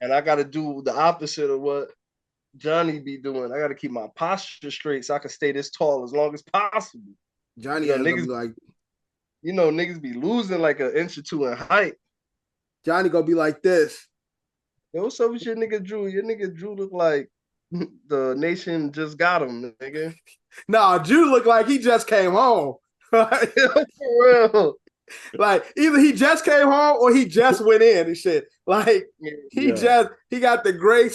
and I got to do the opposite of what Johnny be doing. I got to keep my posture straight so I can stay this tall as long as possible. Johnny You know, is gonna niggas, be like, niggas be losing like an inch or two in height. Johnny gonna be like this. Yo, what's up with your nigga Drew? Your nigga Drew look like the nation just got him, nigga. Nah, Drew look like he just came home. For real. Like either he just came home or he just went in and shit. Like he got the gray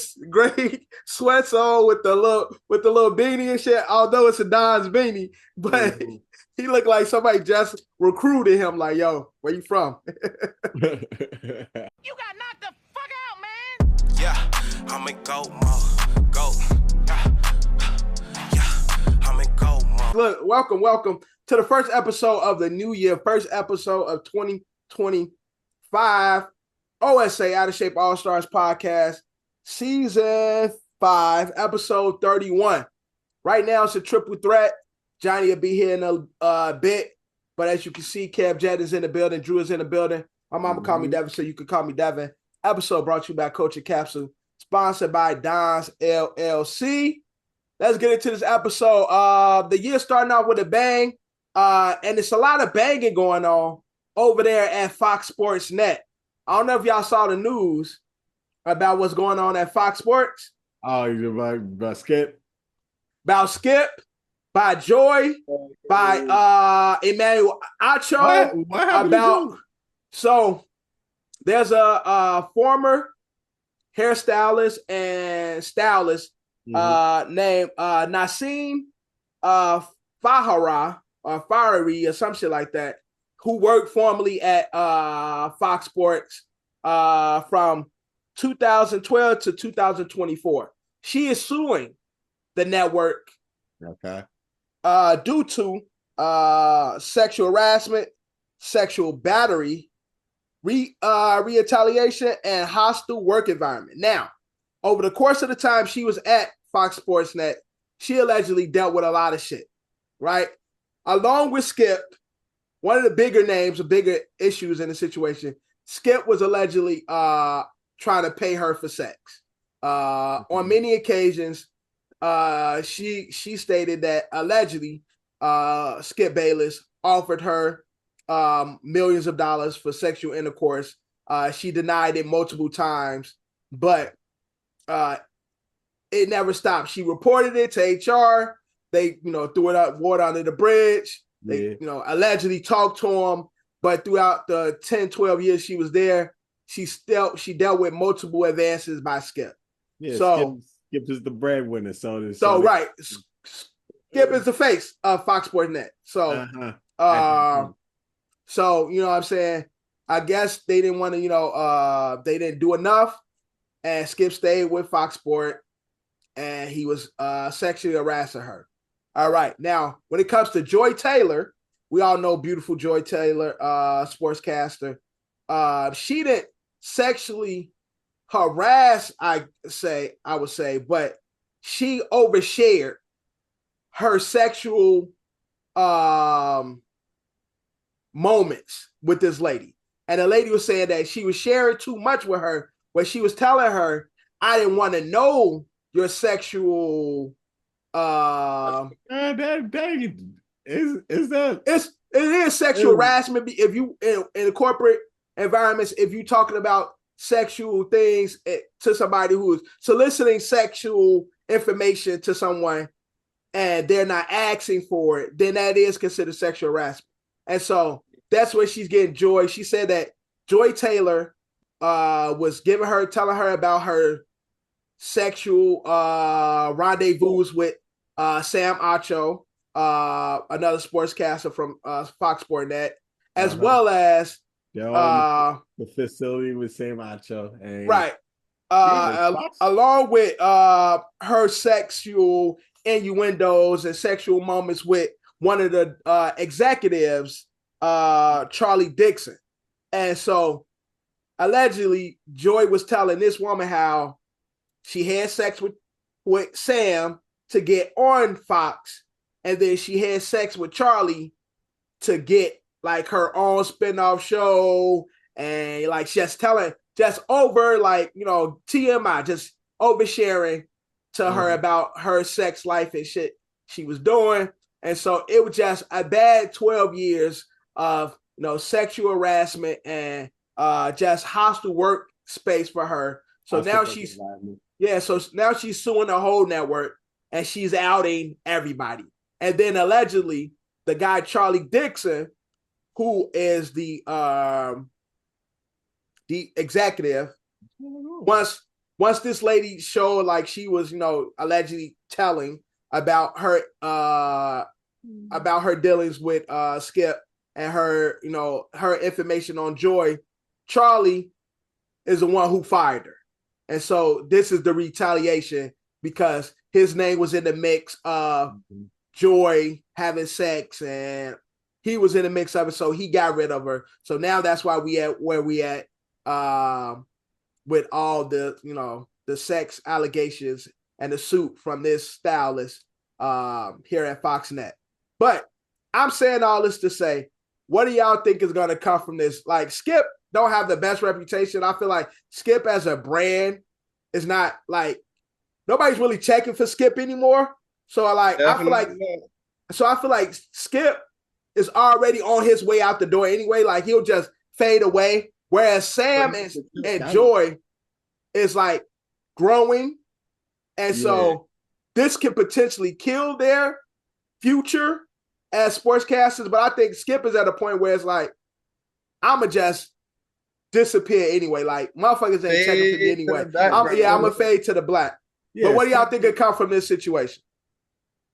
sweats on with the little beanie and shit. Although it's a Don's beanie, but he looked like somebody just recruited him. Like, yo, where you from? You got knocked the fuck out, man. Yeah, I'm in go mode. Go. Yeah, I'm in go mode. Look, welcome to the first episode of the new year, first episode of 2025, OSA Out of Shape All Stars podcast, season 5, episode 31. Right now, it's a triple threat. Johnny will be here in a bit, but as you can see, Kev Jett is in the building, Drew is in the building. My mama called me Devin, so you can call me Devin. Episode brought to you by Coach Capsule, sponsored by Don's LLC. Let's get into this episode. The year starting off with a bang. And it's a lot of banging going on over there at Fox Sports Net. I don't know if y'all saw the news about what's going on at Fox Sports. Oh, you about Skip? About Skip, by Joy, by Emmanuel Acho. What happened so there's a former hairstylist and stylist named Nassim Fahara. Or Fiery or some shit like that, who worked formerly at Fox Sports from 2012 to 2024. She is suing the network due to sexual harassment, sexual battery, retaliation, and hostile work environment. Now, over the course of the time she was at Fox Sports Net, she allegedly dealt with a lot of shit, right? Along with Skip, one of the bigger names, the bigger issues in the situation, Skip was allegedly trying to pay her for sex. On many occasions, she stated that allegedly Skip Bayless offered her millions of dollars for sexual intercourse. She denied it multiple times, but it never stopped. She reported it to HR. They, threw it up water under the bridge. They, allegedly talked to him. But throughout the 10, 12 years she was there, she dealt with multiple advances by Skip. Yeah, so Skip is the breadwinner. So right. Skip is the face of Fox Sports Net. So, so, you know what I'm saying? I guess they didn't want to, they didn't do enough. And Skip stayed with Fox Sports. And he was sexually harassing her. All right. Now, when it comes to Joy Taylor, we all know beautiful Joy Taylor, sportscaster. She didn't sexually harass, I would say, but she overshared her sexual moments with this lady. And the lady was saying that she was sharing too much with her, where she was telling her, I didn't want to know your sexual it is sexual harassment if you in corporate environments, if you're talking about sexual things to somebody who is soliciting sexual information to someone and they're not asking for it, then that is considered sexual harassment. And so that's where she's getting Joy. She said that Joy Taylor was telling her about her sexual rendezvous with Sam Acho, another sportscaster from Fox Sports Net, as well as the facility with Sam Acho. And right. Along with her sexual innuendos and sexual moments with one of the executives, Charlie Dixon. And so allegedly Joy was telling this woman how she had sex with Sam to get on Fox, and then she had sex with Charlie to get like her own spinoff show, and like just telling just over like, TMI, just oversharing to her about her sex life and shit she was doing. And so it was just a bad 12 years of, sexual harassment and just hostile workspace for her. So now she's suing the whole network and she's outing everybody. And then allegedly the guy, Charlie Dixon, who is the executive, once this lady showed like she was, allegedly telling about her dealings with Skip and her, her information on Joy, Charlie is the one who fired her. And so this is the retaliation because his name was in the mix of Joy having sex and he was in the mix of it. So he got rid of her. So now that's why we at where we at with all the, the sex allegations and the suit from this stylist here at Foxnet. But I'm saying all this to say, what do y'all think is going to come from this? Like, Skip don't have the best reputation. I feel like Skip as a brand is not like, nobody's really checking for Skip anymore. So like, I feel like Skip is already on his way out the door anyway. Like he'll just fade away. Whereas Sam and Joy is like growing. And so this can potentially kill their future as sportscasters. But I think Skip is at a point where it's like, I'ma just disappear anyway. Like motherfuckers ain't checking for me anyway. I'm a fade to the black. But what do y'all think could come from this situation?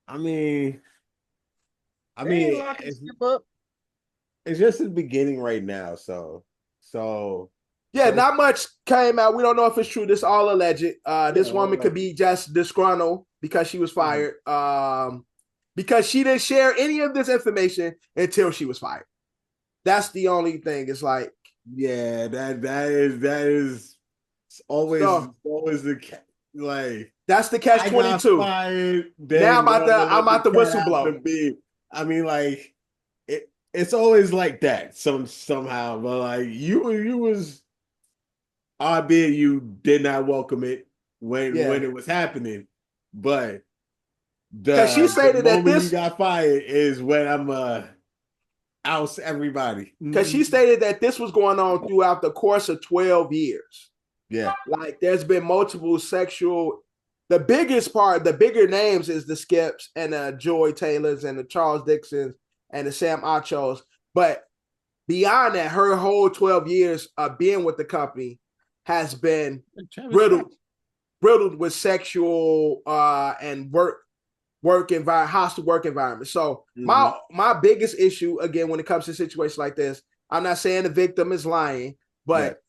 I mean, it's just the beginning right now. So not much came out. We don't know if it's true. This is all alleged. This woman could be just disgruntled because she was fired. Because she didn't share any of this information until she was fired. That's the only thing. It's like, that is always the like. That's the catch-22. Now I'm about to whistle blow. I mean, like it's always like that somehow. But like you was, albeit you did not welcome it when it was happening, but she stated that you got fired is when I'm oust everybody. Because she stated that this was going on throughout the course of 12 years. Yeah, like there's been multiple sexual. The bigger names is the Skips and the Joy Taylors and the Charles Dixons and the Sam Achos. But beyond that, her whole 12 years of being with the company has been riddled with sexual and hostile work environment. So my biggest issue, again, when it comes to situations like this, I'm not saying the victim is lying, but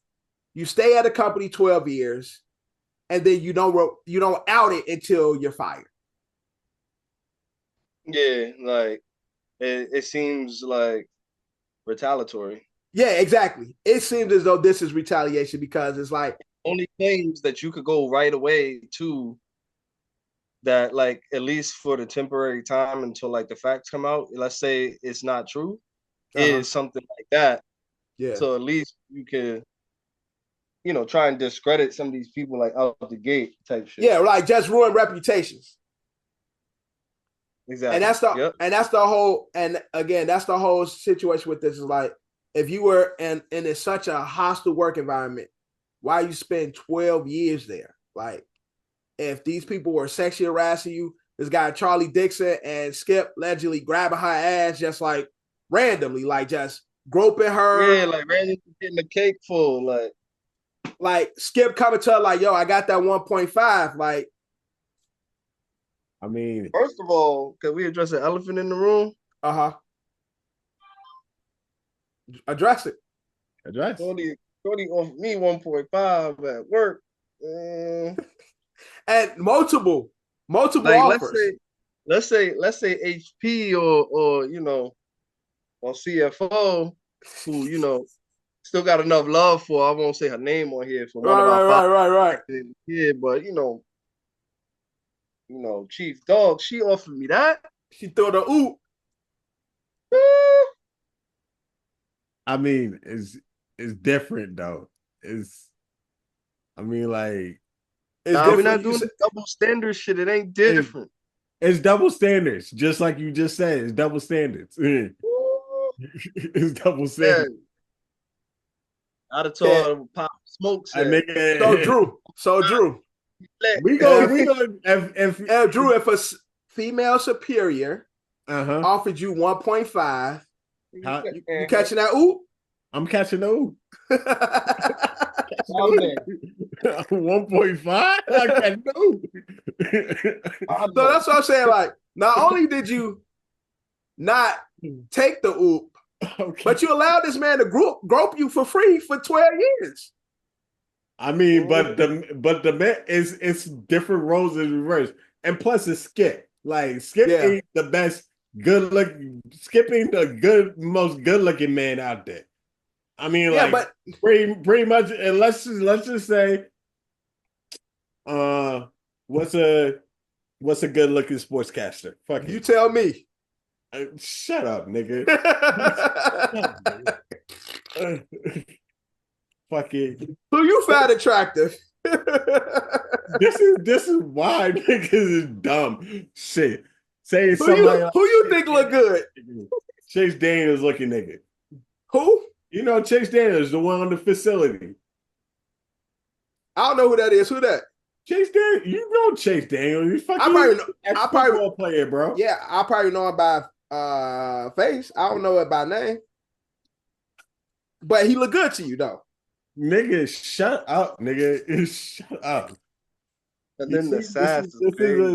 you stay at a company 12 years. And then you don't out it until you're fired. Yeah, like it seems like retaliatory. Yeah, exactly. It seems as though this is retaliation because it's like only claims that you could go right away to that, like at least for the temporary time until like the facts come out. Let's say it's not true, is something like that. Yeah. So at least you can, try and discredit some of these people like out the gate type shit. Yeah, like just ruin reputations. Exactly. And that's the whole situation with this is like, if you were in such a hostile work environment, why you spend 12 years there? Like, if these people were sexually harassing you, this guy Charlie Dixon and Skip allegedly grabbing her ass just like randomly, like just groping her. Yeah, like randomly getting the cake full, like Skip coming to her like, yo, I got that 1.5. Like, I mean, first of all, can we address the elephant in the room? Address it. Cody offered me 1.5 at work. And multiple like, offers. Let's say HP or or CFO who still got enough love for. I won't say her name on here for one of our right. Yeah, but Chief Dog, she offered me that. She threw the oop. I mean, it's different though. It's I mean, like, it's we're different. not doing the double standard shit. It ain't different. It's double standards, just like you just said. It's double standards. It's double standards. Yeah. I'd have told Pop Smoke said. So Drew. We go. If Drew, if a female superior offered you 1.5, you catching that oop? I'm catching the oop. 1.5. I catch the oop. So that's what I'm saying. Like, not only did you not take the oop, but you allowed this man to grope you for free for 12 years. I mean, but the man it's different roles in reverse, and plus it's Skip. Like Skip ain't the best good look. Skip ain't the most good looking man out there. I mean, but pretty much. And let's just say, what's a good looking sportscaster? Fuck you tell me. Shut up, nigga. Fucking who you found attractive? This is why niggas is dumb. Shit. Say somebody who you think look good? Chase Daniels looking nigga. Who? You know Chase Daniels, the one on the facility. I don't know who that is. Who that? Chase Daniels. You know Chase Daniels. He's fucking I probably player, bro. Yeah, I probably know him by face. I don't know it by name. But he look good to you though. Nigga, shut up, nigga. Shut up. And then this is a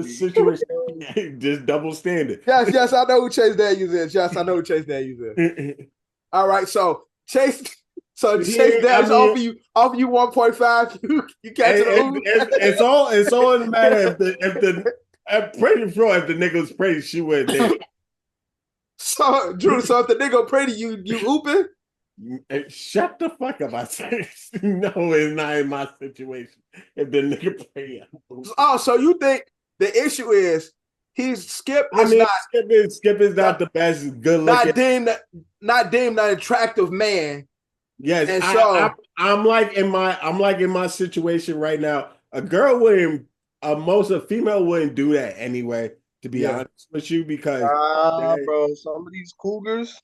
situation, just double standard. Yes, I know who Chase Daniels is. Yes, I know who Chase Daniels is. All right, so Chase Daniels offer you 1.5. You catch it. It's all in the matter if the nigga's pretty, she would. So Drew, if the nigga pretty, you ooping? Shut the fuck up! I said no, it's not in my situation. If the nigga pay, so you think the issue is Skip is not the best good looking, not deemed an attractive man. Yes, and so I'm like in my situation right now. A girl wouldn't, a female wouldn't do that anyway. To be honest with you, because bro, some of these cougars.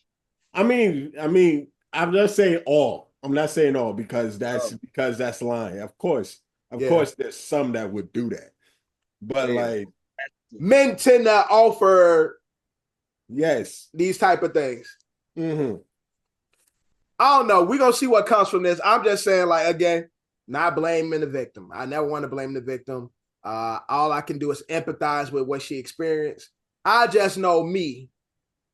I mean. I'm just saying all. I'm not saying all because that's lying. Of course, there's some that would do that, but like men tend to offer, these type of things. Mm-hmm. I don't know. We're gonna see what comes from this. I'm just saying, like again, not blaming the victim. I never want to blame the victim. All I can do is empathize with what she experienced. I just know me,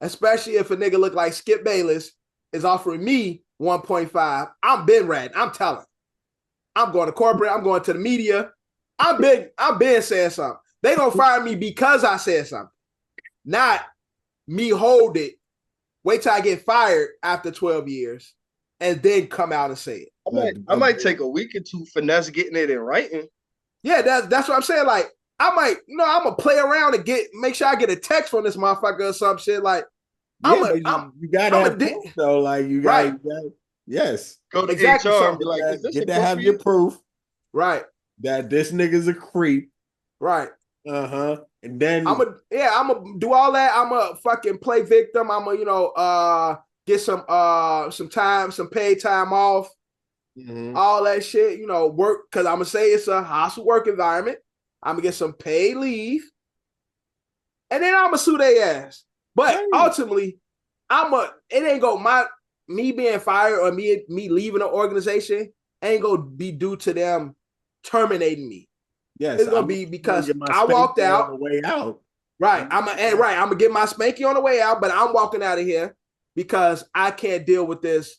especially if a nigga look like Skip Bayless is offering me 1.5, I'm been ratting. I'm telling. I'm going to corporate. I'm going to the media. I'm been saying something. They gonna fire me because I said something, not me hold it. Wait till I get fired after 12 years and then come out and say it. I might take a week or two finesse getting it in writing. Yeah, that's what I'm saying. Like I might, I'm gonna play around and make sure I get a text from this motherfucker or some shit. Like you gotta have proof, though. Like you gotta, yes. Go to HR and be like, get to have your proof, right? That this nigga's a creep, right? And then I'm gonna do all that. I'm gonna fucking play victim. I'm gonna get some paid time off, all that shit. Work because I'm gonna say it's a hostile work environment. I'm gonna get some paid leave, and then I'm gonna sue their ass. But ultimately, it ain't go me being fired or me leaving the organization ain't gonna be due to them terminating me. Yes, it's gonna be because I walked out on the way out. Right, I'm gonna get my spanky on the way out, but I'm walking out of here because I can't deal with this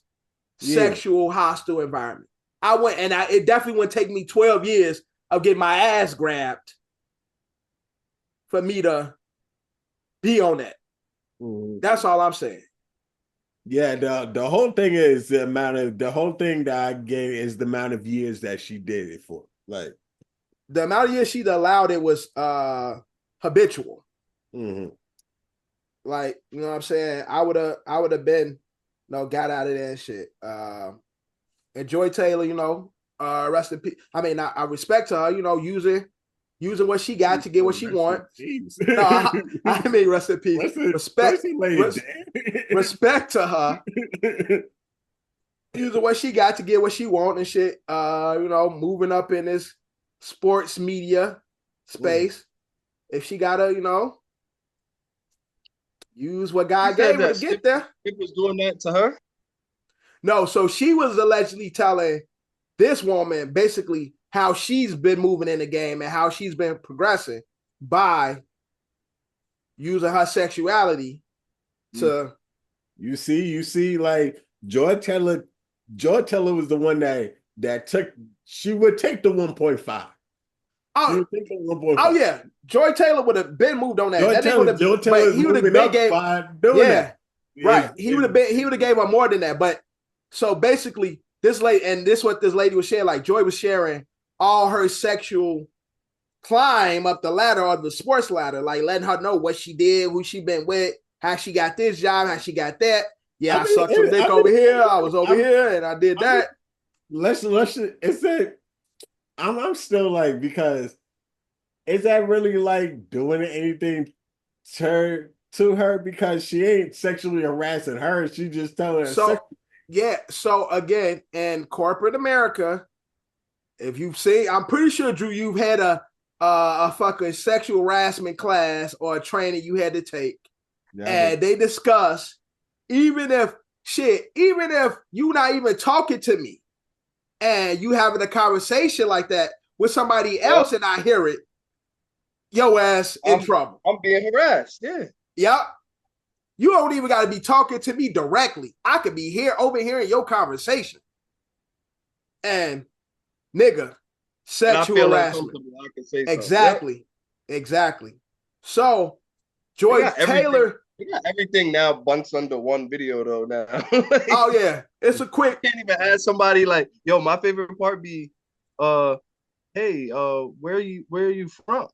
sexual hostile environment. It definitely wouldn't take me 12 years of getting my ass grabbed for me to be on that. That's all I'm saying. Yeah, the whole thing is the whole thing that I gave is the amount of years that she did it for. Like the amount of years she allowed it was habitual. Like, you know what I'm saying? I would have been, got out of that shit. And Joy Taylor, Rest in peace. I mean, I respect her, you know, using what she got to get what she wants. No, I mean, rest in peace. Respect to her. Using what she got to get what she want and shit. You know, moving up in this sports media space. If she gotta, you know, use what God gave her to get there. Skip was doing that to her? No, so she was allegedly telling this woman basically how she's been moving in the game and how she's been progressing by using her sexuality to. You see, like Joy Taylor was the one that took. She would take the 1.5. Oh yeah, Joy Taylor would have been moved on that. Joy Taylor, he would have been gave. Yeah, right. He would have gave her more than that. But so basically, this lady, and this what this lady was sharing. Like Joy was sharing all her sexual climb up the ladder or the sports ladder, like letting her know what she did, who she been with, how she got this job, how she got that. Yeah, I sucked some dick over here. I was over here, and I did that. Let's. It's that. I'm still like, because is that really like doing anything to her, because she ain't sexually harassing her, she just telling her. So again, in corporate America, if you've seen, I'm pretty sure, Drew, you've had a fucking sexual harassment class or a training you had to take, and they discuss even if you not even talking to me, and you having a conversation like that with somebody else, and I hear it, your ass in trouble. I'm being harassed. Yeah. Yep. You don't even got to be talking to me directly. I could be overhearing your conversation. And nigga, sexual harassment. I can say exactly. Yep. Exactly. So Joy Taylor. We got everything now bunched under one video though now. Like, oh yeah. It's a quick. You can't even ask somebody like, yo, my favorite part be hey, where are you from?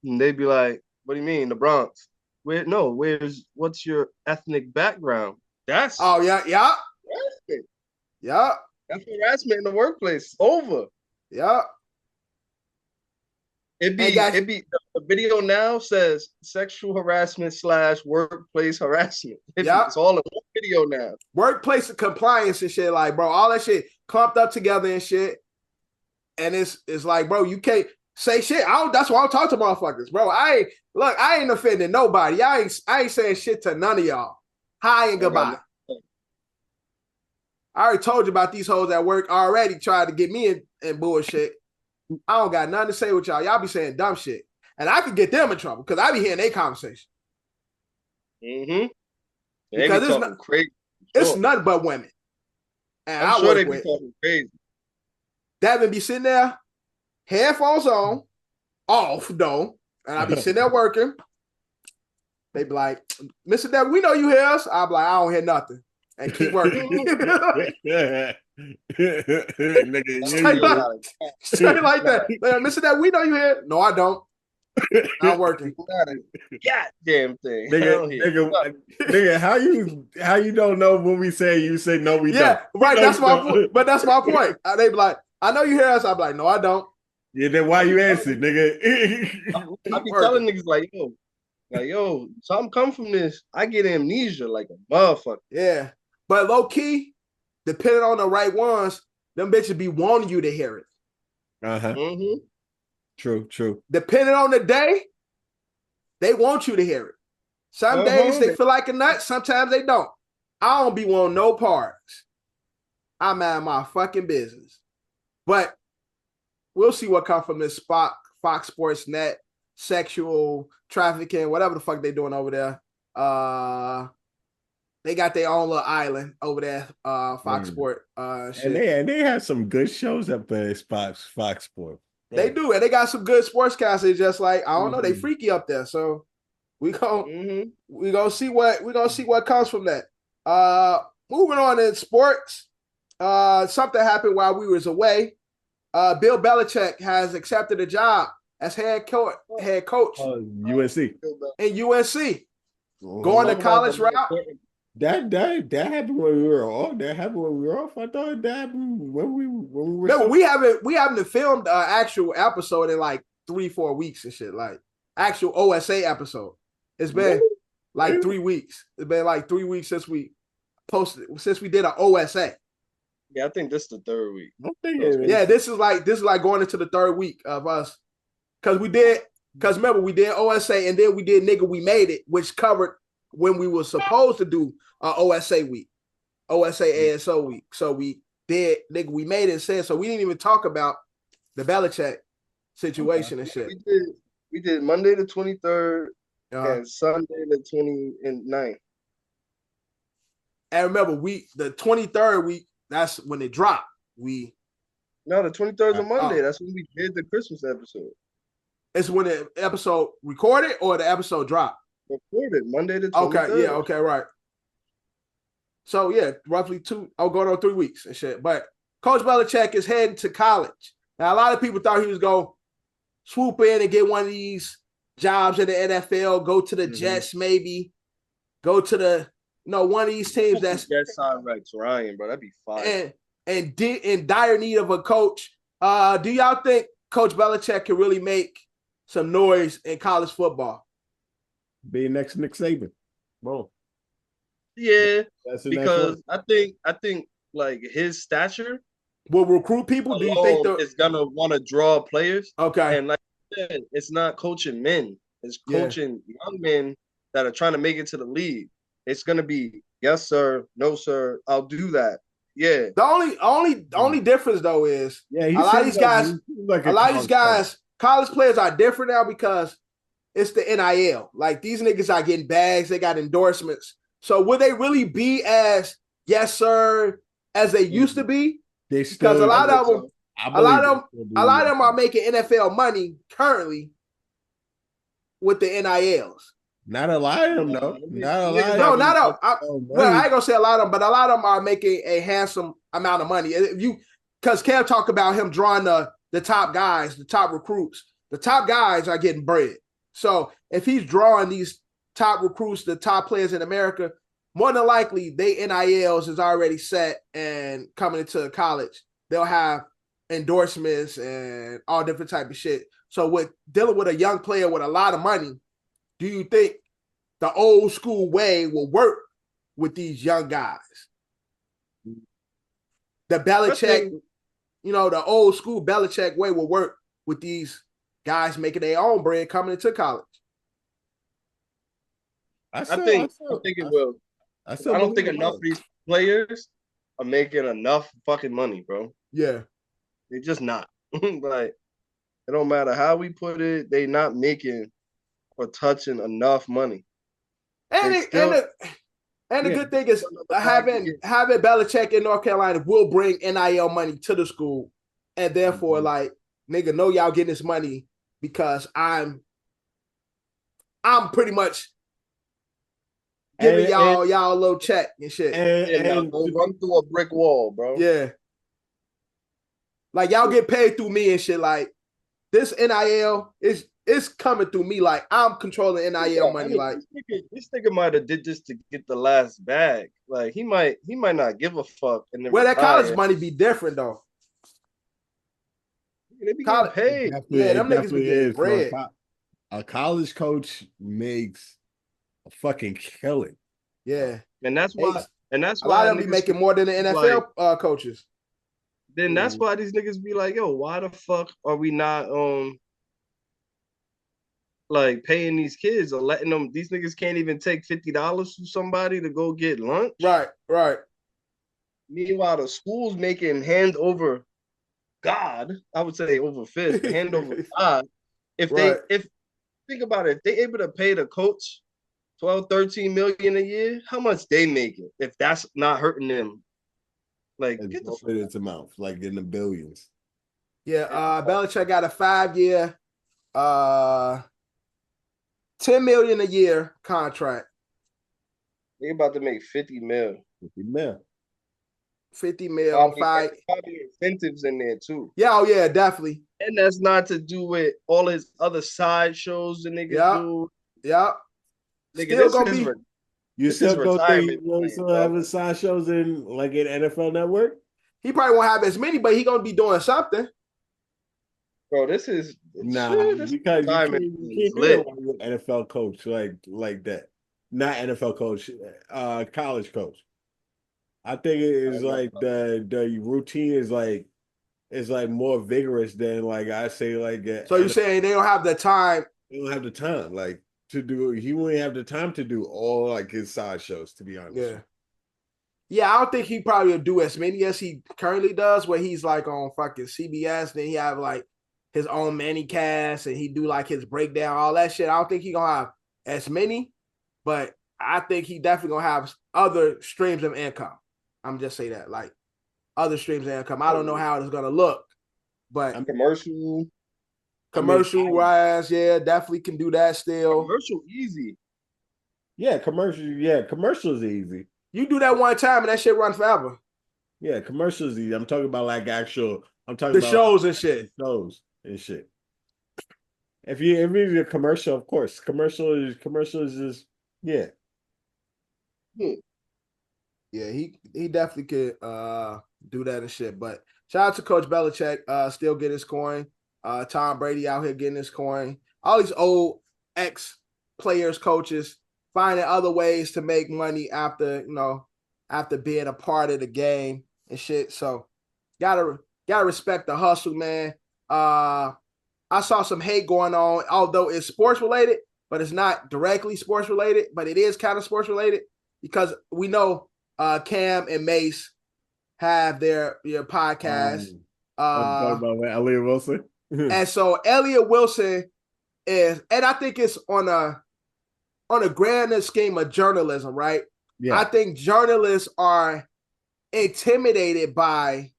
And they'd be like, what do you mean, the Bronx? What's your ethnic background? That's yeah. harassment. Yeah. That's harassment in the workplace. Over. Yeah. It'd be the video now says sexual harassment / workplace harassment. It's all in one video now. Workplace compliance and shit, like, bro, all that shit clumped up together and shit. And it's like, bro, you can't say shit. That's why I don't talk to motherfuckers, bro. I ain't offending nobody. I ain't saying shit to none of y'all. Hi and goodbye. I already told you about these hoes at work already tried to get me in bullshit. I don't got nothing to say with y'all. Y'all be saying dumb shit. And I could get them in trouble because I be hearing their conversation. Mm-hmm. Because it's nothing but women. And I'm sure they be talking crazy. Devin be sitting there, headphones on, off though, and I be sitting there working. They be like, Mr. Devin, we know you hear us. I be like, I don't hear nothing. And keep working. Straight like that. Mr. Devin, we know you here. No, I don't. Not working. Goddamn thing. Nigga, how you don't know when we say you say no, we don't. Yeah, right. That's my point. But that's my point. They be like, I know you hear us. I be like, no, I don't. Yeah, then why you answer, nigga? I be telling niggas like, yo, something come from this. I get amnesia like a motherfucker. Yeah. But low key, depending on the right ones, them bitches be wanting you to hear it. Uh-huh. Mm-hmm. True. Depending on the day, they want you to hear it. Some days they feel like a nut, sometimes they don't. I don't be wanting no parts. I'm out of my fucking business. But we'll see what comes from this Fox Sports Net, sexual trafficking, whatever the fuck they doing over there. They got their own little island over there, Fox Sport. Shit. And they have some good shows up there at Fox Sport. They do, and they got some good sportscasters. Just like, I don't know, they freaky up there. So we gonna see what comes from that. Moving on in sports, something happened while we was away. Bill Belichick has accepted a job as head coach UNC. in UNC. Going the college route. That happened when we were off. That happened when we were off. I thought that happened when we were. No, we haven't filmed an actual episode in like 3-4 weeks and shit. Like actual OSA episode. It's been like 3 weeks. It's been like 3 weeks since we did an OSA. Yeah, I think this is the third week. Yeah, this is like going into the third week of us. Because remember, we did OSA and then we did Nigga We Made It, which covered when we were supposed to do OSA week, OSA ASO week. So we did Nigga We Made It instead. So we didn't even talk about the Belichick situation and shit. We did Monday the 23rd and Sunday the 29th. And remember, the 23rd week, that's when it dropped. No, the 23rd is a Monday. That's when we did the Christmas episode. It's when the episode recorded or the episode dropped? Recorded Monday the 23rd. Okay, yeah, okay, right. So yeah, roughly going on 3 weeks and shit. But Coach Belichick is heading to college. Now, a lot of people thought he was going to swoop in and get one of these jobs in the NFL, go to the Jets maybe, go to one of these teams that's sign Rex Ryan, bro. That'd be fine. And in dire need of a coach. Do y'all think Coach Belichick can really make some noise in college football? Be next Nick Saban. Bro. Yeah, because I think like his stature will recruit people. Do you think it's gonna want to draw players? Okay, and like I said, it's not coaching men; it's coaching young men that are trying to make it to the league. It's gonna be yes sir, no sir, I'll do that. Yeah. The only difference though is a lot of these guys, college players are different now because it's the NIL. Like these niggas are getting bags, they got endorsements. So will they really be as yes sir as they used to be? Because a lot of them are making NFL money currently with the NILs. Not a lot of them, though. Well, I ain't gonna say a lot of them, but a lot of them are making a handsome amount of money. Because Cam talked about him drawing the top guys, the top recruits. The top guys are getting bread. So if he's drawing these top recruits, the top players in America, more than likely they NILs is already set and coming into college. They'll have endorsements and all different type of shit. So with dealing with a young player with a lot of money, do you think the old school way will work with these young guys? The Belichick, the old school Belichick way will work with these guys making their own bread coming into college. I think it will. I don't think enough of these players are making enough fucking money, bro. Yeah. They're just not. Like, it don't matter how we put it, they not making or touching enough money. And the good thing is having Belichick in North Carolina will bring NIL money to the school. And therefore, like, nigga, know y'all getting this money because I'm pretty much giving y'all a little check and shit. And run through a brick wall, bro. Yeah. Like, y'all get paid through me and shit. Like, this NIL is coming through me. Like, I'm controlling NIL money. Like, this nigga might have did this to get the last bag. Like, he might not give a fuck. And well, that college money be different though. They be getting paid. Yeah, them niggas be getting bread. A college coach makes a fucking killing. Yeah, and that's why. A lot of them be making more than the NFL coaches. Then that's why these niggas be like, yo, why the fuck are we not like paying these kids or letting them? These niggas can't even take $50 from somebody to go get lunch. Right. Meanwhile, the school's making hand over God. I would say over fist, hand over God. If think about it, if they able to pay the coach 12, 13 million a year, how much they making if that's not hurting them? Like, get the fuck into mouth, like in the billions. Yeah, Belichick got a 5-year, $10 million a year contract. They about to make 50 mil. 50 mil. Probably incentives in there too. Yeah, yeah, definitely. And that's not to do with all his other side shows the niggas do. Yeah. Nigga, You This is still don't think he's retirement really plan, still bro. having side shows in like an NFL Network? He probably won't have as many, but he gonna be doing something. Bro, this is because you retirement can't is do it lit. like an NFL coach like that. Not NFL coach, college coach. I think it is like the routine is like more vigorous than like I say like So you're saying they don't have the time? They don't have the time like to do. He won't have the time to do all like his side shows. To be honest, yeah. I don't think he probably will do as many as he currently does, where he's like on fucking CBS. Then he have like his own cast, and he do like his breakdown, all that shit. I don't think he gonna have as many, but I think he definitely gonna have other streams of income. I'm just say that, like other streams of income. I don't know how it's gonna look, but commercial wise, yeah, definitely can do that still. Commercial easy. Yeah, commercials easy. You do that one time and that shit run forever. Yeah, commercials easy. I'm talking about like actual. I'm talking the about shows and shit. Shows and shit. If it's a commercial, of course, commercial is just yeah. Yeah, he definitely could do that and shit. But shout out to Coach Belichick, still getting his coin. Tom Brady out here getting his coin. All these old ex players, coaches finding other ways to make money after being a part of the game and shit. So gotta respect the hustle, man. I saw some hate going on, although it's sports related, but it's not directly sports related, but it is kind of sports related because we know Cam and Mace have their podcast. I'm talking about Elliott Wilson. And so Elliott Wilson is, and I think it's on a grander scheme of journalism, right? Yeah. I think journalists are intimidated by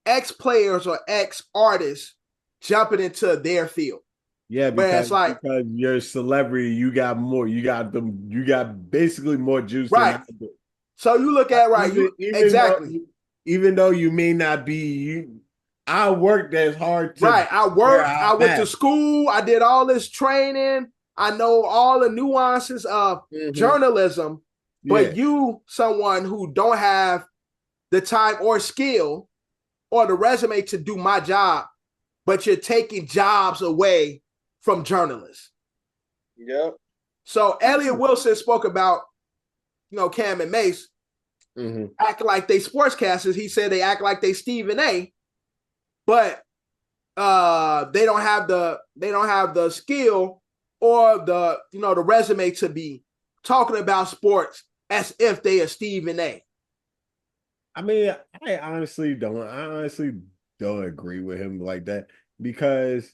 ex-players or ex-artists jumping into their field. Yeah, because you're a celebrity, you got basically more juice. Right. So you look at even though you may not be I worked as hard to I went to school, I did all this training, I know all the nuances of journalism, but you someone who don't have the time or skill or the resume to do my job, but you're taking jobs away from journalists. Yep. So Elliott Wilson spoke about, Cam and Mace acting like they sportscasters. He said they act like they Stephen A, but they don't have the skill or the resume to be talking about sports as if they are Stephen A. I mean, I honestly don't agree with him like that because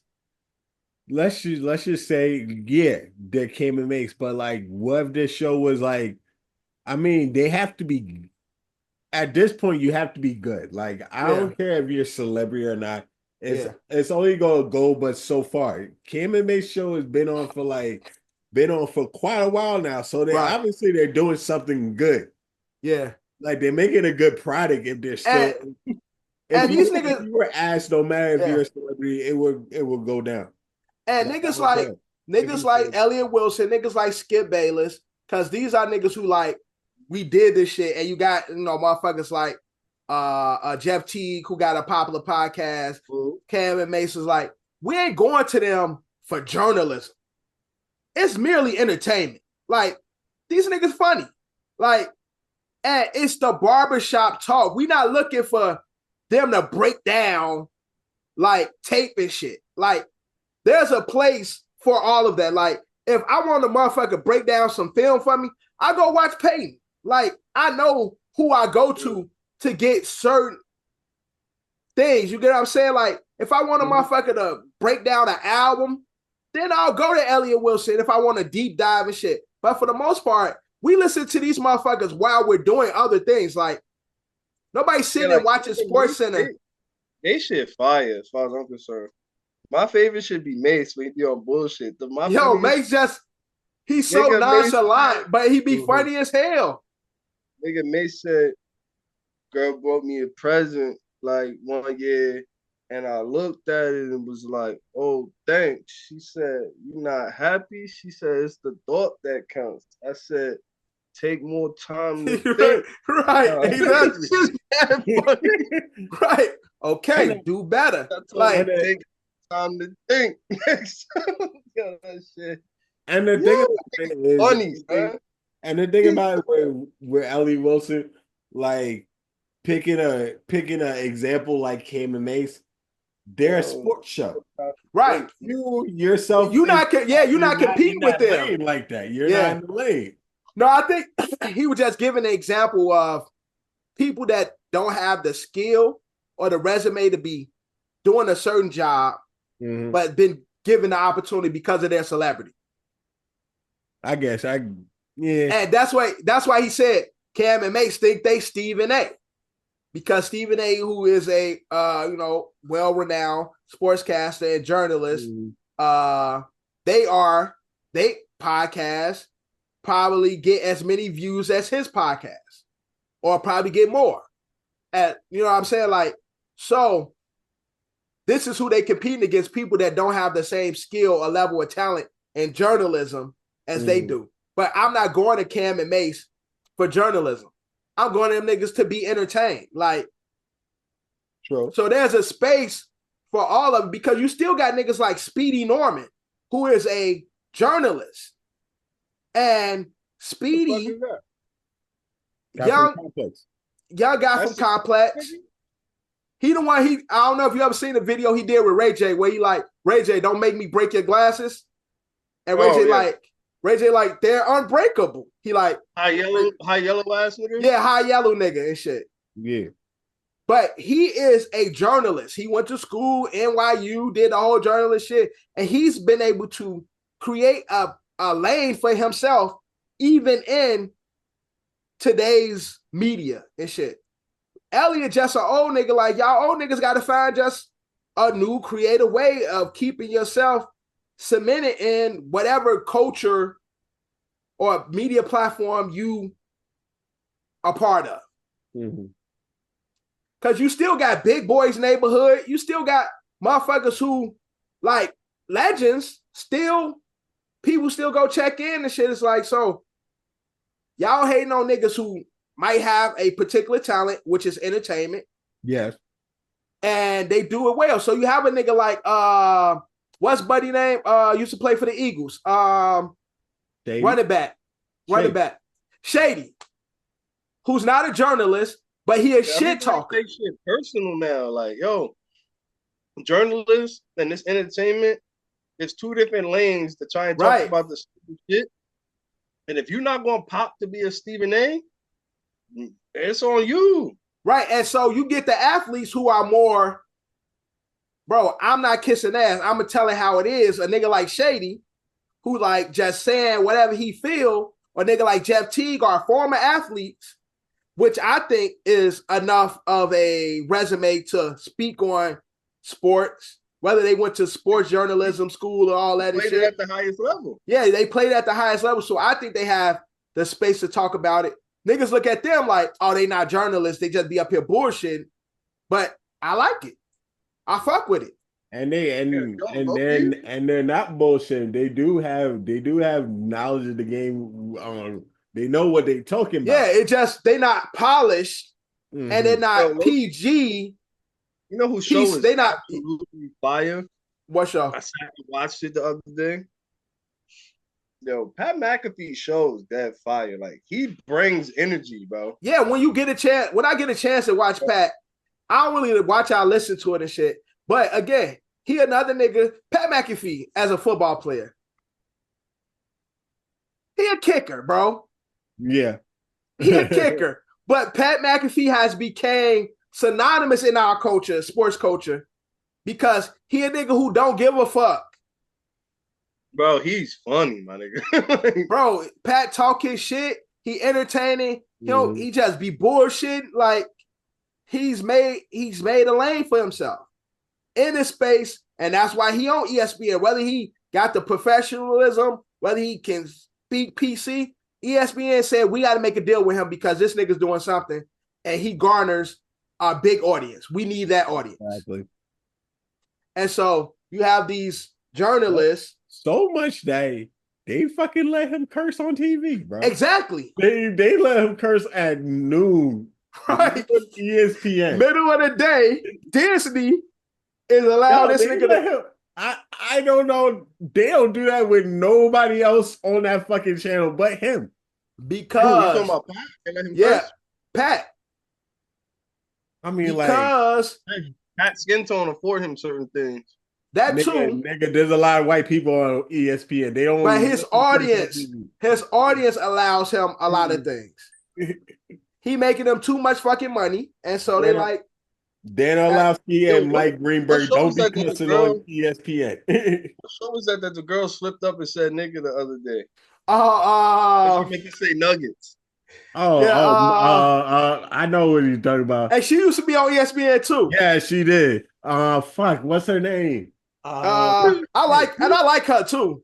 let's just say, they came and makes, but like, what if this show was like, I mean, they have to be, at this point, you have to be good. Like, I don't care if you're a celebrity or not. It's only gonna go but so far. Cam and Mace show has been on for quite a while now, so obviously they're doing something good. Yeah. Like they're making a good product if they're still. If you were asked, no matter if you're a celebrity, it will go down. And niggas like Elliott Wilson, niggas like Skip Bayless, because these are niggas who like we did this shit, and you got motherfuckers like Jeff Teague who got a popular podcast. Cam and Mace was like, we ain't going to them for journalism. It's merely entertainment. Like these niggas funny. Like. And it's the barbershop talk. We not looking for them to break down like tape and shit. Like there's a place for all of that. Like if I want a motherfucker break down some film for me, I go watch Peyton. Like I know who I go to get certain things. You get what I'm saying? Like if I want a motherfucker to break down an album, then I'll go to Elliott Wilson if I want a deep dive and shit. But for the most part, we listen to these motherfuckers while we're doing other things. Like nobody's sitting and watching Sports Center. They shit fire as far as I'm concerned. My favorite should be Mace when he be on bullshit. Mace he's so nonchalant, but he be funny as hell. Nigga Mace said, girl brought me a present like one year, and I looked at it and was like, oh, thanks. She said, you not happy? She said, it's the thought that counts. I said, take more time to think. Right, exactly. It's just that funny. Right. Okay, do better. Like, take time to think. Yo, that shit. And the thing about it is funny, man. And the thing about it with Ellie Wilson, like picking an example like Cam and Mace, they're a sports show. Right. You yourself, you're not competing with them like that. You're not in the lane. No, I think he was just giving an example of people that don't have the skill or the resume to be doing a certain job, but been given the opportunity because of their celebrity. I guess and that's why he said Cam and Mace think they Stephen A. Because Stephen A., who is a well-renowned sportscaster and journalist, they podcast probably get as many views as his podcast, or probably get more. And you know what I'm saying? Like, so this is who they competing against, people that don't have the same skill or level of talent in journalism as they do. But I'm not going to Cam and Mace for journalism. I'm going to them niggas to be entertained. Like, true. So there's a space for all of them, because you still got niggas like Speedy Norman, who is a journalist. And Speedy, young guy from Complex. He the one, I don't know if you ever seen the video he did with Ray J, where he like, Ray J, don't make me break your glasses. And Ray J like, they're unbreakable. He like high yellow ass nigga. Yeah, high yellow nigga and shit. Yeah. But he is a journalist. He went to school, NYU, did the whole journalist shit, and he's been able to create a lane for himself, even in today's media and shit. Elliot just an old nigga. Like, y'all old niggas got to find just a new creative way of keeping yourself cemented in whatever culture or media platform you are part of. Because you still got Big Boys Neighborhood. You still got motherfuckers who, like, legends, people still go check in and shit. It's like, so y'all hating on niggas who might have a particular talent, which is entertainment. Yes. And they do it well. So you have a nigga like, what's buddy name? Used to play for the Eagles. Running back. Shady. Who's not a journalist, but he is shit talker. Take shit personal now. Like, yo, journalists and this entertainment, it's two different lanes to try and talk about the shit. And if you're not going to pop to be a Stephen A., it's on you. Right. And so you get the athletes who are more, bro, I'm not kissing ass. I'm going to tell it how it is. A nigga like Shady, who like just saying whatever he feel, or a nigga like Jeff Teague are former athletes, which I think is enough of a resume to speak on sports, whether they went to sports journalism school or all that. They played at the highest level. Yeah, they played at the highest level. So I think they have the space to talk about it. Niggas look at them like, oh, they not journalists. They just be up here bullshitting. But I like it. I fuck with it. And they're not bullshitting. They do have knowledge of the game. They know what they're talking about. Yeah, it just they not polished and they're not PG. You know who show is absolutely fire? What show? I watched it the other day. Yo, Pat McAfee shows that fire. Like, he brings energy, bro. Yeah, when I get a chance to watch Pat, I don't really watch I listen to it and shit. But again, he another nigga, Pat McAfee, as a football player. He a kicker, bro. Yeah. He a kicker. But Pat McAfee has became synonymous in our culture, sports culture, because he a nigga who don't give a fuck. Bro, he's funny, my nigga. Bro, Pat talk his shit. He entertaining. He just be bullshit. Like, he's made a lane for himself in this space, and that's why he on ESPN. Whether he got the professionalism, whether he can speak PC, ESPN said we got to make a deal with him because this nigga's doing something, and he garners a big audience. We need that audience. Exactly. And so you have these journalists. So much they they fucking let him curse on TV, bro. Exactly. They let him curse at noon. Right. ESPN. Middle of the day, Disney is allowed this nigga to. I don't know. They don't do that with nobody else on that fucking channel but him. Because you talking about Pat? Yeah, Pat. I mean, because Pat's skin tone afford him certain things. That nigga, there's a lot of white people on ESPN. They don't. But his audience allows him a lot of things. He making them too much fucking money, and so they like. Dan Orlovsky and Mike Greenberg don't be cussing on ESPN. What show was that the girl slipped up and said nigga the other day? She make you say nuggets. I know what he's talking about. And she used to be on ESPN too. Yeah, she did. Fuck, what's her name? I like her too.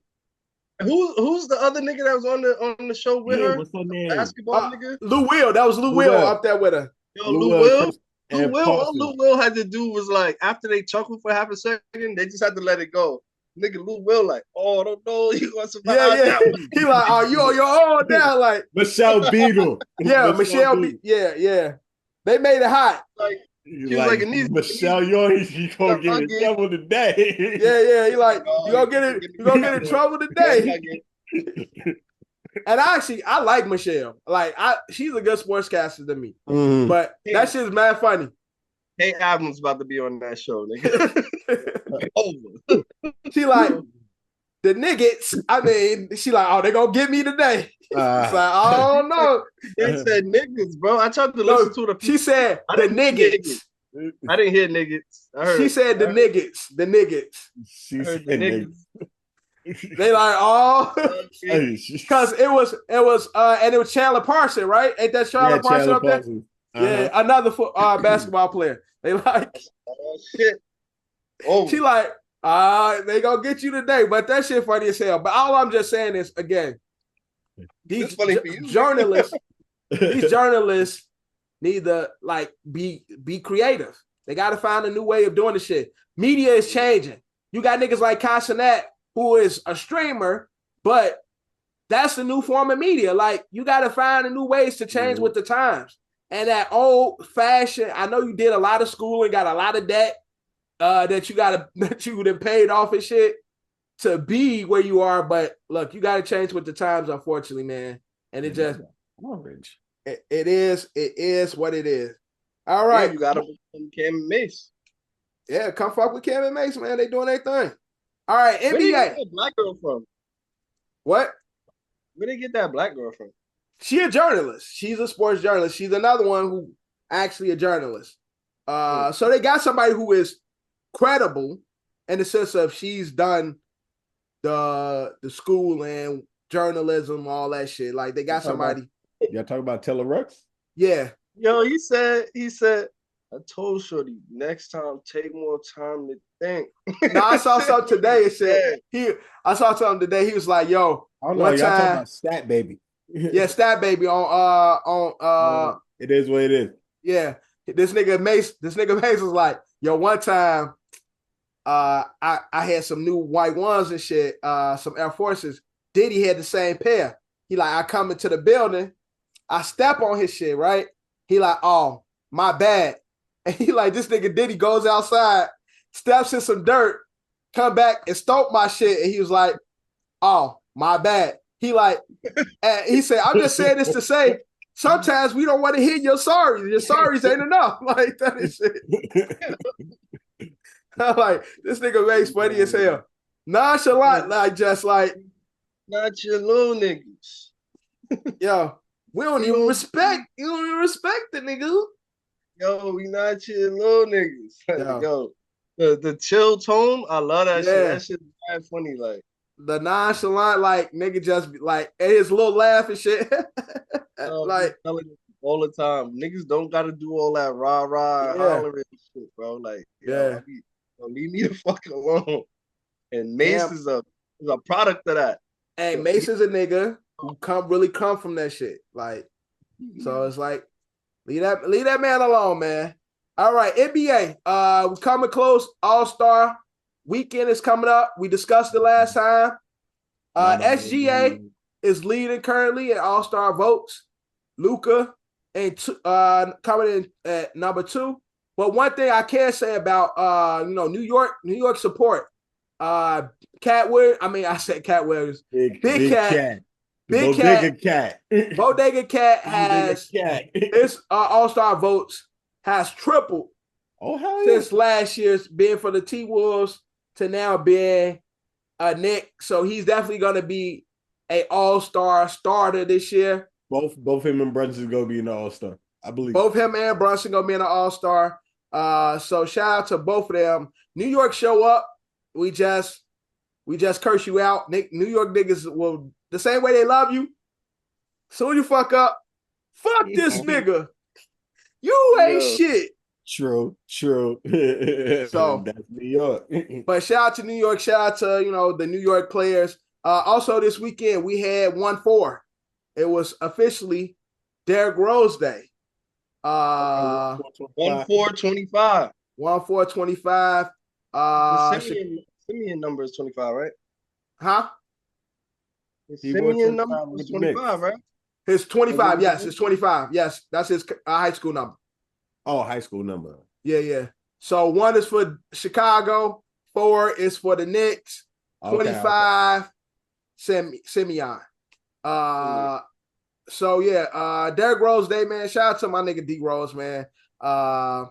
Who's the other nigga that was on the show with her? What's her name? Basketball nigga. Lou Will. That was Lou Will up there with her. Yo, Lou Will. All Lou Will had to do was like after they chuckled for half a second, they just had to let it go. Nigga, Lou Will like, I don't know, you want some? Yeah. He like, you on your own now, like Michelle Beadle. Yeah, Michelle. Yeah. They made it hot. Like he was like, Michelle, you gonna get in trouble today. Yeah. He like, you gonna get in trouble today. And I like Michelle. Like she's a good sportscaster to me. Mm-hmm. But that shit's mad funny. Hey, Adam's about to be on that show, nigga. She like the niggas. I mean, she like, they gonna get me today. It's like, I don't know. They said niggas, bro. I tried to listen to the. She said the niggas. I didn't hear niggas. She said the niggas. The niggas. She said the niggas. They like, because it was and it was Chandler Parson, right? Ain't that Chandler Parson up there? Yeah, another basketball player. They like, shit. Oh, she like, they gonna get you today, but that shit funny as hell. But all I'm just saying is, again, these journalists, need to like be creative. They got to find a new way of doing the shit. Media is changing. You got niggas like Casanat, who is a streamer, but that's the new form of media. Like, you got to find new ways to change with the times. And that old fashioned, I know you did a lot of schooling, got a lot of debt that you would have paid off and shit to be where you are. But look, you got to change with the times, unfortunately, man. And it just, it is what it is. All right. Yeah, you got to become Cam and Mace. Yeah, come fuck with Cam and Mace, man. They doing their thing. All right, NBA. Where did you get that black girl from? What? Where did you get that black girl from? She a journalist. She's a sports journalist. She's another one who actually a journalist. So they got somebody who is credible in the sense of she's done the school and journalism, all that shit. Like, they got somebody. Y'all talking about Taylor Rooks? Yeah. Yo, he said, I told Shorty, next time, take more time to think. No, I saw something today. It said I saw something today. He was like, "Yo, I don't know. Y'all talking about Stat Baby? Yeah, Stat Baby on. It is what it is. Yeah, this nigga Mace was like, "Yo, one time, I had some new white ones and shit, some Air Forces. Diddy had the same pair. He like, I come into the building, I step on his shit, right? He like, oh, my bad." And he like, this nigga Diddy goes outside, steps in some dirt, come back and stomp my shit. And he was like, oh, my bad. He like, and he said, I'm just saying this to say, sometimes we don't want to hear your sorries. Your sorries ain't enough. Like, that is shit. I'm like, this nigga makes funny as hell. Nonchalant, like, just like. Not your little niggas. Yo, we don't even respect. You don't even respect the nigga. Yo, we not your little niggas. Yo, the chill tone, I love that shit. That shit is mad funny. Like, the nonchalant, like, nigga just like his little laugh and shit. Like, all the time, niggas don't gotta do all that rah hollering shit, bro. Like, leave me the fuck alone. And Mace is a product of that. Hey, Mace is a nigga who come from that shit. Like, so it's like, leave that man alone, man. All right, NBA. We're coming close. All-Star weekend is coming up. We discussed it last time. SGA is leading currently in All-Star votes. Luka and coming in at number 2. But one thing I can say about New York support. I said Cat Williams. Big Cat. Bodega Cat. Bodega Cat has his All-Star votes has tripled. Oh, hell yeah. Since last year's being for the T-Wolves to now being a Knick. So he's definitely going to be an All-Star starter this year. Both him and Brunson going to be an All-Star, I believe. Both him and Brunson going to be an All-Star. So shout out to both of them. New York show up. We just curse you out. New York niggas will, the same way they love you, soon you fuck up, fuck this nigga. You ain't shit. True. So that's New York. But shout out to New York. Shout out to the New York players. Also this weekend we had 1-4. It was officially Derrick Rose Day. 1-4-25. 1-4-25. Simeon number is 25, right? Huh? Simeon number is 25, right? His 25, yes. His 25. Yes, that's his high school number. Oh, high school number. Yeah. So 1 is for Chicago, 4 is for the Knicks, 25, Simeon. So yeah, Derrick Rose Day, man. Shout out to my nigga D Rose, man. A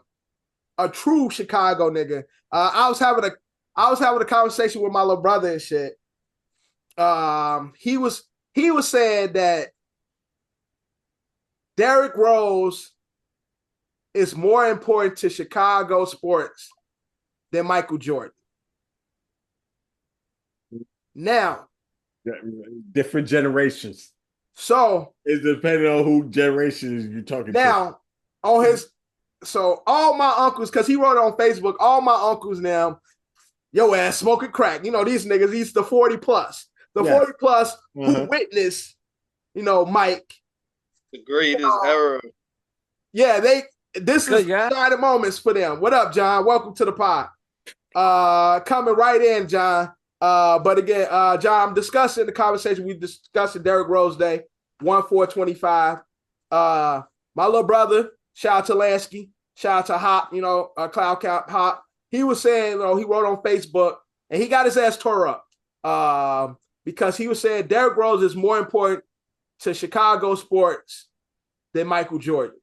true Chicago nigga. I was having a conversation with my little brother and shit. He was saying that Derrick Rose is more important to Chicago sports than Michael Jordan. Now, different generations. So it's depending on who generation you're talking now, to. On his, so all my uncles, because he wrote it on Facebook, all my uncles now, yo ass smoking crack. These niggas, he's the 40 plus. The 40 plus who witnessed, Mike. The greatest era. Yeah, this is exciting moments for them. What up, John? Welcome to the pod. Coming right in, John. But again, John, I'm discussing the conversation we discussed Derrick Rose Day, 1-4-25. My little brother, shout out to Lansky, shout out to Hop, Cloud Cap Hop. He was saying, he wrote on Facebook, and he got his ass tore up because he was saying Derrick Rose is more important to Chicago sports than Michael Jordan.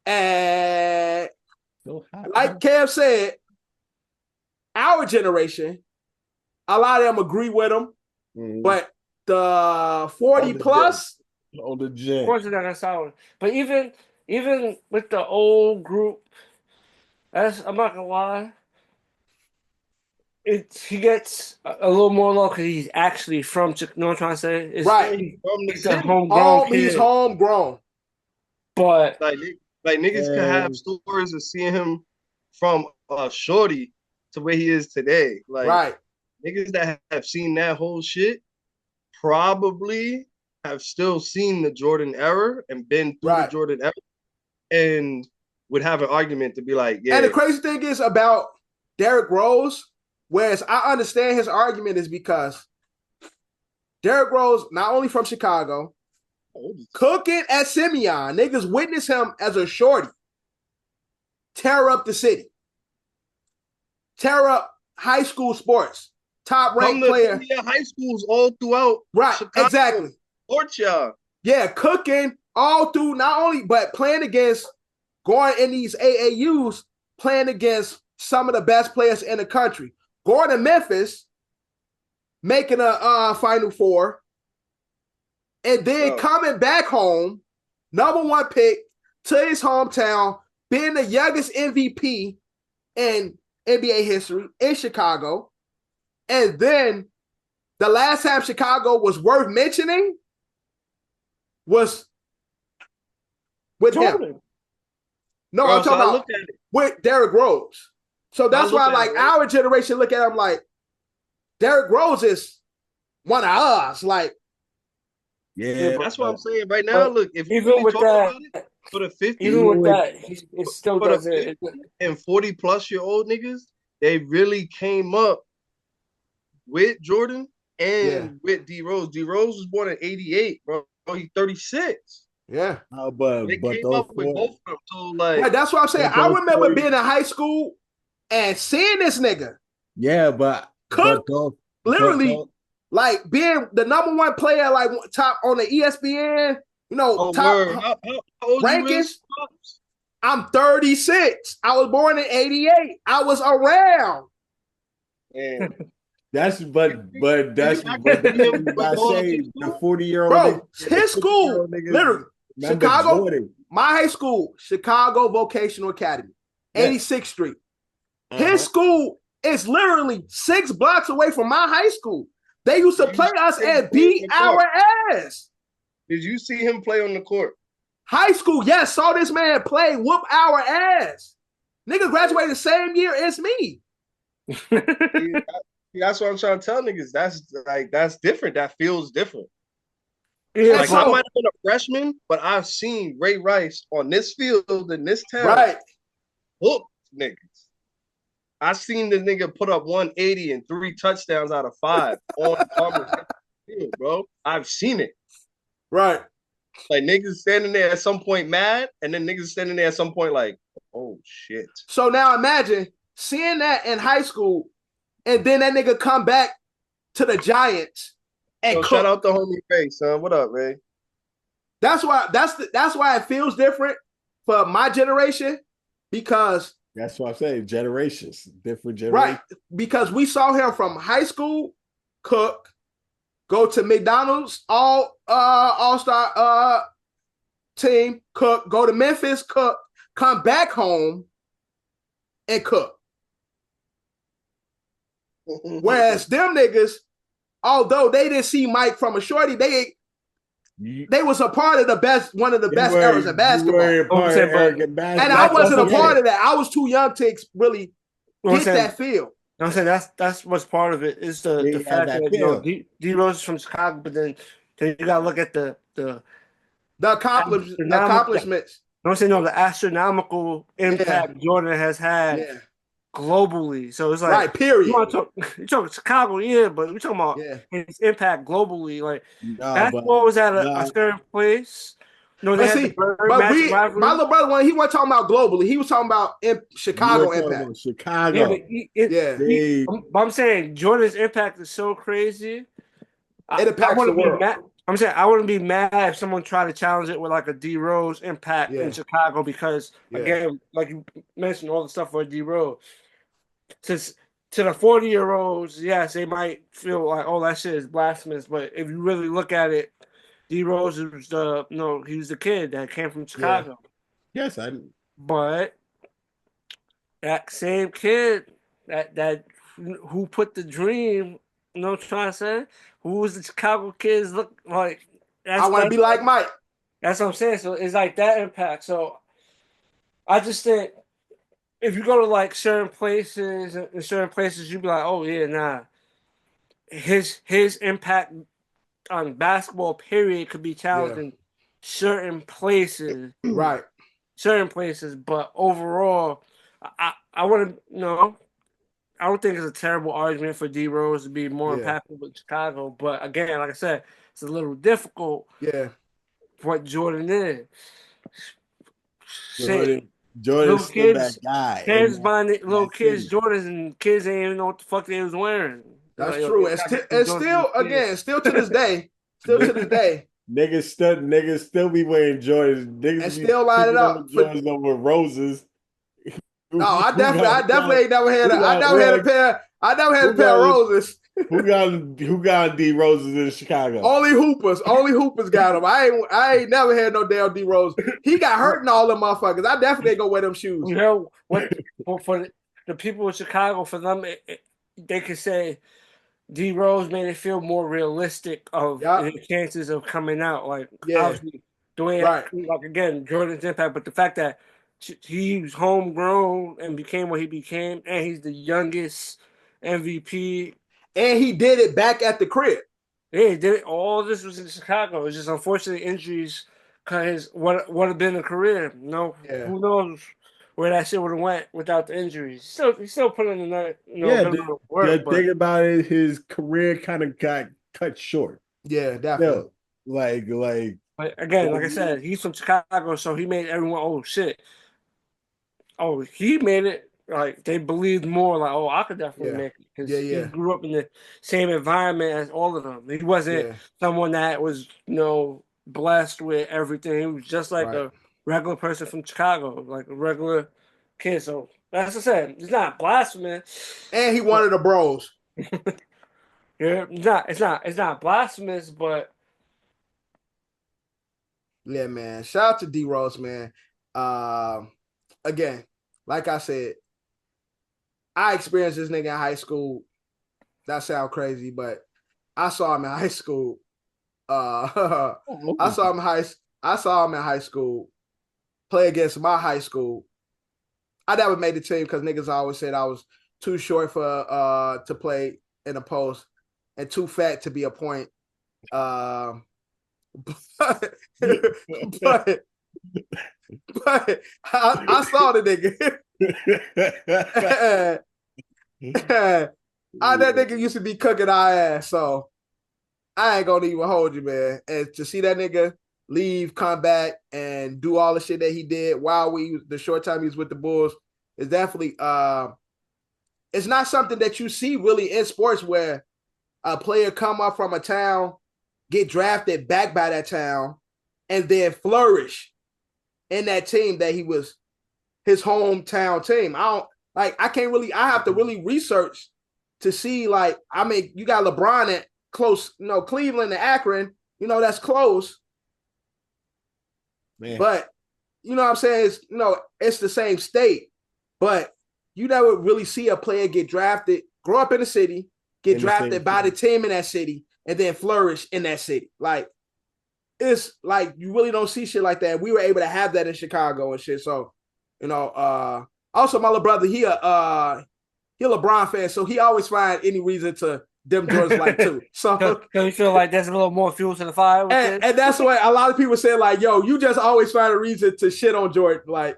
And like Kev said, our generation, a lot of them agree with him, but the 40 plus, older gen, of course, they're not solid. But even with the old group, I'm not gonna lie, he gets a little more low because he's actually from. You know what I'm trying to say? Right, he's a homegrown. He's homegrown, but like niggas could have stories of seeing him from shorty to where he is today. Like, right. Niggas that have seen that whole shit probably have still seen the Jordan era and been through the Jordan era and would have an argument to be like, yeah. And the crazy thing is about Derrick Rose, whereas I understand his argument is because Derrick Rose, not only from Chicago, cooking at Simeon, niggas witness him as a shorty tear up the city. Tear up high school sports. Top ranked player. High schools all throughout. Right, Chicago, exactly. Georgia. Yeah, cooking all through, not only, but playing against, going in these AAUs, playing against some of the best players in the country. Going to Memphis, making a Final Four, and then coming back home, number 1 pick to his hometown, being the youngest MVP in NBA history in Chicago. And then the last time Chicago was worth mentioning was with him. No, I'm talking about with Derrick Rose. So that's why, like, our generation look at him like Derrick Rose is one of us. Like, yeah, that's what I'm saying right now. Look, if you even really with talk that, about it, for the 50, even with that, it still does it. And 40 plus year old niggas, they really came up with Jordan and with D Rose. D Rose was born in '88, bro. He's 36. Yeah. But they came those up with both of them. So like, right, that's what I'm saying. I remember being in high school and seeing this nigga. Yeah, but literally like being the number one player, like top on the ESPN, top rankings. I'm 36. I was born in '88. I was around. And that's but you gotta say the 40-year-old bro. His school, literally Chicago. Jordan. My high school, Chicago Vocational Academy, 86th Street. His school is literally 6 blocks away from my high school. They used to play us and beat our ass. Did you see him play on the court? High school, yes. Saw this man play, whoop our ass. Nigga graduated the same year as me. That's what I'm trying to tell niggas. That's different. That feels different. Yeah, like I might have been a freshman, but I've seen Ray Rice on this field in this town. Right. Whoop niggas. I seen the nigga put up 180 and 3 touchdowns out of 5 on Auburn field, bro. I've seen it. Right. Like niggas standing there at some point mad, and then niggas standing there at some point like, oh shit. So now imagine seeing that in high school, and then that nigga come back to the Giants and shout out the homie Ray, son. What up, Ray? That's why it feels different for my generation, because that's what I'm saying. Generations, different generations. Right. Because we saw him from high school, cook, go to McDonald's all-star team, cook, go to Memphis, cook, come back home and cook. Whereas them niggas, although they didn't see Mike from a shorty, they was a part of one of the best eras of basketball. And I wasn't a part of that. I was too young to really get that feel. I'm saying that's what's part of it is the fact that D Rose is from Chicago, but then you gotta look at the accomplishments. I'm saying the astronomical impact Jordan has had globally. So it's like right, period. You're talking Chicago, but we're talking about his impact globally. Like basketball was at a certain place. No, they had my little brother, he wasn't talking about globally. He was talking about Chicago impact. Chicago. But I'm saying Jordan's impact is so crazy. It impacts the world. I'm saying I wouldn't be mad if someone tried to challenge it with like a D Rose impact in Chicago because again, like you mentioned, all the stuff for D Rose. To the 40-year-olds, yes, they might feel like, oh, that shit is blasphemous. But if you really look at it, D Rose was he was the kid that came from Chicago. Yeah. Yes, but that same kid that who put the dream, you know what I'm trying to say? Who was the Chicago kids look like? I want to be like Mike. That's what I'm saying. So it's like that impact. So I just think if you go to like certain places, you'd be like, oh yeah, nah. His impact on basketball period could be challenged in certain places. Right. Certain places. But overall, I wouldn't I don't think it's a terrible argument for D Rose to be more impactful with Chicago. But again, like I said, it's a little difficult. Yeah. What Jordan is. Jordan's still that guy. Kids buying little kids Jordans and kids ain't even know what the fuck they was wearing. That's true. It's still to this day. Still to this day. Niggas still be wearing Jordans. Niggas and still line it up. Jordans over roses. No, I definitely ain't never had a pair of roses. Who got D Roses in Chicago? Only Hoopers got them. I ain't never had no damn D Rose. He got hurt in all them motherfuckers. I definitely ain't gonna wear them shoes. You know what? For the people in Chicago, for them, they could say D Rose made it feel more realistic of the chances of coming out. Like obviously the way like again Jordan's impact, but the fact that he's homegrown and became what he became, and he's the youngest MVP. And he did it back at the crib. Yeah, he did it. All this was in Chicago. It's just unfortunately injuries because what have been a career. Who knows where that shit would have went without the injuries. He's still putting in a yeah, good amount of work. The thing about it, his career kind of got cut short. Yeah, definitely. But again, like I said, he's from Chicago, so he made everyone, oh shit. Oh, he made it. Like they believed more. Like, oh, I could definitely make it because he grew up in the same environment as all of them. He wasn't someone that was, blessed with everything. He was just like a regular person from Chicago, like a regular kid. So that's what I said. It's not blasphemous. And he wanted the bros. Yeah, it's not blasphemous, but yeah, man. Shout out to D-Rose, man. Again, like I said, I experienced this nigga in high school. That sounds crazy, but I saw him in high school. I saw him in high school play against my high school. I never made the team because niggas always said I was too short for to play in a post and too fat to be a point. But I saw the nigga. That nigga used to be cooking our ass, so I ain't gonna even hold you, man. And to see that nigga leave, come back, and do all the shit that he did while the short time he was with the Bulls is definitely it's not something that you see really in sports where a player come up from a town, get drafted back by that town, and then flourish in that team that he was his hometown team. I have to really research to see, you got LeBron at close, Cleveland and Akron, that's close. Man. But you know what I'm saying? It's the same state. But you never really see a player get drafted, grow up in the city, get drafted by the team in that city, and then flourish in that city. It's like you really don't see shit like that. We were able to have that in Chicago and shit. So, also my little brother, he a LeBron fan, so he always find any reason to them Jordans like too. So you feel like there's a little more fuel to the fire. And that's why a lot of people say yo, you just always find a reason to shit on Jordan.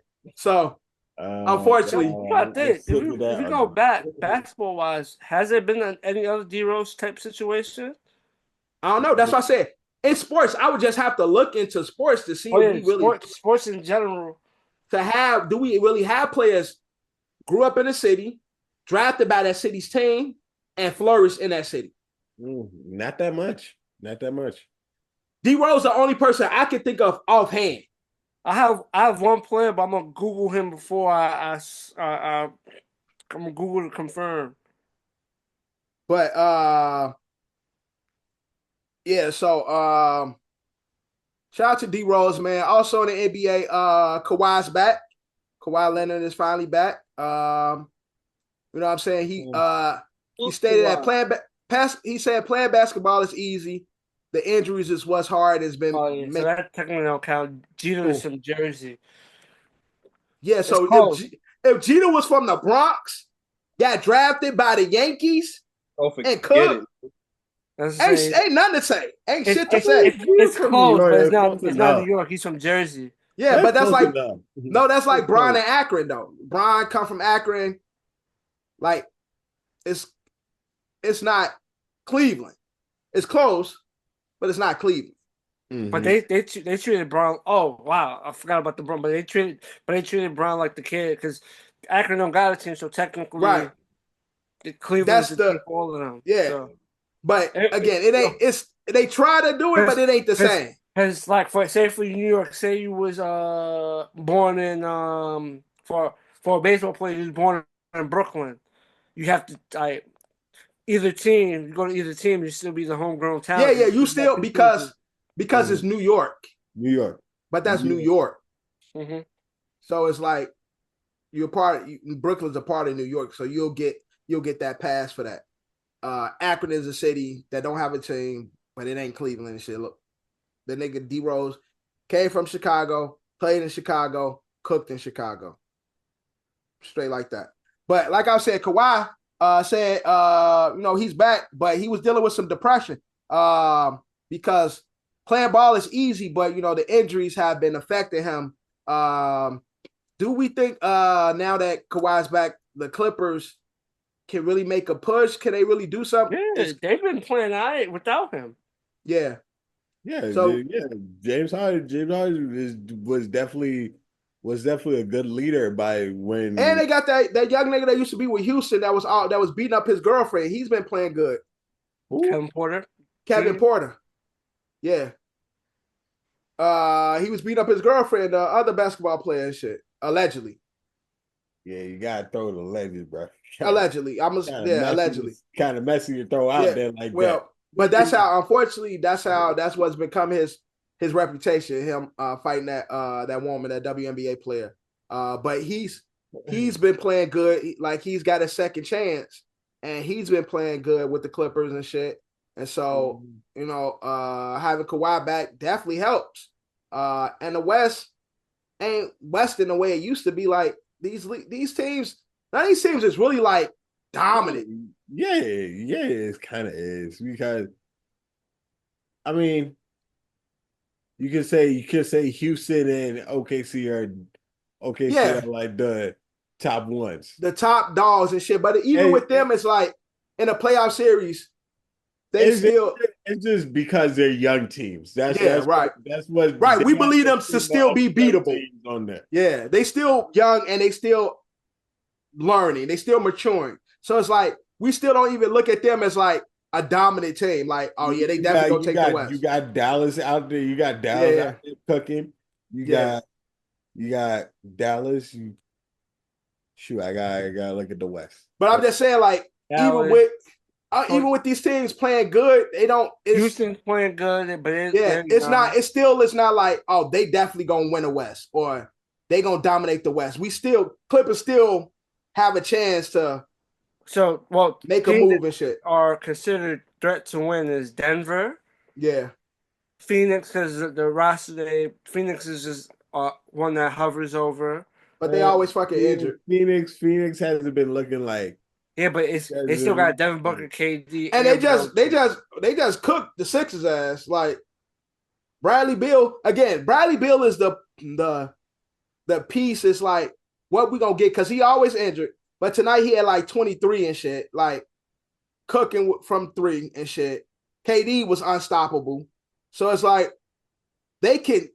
Unfortunately, if you go back basketball wise, has there been any other D-Rose type situation? I don't know. That's what I said. In sports, I would just have to look into sports to see if we really sports in general. Do we really have players grew up in a city, drafted by that city's team, and flourished in that city? Not that much. D-Rose the only person I can think of offhand. I have one player, but I'm gonna Google him before I'm gonna Google to confirm. But so shout out to D-Rose, man. Also in the NBA, Kawhi's back. Kawhi Leonard is finally back. You know what I'm saying? He stated that he said playing basketball is easy. The injuries is what's hard. Has been so that technically don't count. Gino is from Jersey. Yeah, so if Gino was from the Bronx, got drafted by the Yankees, and cooked, ain't nothing to say. Ain't shit to say. It's close, but it's not New York. He's from Jersey. Yeah, but that's like that's like Bron and Akron though. Bron come from Akron. It's not Cleveland. It's close, but it's not Cleveland. Mm-hmm. But they treated Bron. Oh wow, I forgot about the Bron. But they treated Bron like the kid because Akron don't got a team, so technically, right? Cleveland is the team for all of them. Yeah, so. But again, it ain't. They try to do it, but it ain't the same. Because for New York, say you was born in for a baseball player, you was born in Brooklyn. You have to either team. You go to either team, you still be the homegrown talent. Yeah. You still because it's New York. But that's New York. Mm-hmm. So it's like Brooklyn's a part of New York, so you'll get that pass for that. Akron is a city that don't have a team, but it ain't Cleveland and shit. Look, the nigga D-Rose came from Chicago, played in Chicago, cooked in Chicago. Straight like that. But like I said, Kawhi said, he's back, but he was dealing with some depression because playing ball is easy, but, the injuries have been affecting him Do we think now that Kawhi's back, the Clippers can really make a push? Can they really do something? Yeah, they've been playing all right without him. Yeah. Yeah, So yeah. James Harden was definitely a good leader by when. And they got that young nigga that used to be with Houston that was beating up his girlfriend. He's been playing good. Kevin Porter. Kevin Porter. Yeah. He was beating up his girlfriend, other basketball player and shit. Allegedly. Yeah, you gotta throw the legends, bro. Allegedly. Allegedly. Kind of messy to throw out there like that. But that's how, unfortunately, that's what's become his reputation, him fighting that woman, that WNBA player. But he's been playing good. Like, he's got a second chance, and he's been playing good with the Clippers and shit. And so, having Kawhi back definitely helps. And the West ain't West in the way it used to be. Like, these teams, none of these teams is really like dominant. Yeah, it kind of is, because I mean, you could say Houston and OKC are like the top ones, the top dogs and shit. But even with them, it's like in a playoff series, it's just because they're young teams. That's right. That's what right. We believe them to still be beatable on that. Yeah, they still young and they still learning. They still maturing. So it's like we still don't even look at them as like a dominant team. Like, oh yeah, they definitely gonna take the West. You got Dallas out there. You got Dallas out there cooking. You got Dallas. I gotta look at the West. But I'm just saying, like, Dallas, even with these teams playing good, they don't. Houston's playing good, but it's not. It's not like, oh, they definitely gonna win the West or they gonna dominate the West. Clippers still have a chance to. So, make a move and shit. Are considered threat to win is Denver. Yeah. Phoenix, because the roster Phoenix is just one that hovers over. But they always fucking injured. Phoenix hasn't been looking like. Yeah, but they still got Devin Booker, KD, and they just cooked the Sixers ass. Like, Bradley Beal again. Bradley Beal is the piece. It's like, what we gonna get, because he always injured. But tonight he had like 23 and shit, like cooking from 3 and shit. KD was unstoppable. So it's like they can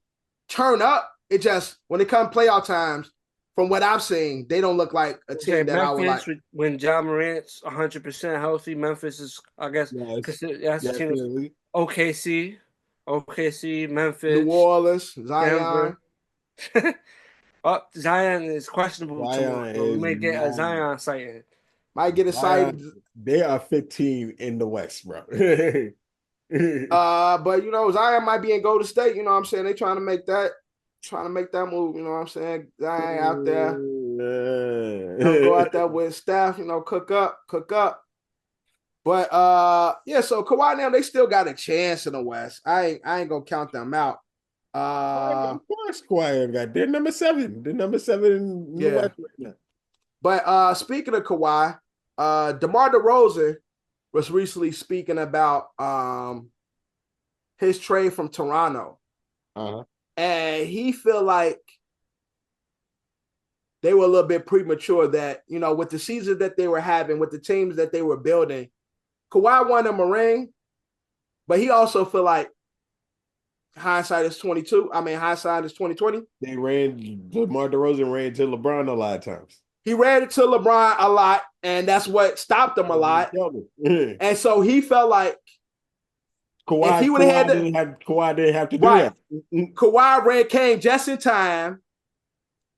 turn up. It just, when it comes playoff times, from what I've seen, they don't look like a team that I would like. When Ja Morant's 100% healthy, Memphis is, I guess, that's a team. OKC, Memphis, New Orleans, Zion. Zion is questionable. We may get a Zion sighting. Might get a sighting. They are 15 in the West, bro. But Zion might be in Golden State. You know what I'm saying? They trying to make that move. You know what I'm saying? Zion out there. Go out there with Steph. Cook up. But so Kawhi now, they still got a chance in the West. I ain't gonna count them out. Of course, Kawhi got. They're number 7. They're number 7 in the West right now. But speaking of Kawhi, DeMar DeRozan was recently speaking about his trade from Toronto, and he feel like they were a little bit premature. That with the season that they were having, with the teams that they were building, Kawhi won them a ring, but he also feel like hindsight is 2020. DeMar DeRozan ran to LeBron a lot of times. He ran into LeBron a lot, and that's what stopped him a lot. And so he felt like Kawhi didn't have to do that. Kawhi came just in time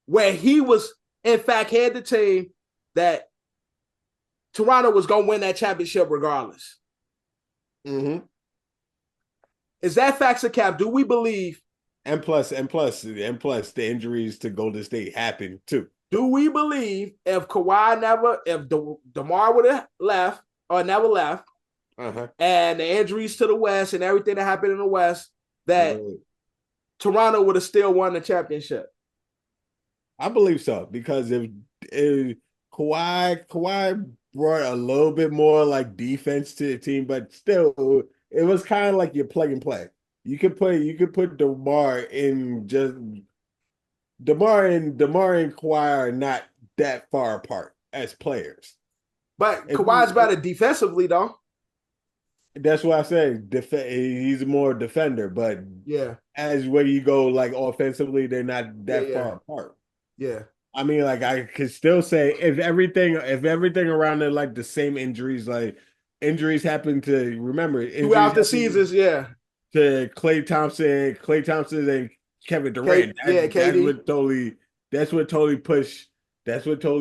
where he was, in fact, had the team that Toronto was going to win that championship regardless. Mm-hmm. Is that facts or cap? Do we believe? And plus, the injuries to Golden State happened too. Do we believe if DeMar would have left or never left, and the injuries to the West and everything that happened in the West, that Toronto would have still won the championship? I believe so, because if Kawhi brought a little bit more like defense to the team, but still, it was kind of like your plug and play. You could put DeMar in just DeMar and Kawhi are not that far apart as players. But Kawhi's better defensively, though. That's what I say. He's more defender, but yeah, as where you go like offensively, they're not that far apart. Yeah. I mean, like I could still say if everything around it, like the same injuries, like injuries happen to throughout the seasons, to Klay Thompson and Kevin Durant. KD. That's what totally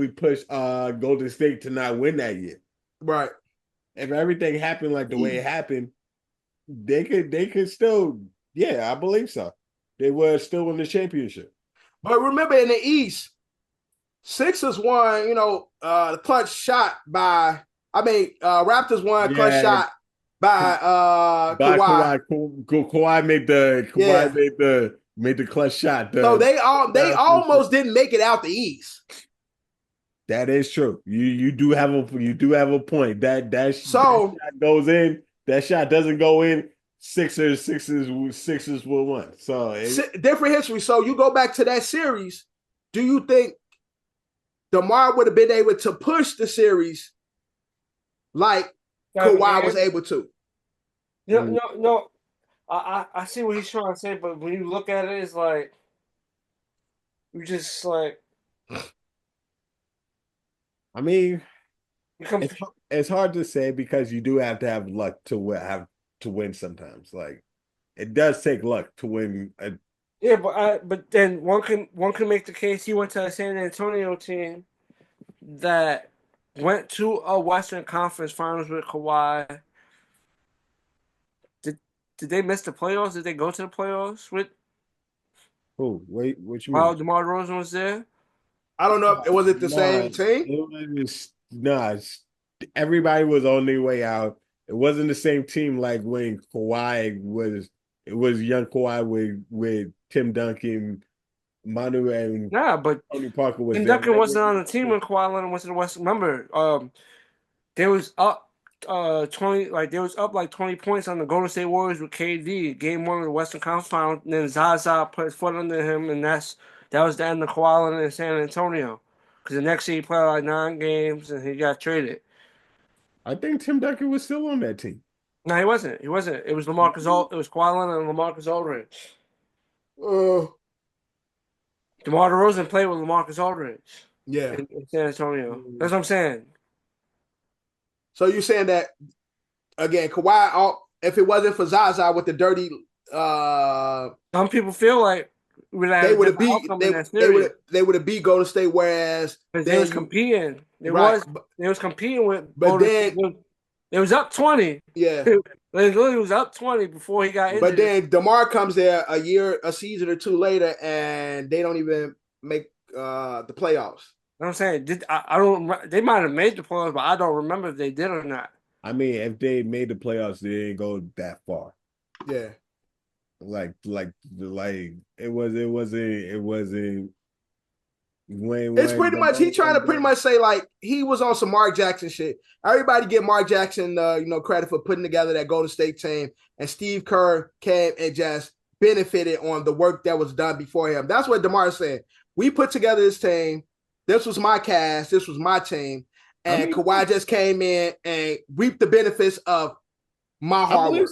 pushed Golden State to not win that year. Right. If everything happened like the way it happened, they could still, I believe so. They would still win the championship. But remember in the East, Sixers won, the clutch shot by Raptors won a clutch shot by Kawhi. Kawhi made the clutch shot. So they almost didn't make it out the East. That is true. You do have a point. That shot goes in. That shot doesn't go in. Sixers will win. So different history. So you go back to that series. Do you think DeMar would have been able to push the series like Kawhi was able to? No. I see what he's trying to say, but when you look at it, it's like you just like. I mean, it's hard to say because you do have to have luck to win sometimes. Like it does take luck to win. But then one can make the case he went to a San Antonio team that went to a Western Conference Finals with Kawhi. Did they miss the playoffs? Did they go to the playoffs with? Who? Wait, what you mean? While DeMar DeRozan was there. I don't know. Was it the same team? Everybody was on their way out. It wasn't the same team like when Kawhi was. It was young Kawhi with Tim Duncan, Manu, and but Tony Parker was. Tim Duncan wasn't on the team when Kawhi Leonard went to the West. Remember, they was up 20. Like they was up like 20 points on the Golden State Warriors with KD. Game 1 of the Western Conference Finals. And then Zaza put his foot under him, and that was the end of Kawhi Leonard in San Antonio. Because the next year he played like 9 games and he got traded. I think Tim Duncan was still on that team. No, he wasn't. It was LaMarcus Aldridge. It was Kawhi Leonard and LaMarcus Aldridge. DeMar DeRozan played with LaMarcus Aldridge. Yeah. In San Antonio. That's what I'm saying. So you're saying that again, Kawhi, if it wasn't for Zaza with the dirty some people feel like they would have beat Golden State, whereas they was competing. They was competing with Golden State. It was up 20. Yeah. It literally was up 20 before he got injured. But then DeMar comes there a season or two later, and they don't even make the playoffs. You know what I'm saying? I don't. They might have made the playoffs, but I don't remember if they did or not. I mean, if they made the playoffs, they didn't go that far. Yeah. Like it wasn't. It's pretty much he trying to pretty much say like he was on some Mark Jackson shit. Everybody give Mark Jackson credit for putting together that Golden State team, and Steve Kerr came and just benefited on the work that was done before him. That's what DeMar said. We put together this team. This was my cast. This was my team, and Kawhi just came in and reaped the benefits of my hard work.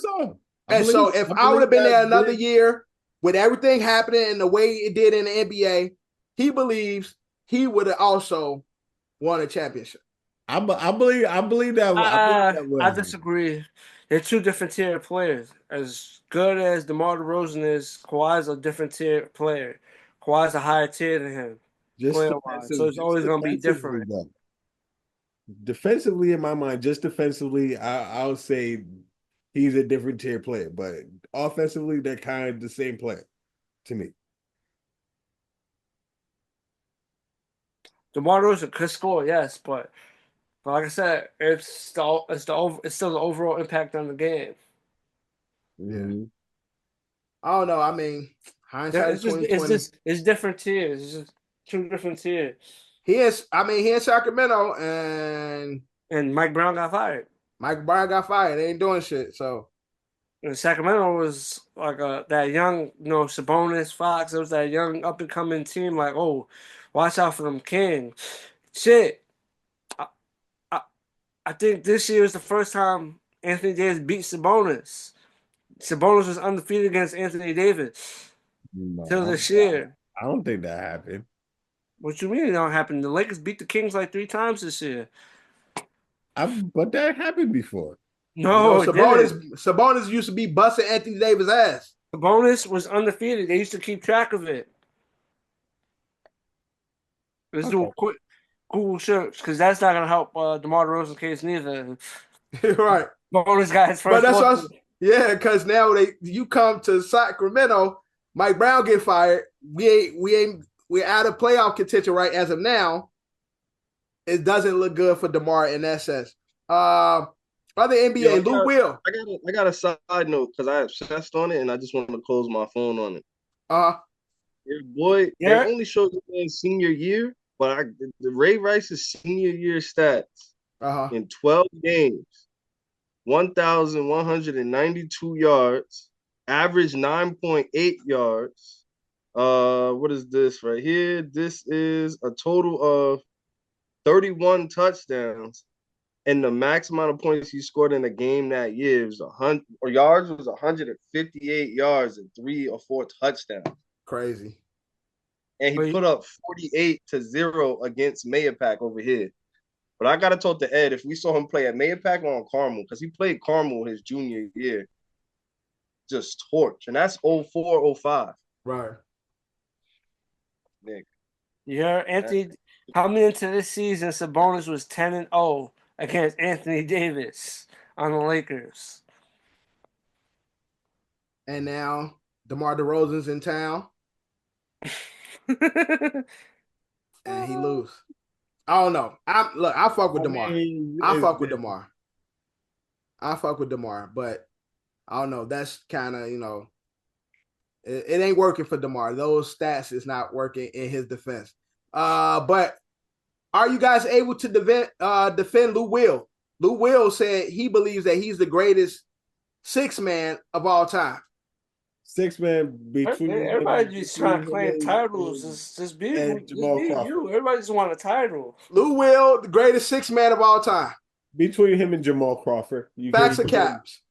So if I would have been there another year with everything happening and the way it did in the NBA, he believes he would have also won a championship. I believe that. I disagree. They're two different tier players. As good as DeMar DeRozan is, Kawhi's a different tier player. Kawhi's a higher tier than him. So it's always going to be different. Defensively, in my mind, just defensively, I'll say he's a different tier player. But offensively, they're kind of the same player to me. DeMar DeRozan could score, yes, but like I said, it's still the overall impact on the game. Yeah. I don't know. I mean, hindsight is 2020. It's different tiers. It's just two different tiers. He in Sacramento, and Mike Brown got fired. They ain't doing shit. So And Sacramento was like that young, Sabonis, Fox. It was that young up and coming team. Like, oh, watch out for them Kings. Shit, I think this year is the first time Anthony Davis beat Sabonis. Sabonis was undefeated against Anthony Davis till this year. I don't think that happened. What you mean it don't happen? The Lakers beat the Kings like 3 times this year. But that happened before. No, Sabonis used to be busting Anthony Davis' ass. Sabonis was undefeated. They used to keep track of it. Let's do a quick Google search because that's not gonna help DeMar DeRozan's case neither. Right. Sabonis got his first. But that's because now you come to Sacramento, Mike Brown get fired. We're out of playoff contention right as of now. It doesn't look good for DeMar in that sense. Other NBA, Lou Will. I got a side note because I obsessed on it and I just want to close my phone on it. Your boy, they only showed his senior year, but the Ray Rice's senior year stats in 12 games, 1,192 yards, average 9.8 yards. What is this right here? This is a total of 31 touchdowns, and the max amount of points he scored in a game that year was 158 yards and 3 or 4 touchdowns. Crazy. And he put up 48-0 against Mayapack over here. But I gotta talk to Ed if we saw him play at Mayapack or on Carmel, because he played Carmel his junior year. Just torch. And that's 04-05. Right. Nick. Yeah, Anthony coming into this season, Sabonis was 10-0 against Anthony Davis on the Lakers. And now DeMar DeRozan's in town. And he lose. I don't know. I fuck with DeMar. I fuck with DeMar, but I don't know. That's kind of, it ain't working for DeMar. Those stats is not working in his defense. But are you guys able to defend Lou Will? Lou Will said he believes that he's the greatest 6-man of all time. 6-man between everybody just trying to claim titles. Just be you. Everybody just want a title. Lou Will, the greatest 6-man of all time. Between him and Jamal Crawford. Facts or caps?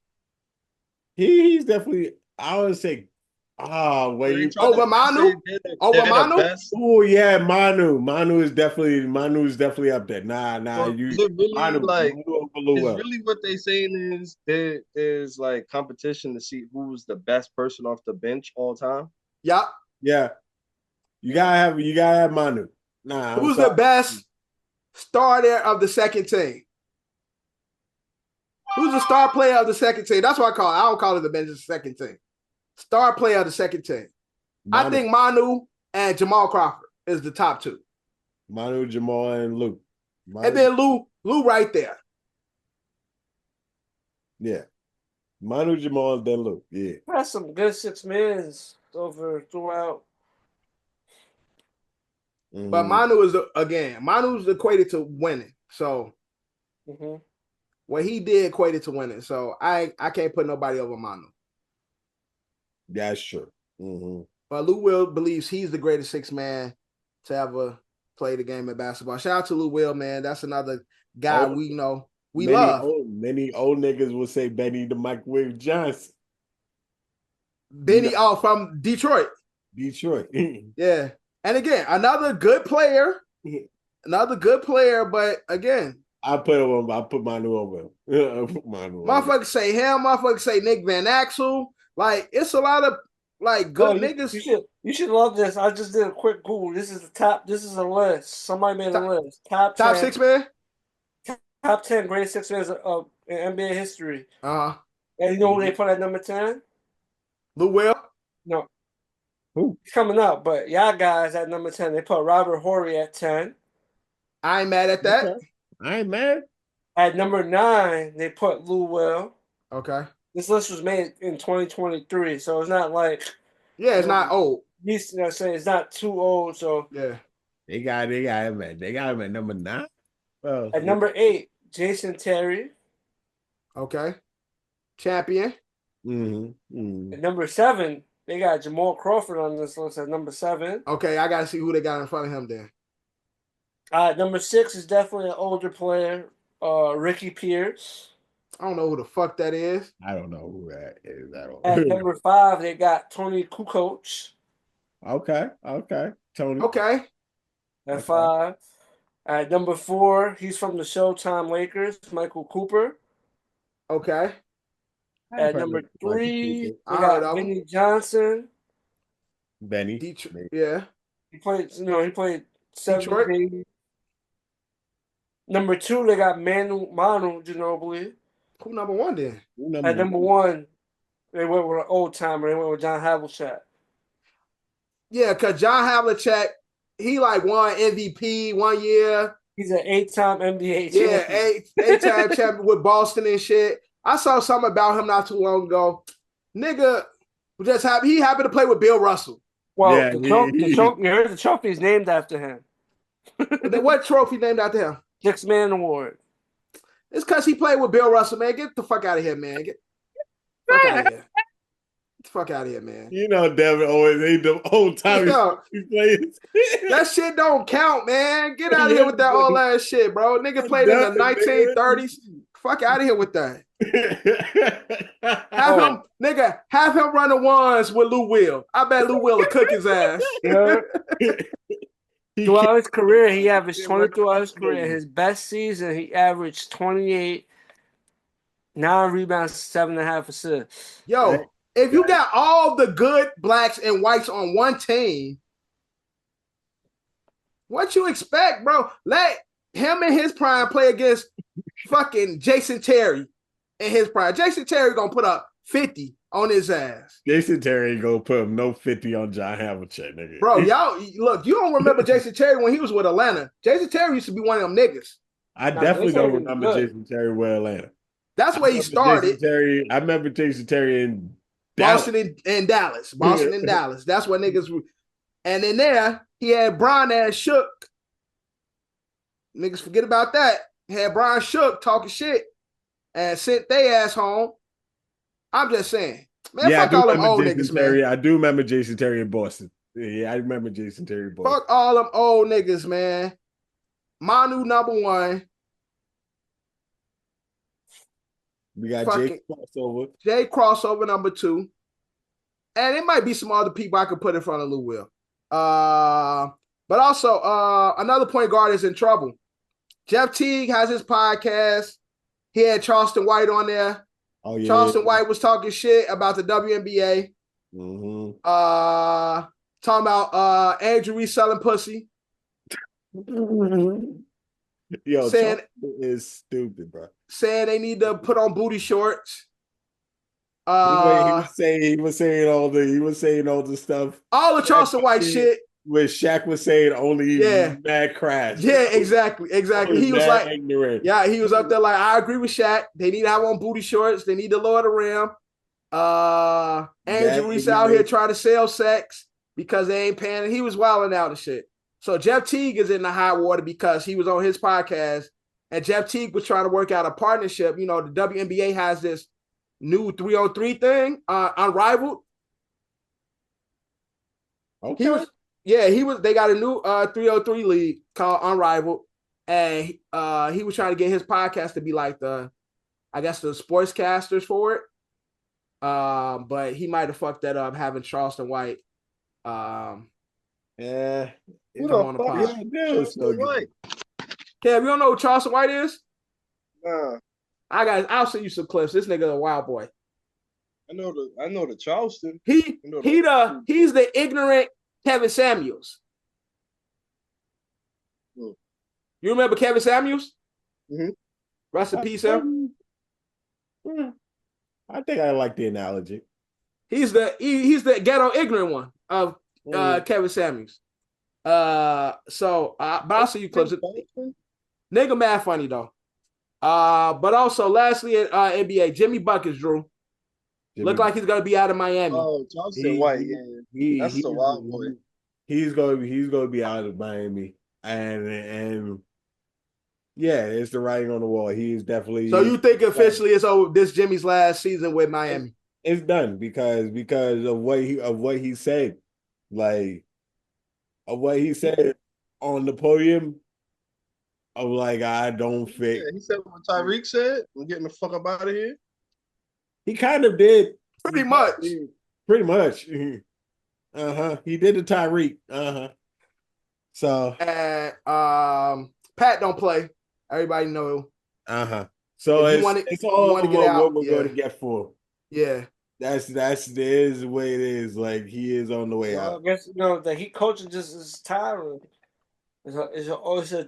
He's definitely, I would say, over Manu? Over Manu? Oh yeah, Manu is definitely up there. Nah. Is it really really what they saying is there's like competition to see who's the best person off the bench all time? Yeah. You gotta have Manu. Who's the best starter of the second team? Who's the star player of the second team? That's what I call it. I don't call it the bench, it's the second team. Star player of the second team. Manu. I think Manu and Jamal Crawford is the top 2. Manu, Jamal, and Lou. And then Lou right there. Yeah. Manu, Jamal, and then Lou. Yeah. That's some good 6-mans throughout. Mm-hmm. But Manu's equated to winning. So what he did equated to winning. So I can't put nobody over Manu. That's true. Mm-hmm. But Lou Will believes he's the greatest 6-man to ever play the game of basketball. Shout out to Lou Will, man. That's another guy we love. Many old niggas will say Benny the Microwave Johnson. Benny, from Detroit. Yeah. And again, another good player. But again, I put Manu over. Motherfuckers say him. Motherfuckers say Nick Van Axel. Like, it's a lot of good niggas. You should love this. I just did a quick Google. This is a list. Somebody made a list. Top 10, 6-man? Top 10 greatest 6-mans of in NBA history. And you know who they put at number 10? Lou Will? No. Who? He's coming up, but y'all guys at number 10. They put Robert Horry at 10. I ain't mad at that. Okay. I ain't mad. At number 9, they put Lou Will. Okay. This list was made in 2023, so it's not like it's not old. It's not too old. So they got him at number 9. Well, at number 8, Jason Terry. Okay, champion. At number 7, they got Jamal Crawford on this list at number 7. Okay, I gotta see who they got in front of him then. Number 6 is definitely an older player, Ricky Pierce. I don't know who the fuck that is. I don't know who that is at all. At number 5, they got Tony Kukoc. Okay. Tony. Okay. At 5. At number 4, he's from the Showtime Lakers, Michael Cooper. Okay. At number 3, we got Benny Johnson. Benny. Detroit. Yeah. He played 7 games. Number 2, they got Manu Ginobili. Who number 1 then? At number 1, they went with an old timer. They went with John Havlicek. Yeah, because John Havlicek, he like won MVP 1 year. He's an 8-time NBA champion. Yeah, 8-time champion with Boston and shit. I saw something about him not too long ago. Nigga just he happened to play with Bill Russell. Well, yeah, the trophy is named after him. What trophy named after him? 6-Man Award. It's because he played with Bill Russell, man. Get the fuck out of here, man. Get the fuck out of here. Get the fuck out of here, man. You know, Devin always ain't the old time players. That shit don't count, man. Get out of here with that old ass shit, bro. Nigga played in the 1930s. Fuck out of here with that. Have him run the ones with Lou Will. I bet Lou Will will cook his ass. Yeah. Throughout his career, he averaged 20 throughout his career. His best season, he averaged 28, 9 rebounds, 7.5 assists. Yo, if you got all the good blacks and whites on one team, what you expect, bro? Let him in his prime play against fucking Jason Terry in his prime. Jason Terry gonna put up 50 on his ass. Jason Terry ain't gonna put no 50 on John Havlicek, nigga. Bro, y'all, look, you don't remember Jason Terry when he was with Atlanta. Jason Terry used to be one of them niggas. I definitely don't remember Jason Terry with Atlanta. That's where he started. I remember Jason Terry in Boston and Dallas. Boston and Dallas. That's what niggas were. And in there, he had Brian ass Shook. Niggas forget about that. He had Brian Shook talking shit and sent they ass home. I'm just saying. Man, fuck all them old niggas, man. I do remember Jason Terry in Boston. Yeah, I remember Jason Terry in Boston. Fuck all them old niggas, man. Manu number 1. We got Jay Crossover. Jay Crossover number 2. And it might be some other people I could put in front of Lou Will. But also, another point guard is in trouble. Jeff Teague has his podcast. He had Charleston White on there. Oh, yeah. Charleston White was talking shit about the WNBA. Mm-hmm. Talking about Andrew reselling pussy. Yo, saying is stupid, bro. Saying they need to put on booty shorts. He was saying all the stuff. All the Charleston White shit. Where Shaq was saying only mad crash. Yeah, exactly. He was like, ignorant. Yeah, he was up there like, I agree with Shaq. They need to have on booty shorts. They need to lower the rim. Andrew Reese out here trying to sell sex because they ain't paying. He was wilding out and shit. So Jeff Teague is in the hot water because he was on his podcast and Jeff Teague was trying to work out a partnership. You know, the WNBA has this new 3-on-3 thing, Unrivaled. Okay. They got a new 303 league called Unrivaled. And he was trying to get his podcast to be like the sportscasters for it. But he might have fucked that up having Charleston White. Yeah. Who the fuck is Charleston White? Kev, you don't know who Charleston White is? Nah. I'll send you some clips. This nigga a wild boy. I know the Charleston. He's the ignorant Kevin Samuels. You remember Kevin Samuels? Mm-hmm. Rest in peace, him. I think I like the analogy. He's the ghetto ignorant one of Kevin Samuels. But I'll see you clips. Nigga mad funny though. But also lastly at NBA, Jimmy Buckets, Drew. Look like he's gonna be out of Miami. Oh, Charleston White, yeah. That's a wild boy. He's gonna be out of Miami. And yeah, it's the writing on the wall. He is definitely. So you think officially it's over? This Jimmy's last season with Miami? It's done because of what he said, like of what he said on the podium. Of like, I don't fit. Yeah, he said what Tyreek said. I'm getting the fuck up out of here. He kind of did. Pretty much. Pretty much. He did the Tyreek. So and Pat don't play. Everybody know. So it's all to get out, what we're going to get for. Yeah. That's the way it is. Like, he is on the way out. I guess the heat coaching just is tiring. It's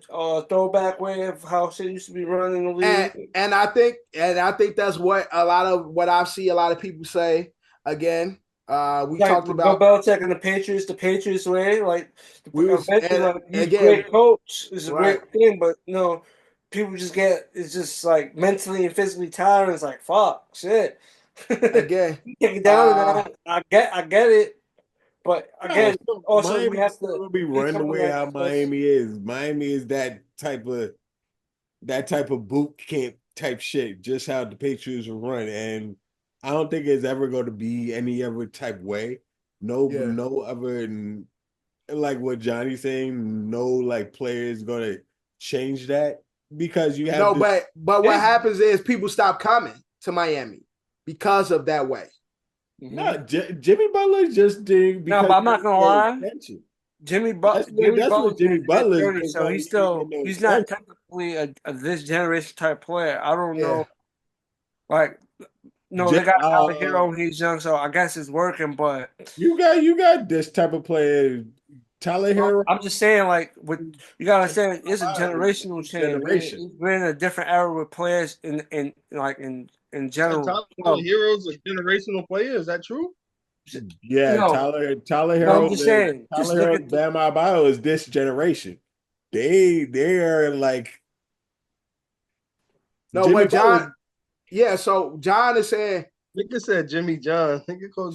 a throwback way of how shit used to be running the league. And I think that's what I see a lot of people say. Again, we talked about Bill Belichick and the Patriots way. Like, he's a great coach. It's a great thing, but people just it's just like mentally and physically tired. It's like, fuck, shit. Again, get down. I get it. But again, also Miami we have to be running the way how Miami is. Miami is that type of boot camp type shit, just how the Patriots will run. And I don't think it's ever going to be any other type way. No other, like what Johnny's saying, no like players going to change that, because you have but what happens is people stop coming to Miami because of that way. No, Jimmy Butler just did. No, but I'm not gonna lie. Jimmy Butler. Jimmy Butler. So he's not technically a this generation type player. I don't know. Like, they got Tyler Hero when he's young, so I guess it's working. But you got this type of player, Tyler Hero. I'm just saying, like, you gotta understand, it's a generational change. We're in a different era with players in general. Tyler Hero's a generational player. Is that true? Yeah, Tyler Hero. I'm just saying. Tyler Hero, Bam Adebayo is this generation. They are like. No, what John? Yeah, so John is saying. Nigga said Jimmy John.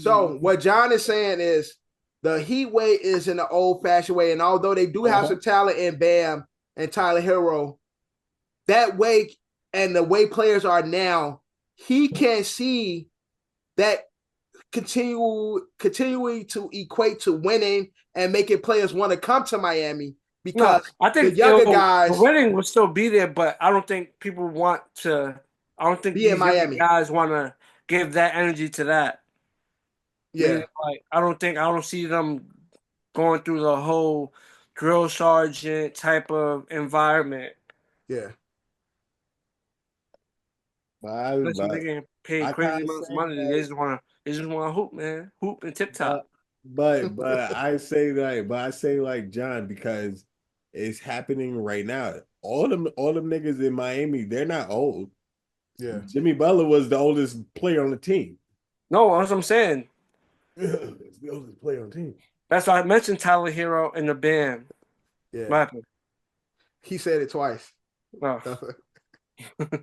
So what John is saying is the Heat way is in the old-fashioned way, and although they do have some talent in Bam and Tyler Hero, that way and the way players are now, he can't see that continuing to equate to winning and making players want to come to Miami, because I think the younger guys, the winning will still be there, but I don't think people want to. I don't think these Miami guys want to give that energy to that. Yeah, like I don't see them going through the whole drill sergeant type of environment. Yeah. They're getting paid crazy amounts of money. They just want to hoop, man, hoop and tip top. But I say like John, because it's happening right now. All them niggas in Miami, they're not old. Yeah, Jimmy Butler was the oldest player on the team. No, that's what I'm saying. It's the oldest player on the team. That's why I mentioned Tyler Hero in the band. Yeah, what happened? He said it twice. Oh.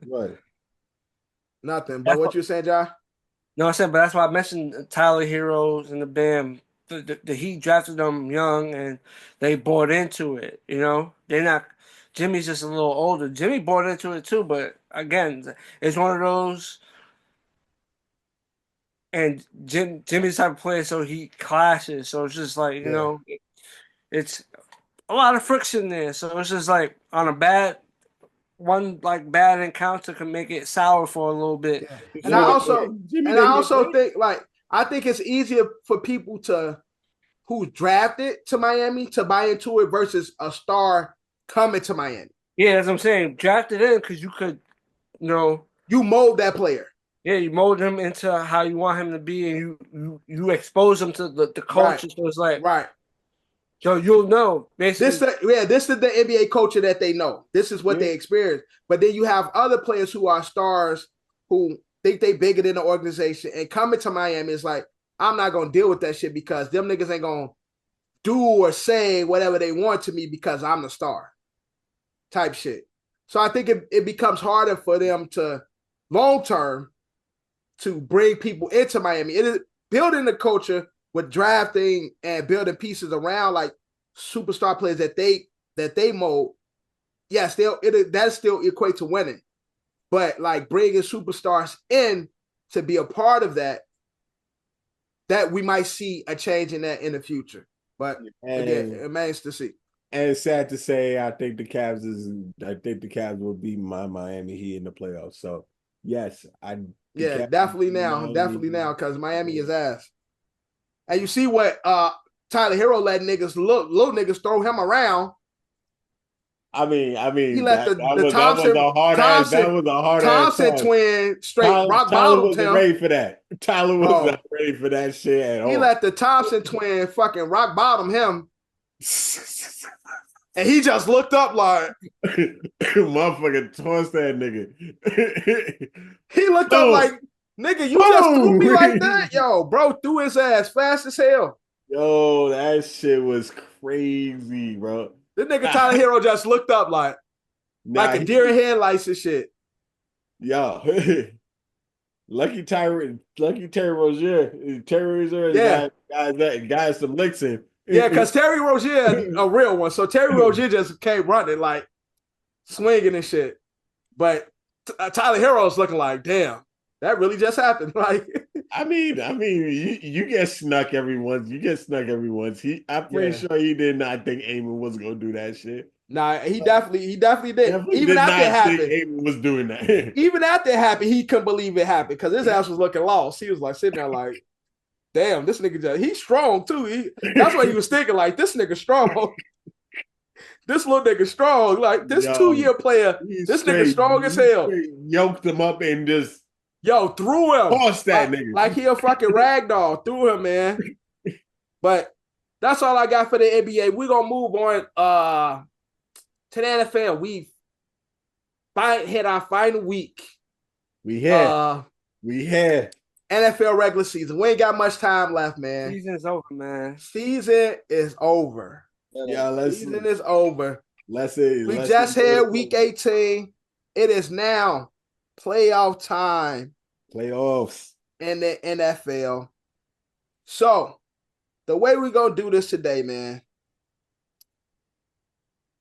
What? Nothing. But what you saying, John? No, I said, but that's why I mentioned Tyler Heroes and the band. The Heat drafted them young, and they bought into it. They're not. Jimmy's just a little older. Jimmy bought into it too, but again, it's one of those. And Jimmy's type of player, so he clashes. So it's just like it's a lot of friction there. So it's just like on a bad encounter can make it sour for a little bit. Yeah. And I also think I think it's easier for people who's drafted to Miami to buy into it versus a star coming to Miami. Yeah, as I'm saying, drafted in because you could, you mold that player. Yeah, you mold him into how you want him to be, and you expose him to the culture. Right. So it's like So you'll know. Basically. This is the NBA culture that they know. This is what they experience. But then you have other players who are stars who think they bigger than the organization, and coming to Miami is like, I'm not gonna deal with that shit because them niggas ain't gonna do or say whatever they want to me because I'm the star. Type shit. So I think it becomes harder for them to long term to bring people into Miami. It is building the culture with drafting and building pieces around like superstar players that they mold. Yes, that still equate to winning. But like bringing superstars in to be a part of that that we might see a change in that in the future. But again, it remains to see. And it's sad to say, I think the Cavs will beat my Miami Heat in the playoffs. So yes, definitely now, because Miami is ass. And you see what Tyler Herro let little niggas throw him around. I mean, he let that was a hard Thompson twin straight rock bottom. Tyler wasn't ready for that. Tyler was not ready for that shit at all. He let the Thompson twin fucking rock bottom him. And he just looked up like motherfucker tossed that nigga. He looked up like, nigga, you just threw me like that? Yo, bro threw his ass fast as hell. Yo, that shit was crazy, bro. This nigga Tyler Herro just looked up like a deer in headlights and shit. Yo. Lucky Terry Rozier. Terry Rozier got some licks in. Yeah, because Terry Rozier a real one. So Terry Rozier just came running, like swinging and shit. But Tyler Herro's looking like, damn, that really just happened. Like, I mean, you get snuck every once. I'm pretty sure he did not think Amon was gonna do that shit. Nah, he definitely did. Even after it happened, Amon was doing that. Even after it happened, he couldn't believe it happened because his ass was looking lost. He was like sitting there like, damn, this nigga he's strong too. That's why he was thinking like, this nigga strong. This little nigga strong. Like this 2-year player, this nigga strong as hell. Yoked him up and just threw him. Tossed that nigga. Like he a fucking ragdoll. Threw him, man. But that's all I got for the NBA. We're gonna move on to the NFL. We hit our final week. We had NFL regular season. We ain't got much time left, man. Season's over, man. Season is over. Season is over. We just had week 18. It is now playoff time. Playoffs in the NFL. So the way we're gonna do this today, man.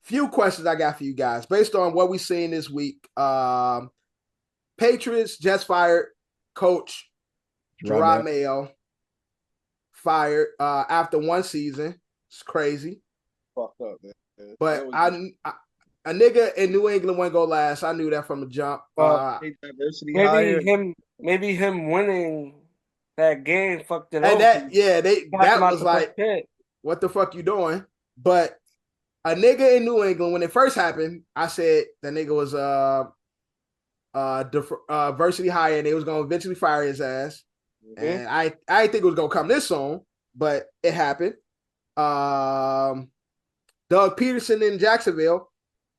Few questions I got for you guys based on what we've seen this week. Patriots just fired coach Jerod Mayo. Fired after one season. It's crazy. Fucked up, man. But a nigga in New England won't go last. I knew that from the jump. Maybe him winning that game fucked it up. And that was like, what the fuck you doing? But a nigga in New England, when it first happened, I said that nigga was diversity hire and they was gonna eventually fire his ass. Mm-hmm. And I didn't think it was gonna come this soon, but it happened. Doug Peterson in Jacksonville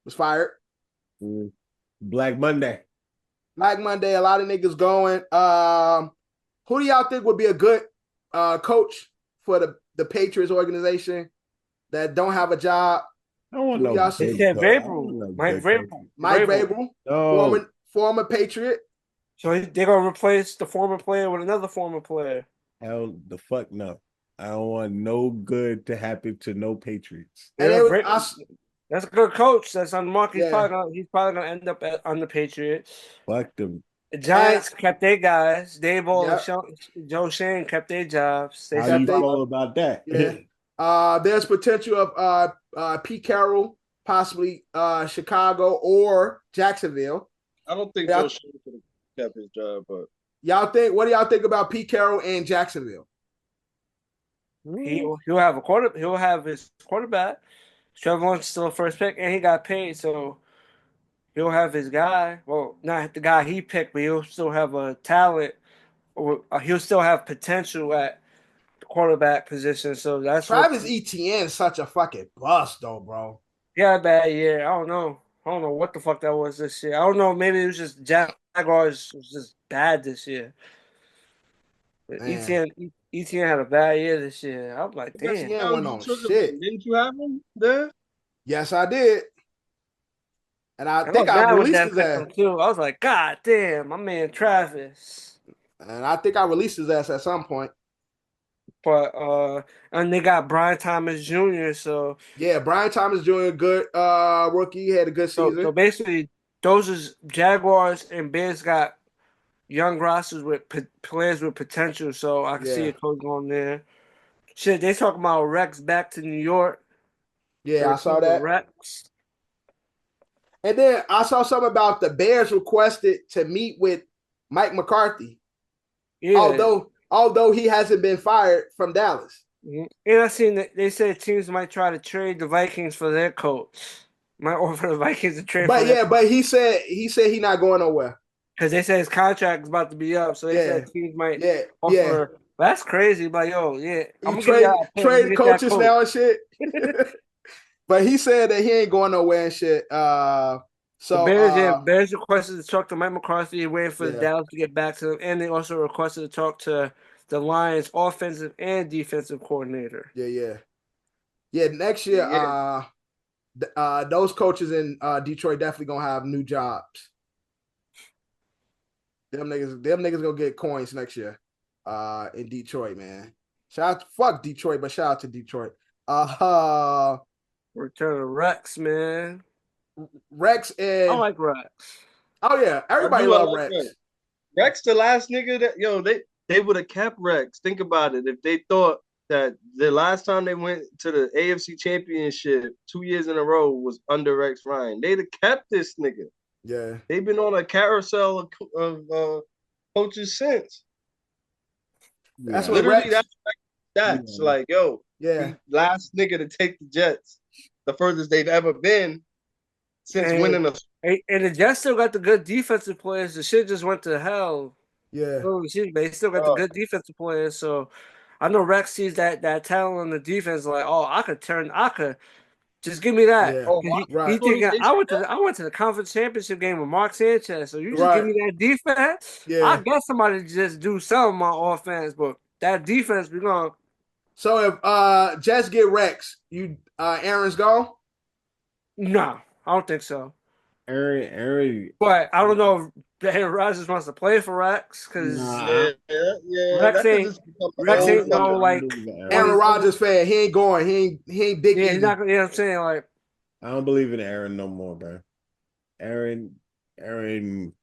was fired. Black Monday. A lot of niggas going. Who do y'all think would be a good coach for the Patriots organization that don't have a job? I don't know. Mike Vrabel. No. Former Patriot. So they're going to replace the former player with another former player. Hell the fuck no. I don't want no good to happen to no Patriots. That's a good coach. That's on the market. He's probably gonna end up on the Patriots. Fuck them. The Giants kept their guys. And Joe Shane kept their jobs. How you feel about that? Yeah. There's potential of Pete Carroll, possibly Chicago or Jacksonville. I don't think Joe Shane could have kept his job, but what do y'all think about Pete Carroll and Jacksonville? He'll have his quarterback. Trevor Lawrence still a first pick, and he got paid, so he'll have his guy. Well, not the guy he picked, but he'll still have a talent, or he'll still have potential at the quarterback position. So that's Travis Etienne is such a fucking bust, though, bro. Yeah, bad year. I don't know what the fuck that was this year. I don't know. Maybe it was just Jaguars was just bad this year. Etienne had a bad year this year. I'm like, damn. Didn't you have him there? Yes, I did. And I think I released his ass too. I was like, God damn, my man Travis. And I think I released his ass at some point. But and they got Brian Thomas Jr. So yeah, Brian Thomas Jr. good rookie. He had a good season. So basically, those is Jaguars and Bears got young rosters with players with potential. So I can see a coach going there. Shit, they talking about Rex back to New York. Yeah, I saw that. Rex. And then I saw something about the Bears requested to meet with Mike McCarthy. Yeah. Although he hasn't been fired from Dallas. And I seen that they said teams might try to trade the Vikings for their coach. Might offer the Vikings to trade. But he said he's not going nowhere. Because they said his contract is about to be up, so they said teams might offer. Yeah. That's crazy, but I'm gonna trade coaches now and shit. But he said that he ain't going nowhere and shit. So the Bears requested to talk to Mike McCarthy, waiting for the Dallas to get back to them, and they also requested to talk to the Lions offensive and defensive coordinator. Yeah. Next year, those coaches in Detroit definitely gonna have new jobs. Them niggas gonna get coins next year. In Detroit, man. Fuck Detroit, but shout out to Detroit. Return to Rex, man. Rex and I like Rex. Oh yeah, everybody love Rex. Rex, the last nigga that they would have kept Rex. Think about it. If they thought that the last time they went to the AFC Championship 2 years in a row was under Rex Ryan, they'd have kept this nigga. Yeah, they've been on a carousel of coaches since. That's what Rex. That's like, yo, last nigga to take the Jets, the furthest they've ever been since winning a. And the Jets still got the good defensive players. The shit just went to hell. Yeah, they still got the good defensive players. So I know Rex sees that talent on the defense. Like, I could just give me that. Yeah. He thinking I went to the conference championship game with Mark Sanchez. So you just give me that defense. Yeah. I got somebody to just do some of my offense, but that defense be gone. So if Jets get Rex, Aaron's gone? No, I don't think so. Aaron. But I don't know if Aaron Rodgers wants to play for Rex because Rex ain't no like Aaron Rodgers fan. He ain't going. He ain't big. Yeah, he's not. You know what I'm saying? Like, I don't believe in Aaron no more, bro. Aaron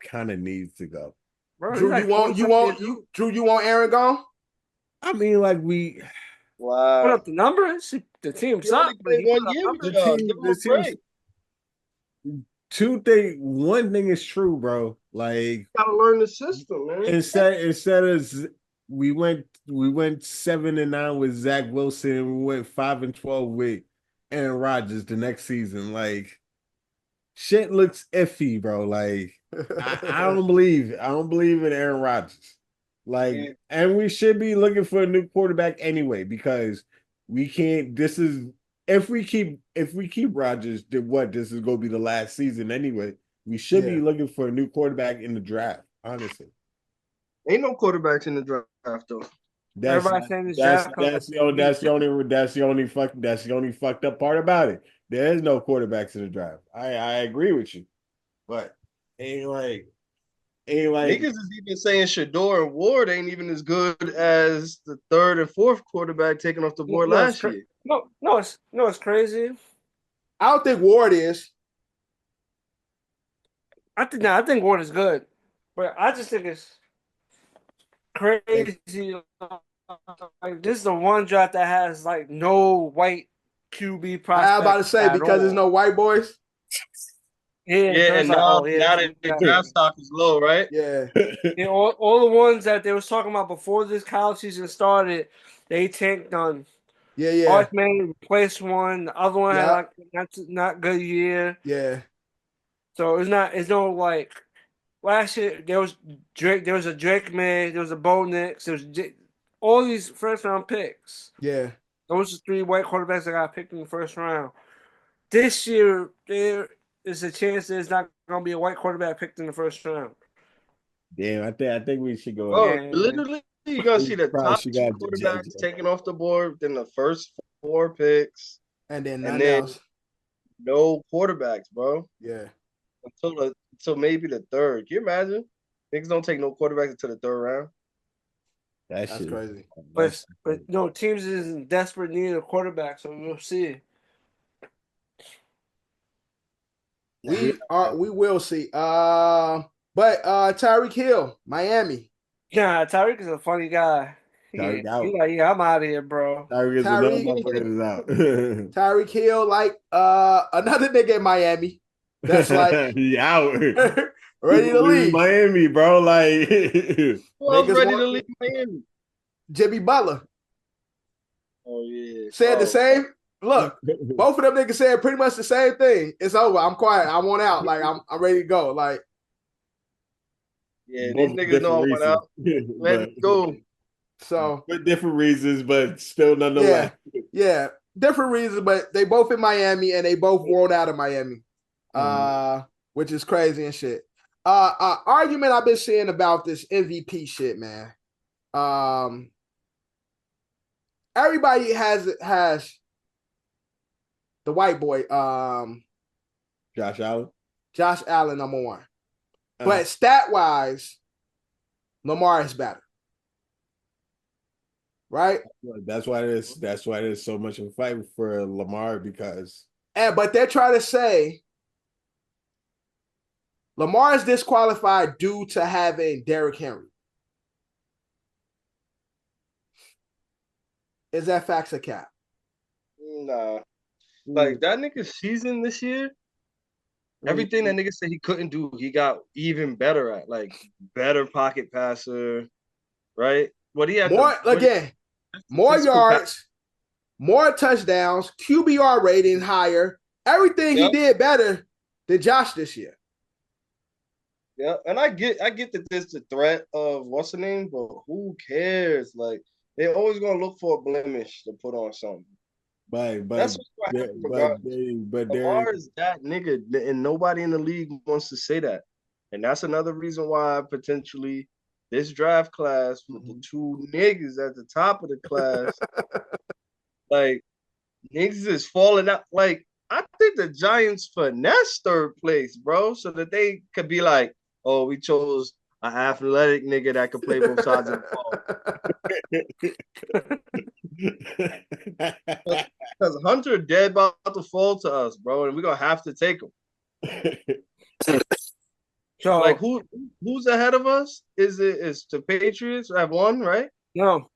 kind of needs to go. Bro, Drew, you want Aaron gone? I mean, like we. Wow. Put up the numbers. The team sucked. One thing is true, bro. Like, you gotta learn the system, man. Instead of we went 7-9 with Zach Wilson, and we went 5-12 with Aaron Rodgers the next season. Like, shit looks iffy, bro. Like, I don't believe in Aaron Rodgers. Like, and we should be looking for a new quarterback anyway, because we can't. If we keep Rodgers, then this is gonna be the last season anyway. We should be looking for a new quarterback in the draft. Honestly, ain't no quarterbacks in the draft though. That's the only fucked up part about it. There is no quarterbacks in the draft. I agree with you, but ain't like niggas is even saying Shador and Ward ain't even as good as the third and fourth quarterback taken off the board last year. It's crazy. I don't think Ward is. I think Ward is good, but I just think it's crazy. Like, this is the one draft that has like no white QB prospects. I was about to say because there's no white boys. Yeah, and now the draft stock is low, right? Yeah. All the ones that they was talking about before this college season started, they tanked on. Yeah. Archman replaced one. The other one had like not good year. Yeah. So it's no like last year there was Drake. There was a Drake man. There was a Bo Nix. There was all these first round picks. Yeah. Those are 3 white quarterbacks that got picked in the first round. This year there is a chance there's not going to be a white quarterback picked in the first round. Damn, I think we should go. Literally, you're going to see the top 2 quarterbacks taken off the board, then the first 4 picks, and then else. No quarterbacks, bro. Yeah. Until maybe the third. Can you imagine? Niggas don't take no quarterbacks until the third round. That's crazy. But no, teams is in desperate need of quarterback, so we'll see. We will see. But Tyreek Hill, Miami. Yeah, Tyreek is a funny guy. Tyreek out. Like, yeah, I'm out of here, bro. Tyreek is another motherfucker that's out. Tyreek Hill, like another nigga in Miami. That's like he out. ready to leave Miami, bro. Like who else ready to leave Miami? Jimmy Butler. Oh yeah. Said the same. Look, both of them niggas said pretty much the same thing. It's over. I'm quiet. I want out. Like I'm ready to go. Like yeah, these niggas know I want out. Let's go. So for different reasons, but still nonetheless. Yeah, different reasons, but they both in Miami and they both rolled out of Miami. Which is crazy and shit. Argument I've been seeing about this MVP shit, man. Everybody has the white boy, Josh Allen. Josh Allen, number one. But stat-wise, Lamar is better. Right? That's why there's so much of a fight for Lamar because but they're trying to say Lamar is disqualified due to having Derrick Henry. Is that facts or cap? Nah. Like that nigga's season this year, everything that nigga said he couldn't do, he got even better at. Like better pocket passer, right? What he had more yards, more touchdowns, QBR rating higher. Everything he did better than Josh this year. Yeah, and I get that there's the threat of what's the name, but who cares? Like they're always gonna look for a blemish to put on something. But that's what Lamar is that nigga, and nobody in the league wants to say that. And that's another reason why potentially this draft class with the two niggas at the top of the class, like niggas is falling out. Like I think the Giants finesse third place, bro, so that they could be like, oh, we chose an athletic nigga that could play both sides of the ball. Because Hunter dead about to fall to us, bro, and we're gonna have to take him. So, like, who's ahead of us? Is the Patriots have one, right? No,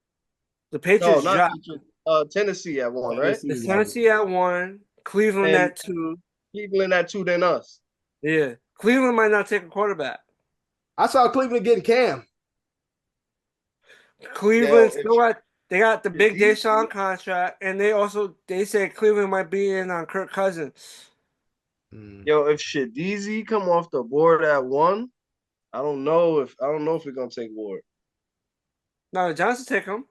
the Patriots. No, not Patriots. Tennessee at one, right? The Tennessee at one. Cleveland at two. Cleveland at two, then us. Yeah, Cleveland might not take a quarterback. I saw Cleveland getting Cam. Cleveland still at. They got the big Deshaun contract, and they said Cleveland might be in on Kirk Cousins. Yo, if Shadeezy come off the board at one, I don't know if we're gonna take Ward. No, the Giants will take him.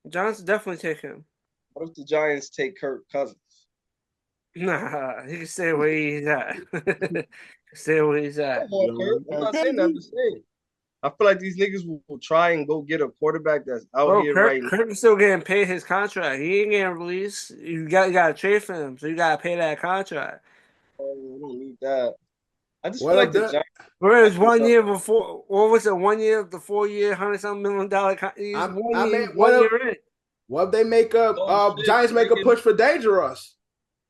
The Giants will definitely take him. What if the Giants take Kirk Cousins? Nah, he can stay where he's at. Stay where he's at. Come on, Kirk. I'm not saying that. I'm just saying. I feel like these niggas will try and go get a quarterback that's out here right now. Kirk is still getting paid his contract. He ain't getting released. You got to trade for him, so you got to pay that contract. Oh, we don't need that. I just feel like the Giants. Whereas 1 year before, what was it? 1 year of the 4-year, $100-something million contract. What if they make Giants make a push for Dangerous?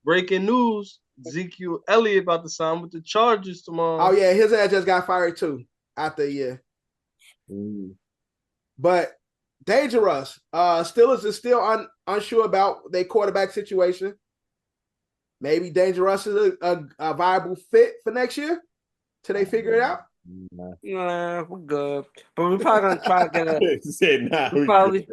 Breaking news: Ezekiel Elliott about to sign with the Chargers tomorrow. Oh yeah, his ass just got fired too after a year. But Dangerous. Steelers is still unsure about their quarterback situation. Maybe Dangerous is a viable fit for next year till they figure it out. Nah, we're good. But we're probably gonna try to get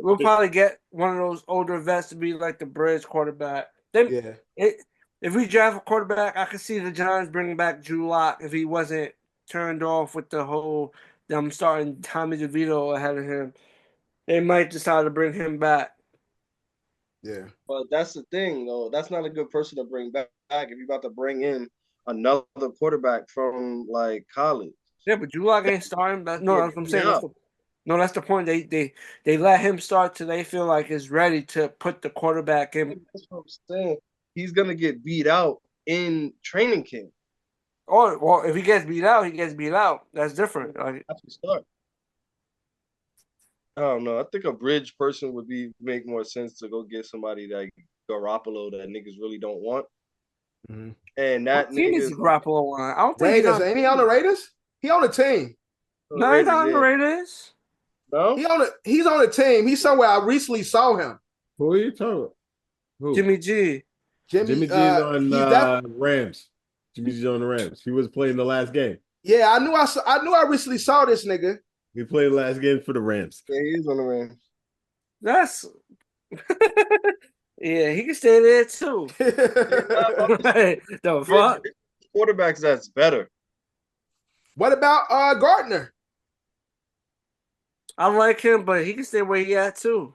we'll probably get one of those older vets to be like the bridge quarterback. If we draft a quarterback, I could see the Giants bringing back Drew Lock if he wasn't turned off with the whole them starting Tommy DeVito ahead of him. They might decide to bring him back. Yeah. But that's the thing, though. That's not a good person to bring back if you're about to bring in another quarterback from like college. Yeah, but Drew Lock ain't starting. That's what I'm saying. That's the point. They let him start till they feel like it's ready to put the quarterback in. That's what I'm saying. He's gonna get beat out in training camp. Oh well, if he gets beat out, he gets beat out. That's different. Like, that's the start. I don't know. I think a bridge person would make more sense to go get somebody like Garoppolo that niggas really don't want. Mm-hmm. And that nigga is Garoppolo line. I don't think Raiders. Ain't he on the Raiders? He on the team. No, he's not on the Raiders. No, he's on the team. He's somewhere. I recently saw him. Who are you talking about? Who? Jimmy G. Jimmy G's on Rams. Jimmy G's on the Rams. He was playing the last game. Yeah, I knew I recently saw this nigga. He played the last game for the Rams. Yeah, he's on the Rams. That's yeah, he can stay there too. The fuck? Quarterbacks that's better. What about Gardner? I like him, but he can stay where he at too.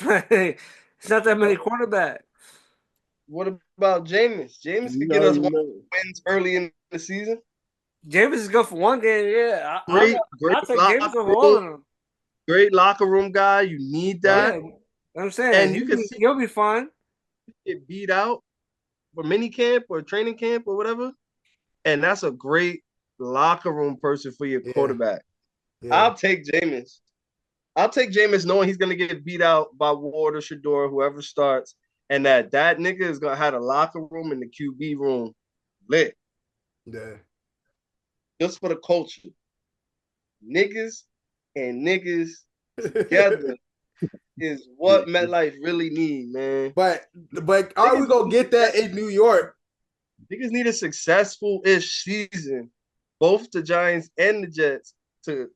It's not that many quarterbacks. What about Jameis? Jameis could get us wins early in the season. Jameis is good for one game, yeah. Great take Jameis over all of them. Great locker room guy. You need that. Yeah, I'm saying, and you'll be fine. Get beat out for mini camp or training camp or whatever, and that's a great locker room person for your quarterback. Yeah. I'll take Jameis. Knowing he's gonna get beat out by Ward or Shador, whoever starts, and that nigga is gonna have a locker room and the QB room lit. Yeah. Just for the culture. Niggas and niggas together is what MetLife really need, man. But are we gonna get that in New York? Niggas need a successful-ish season, both the Giants and the Jets, to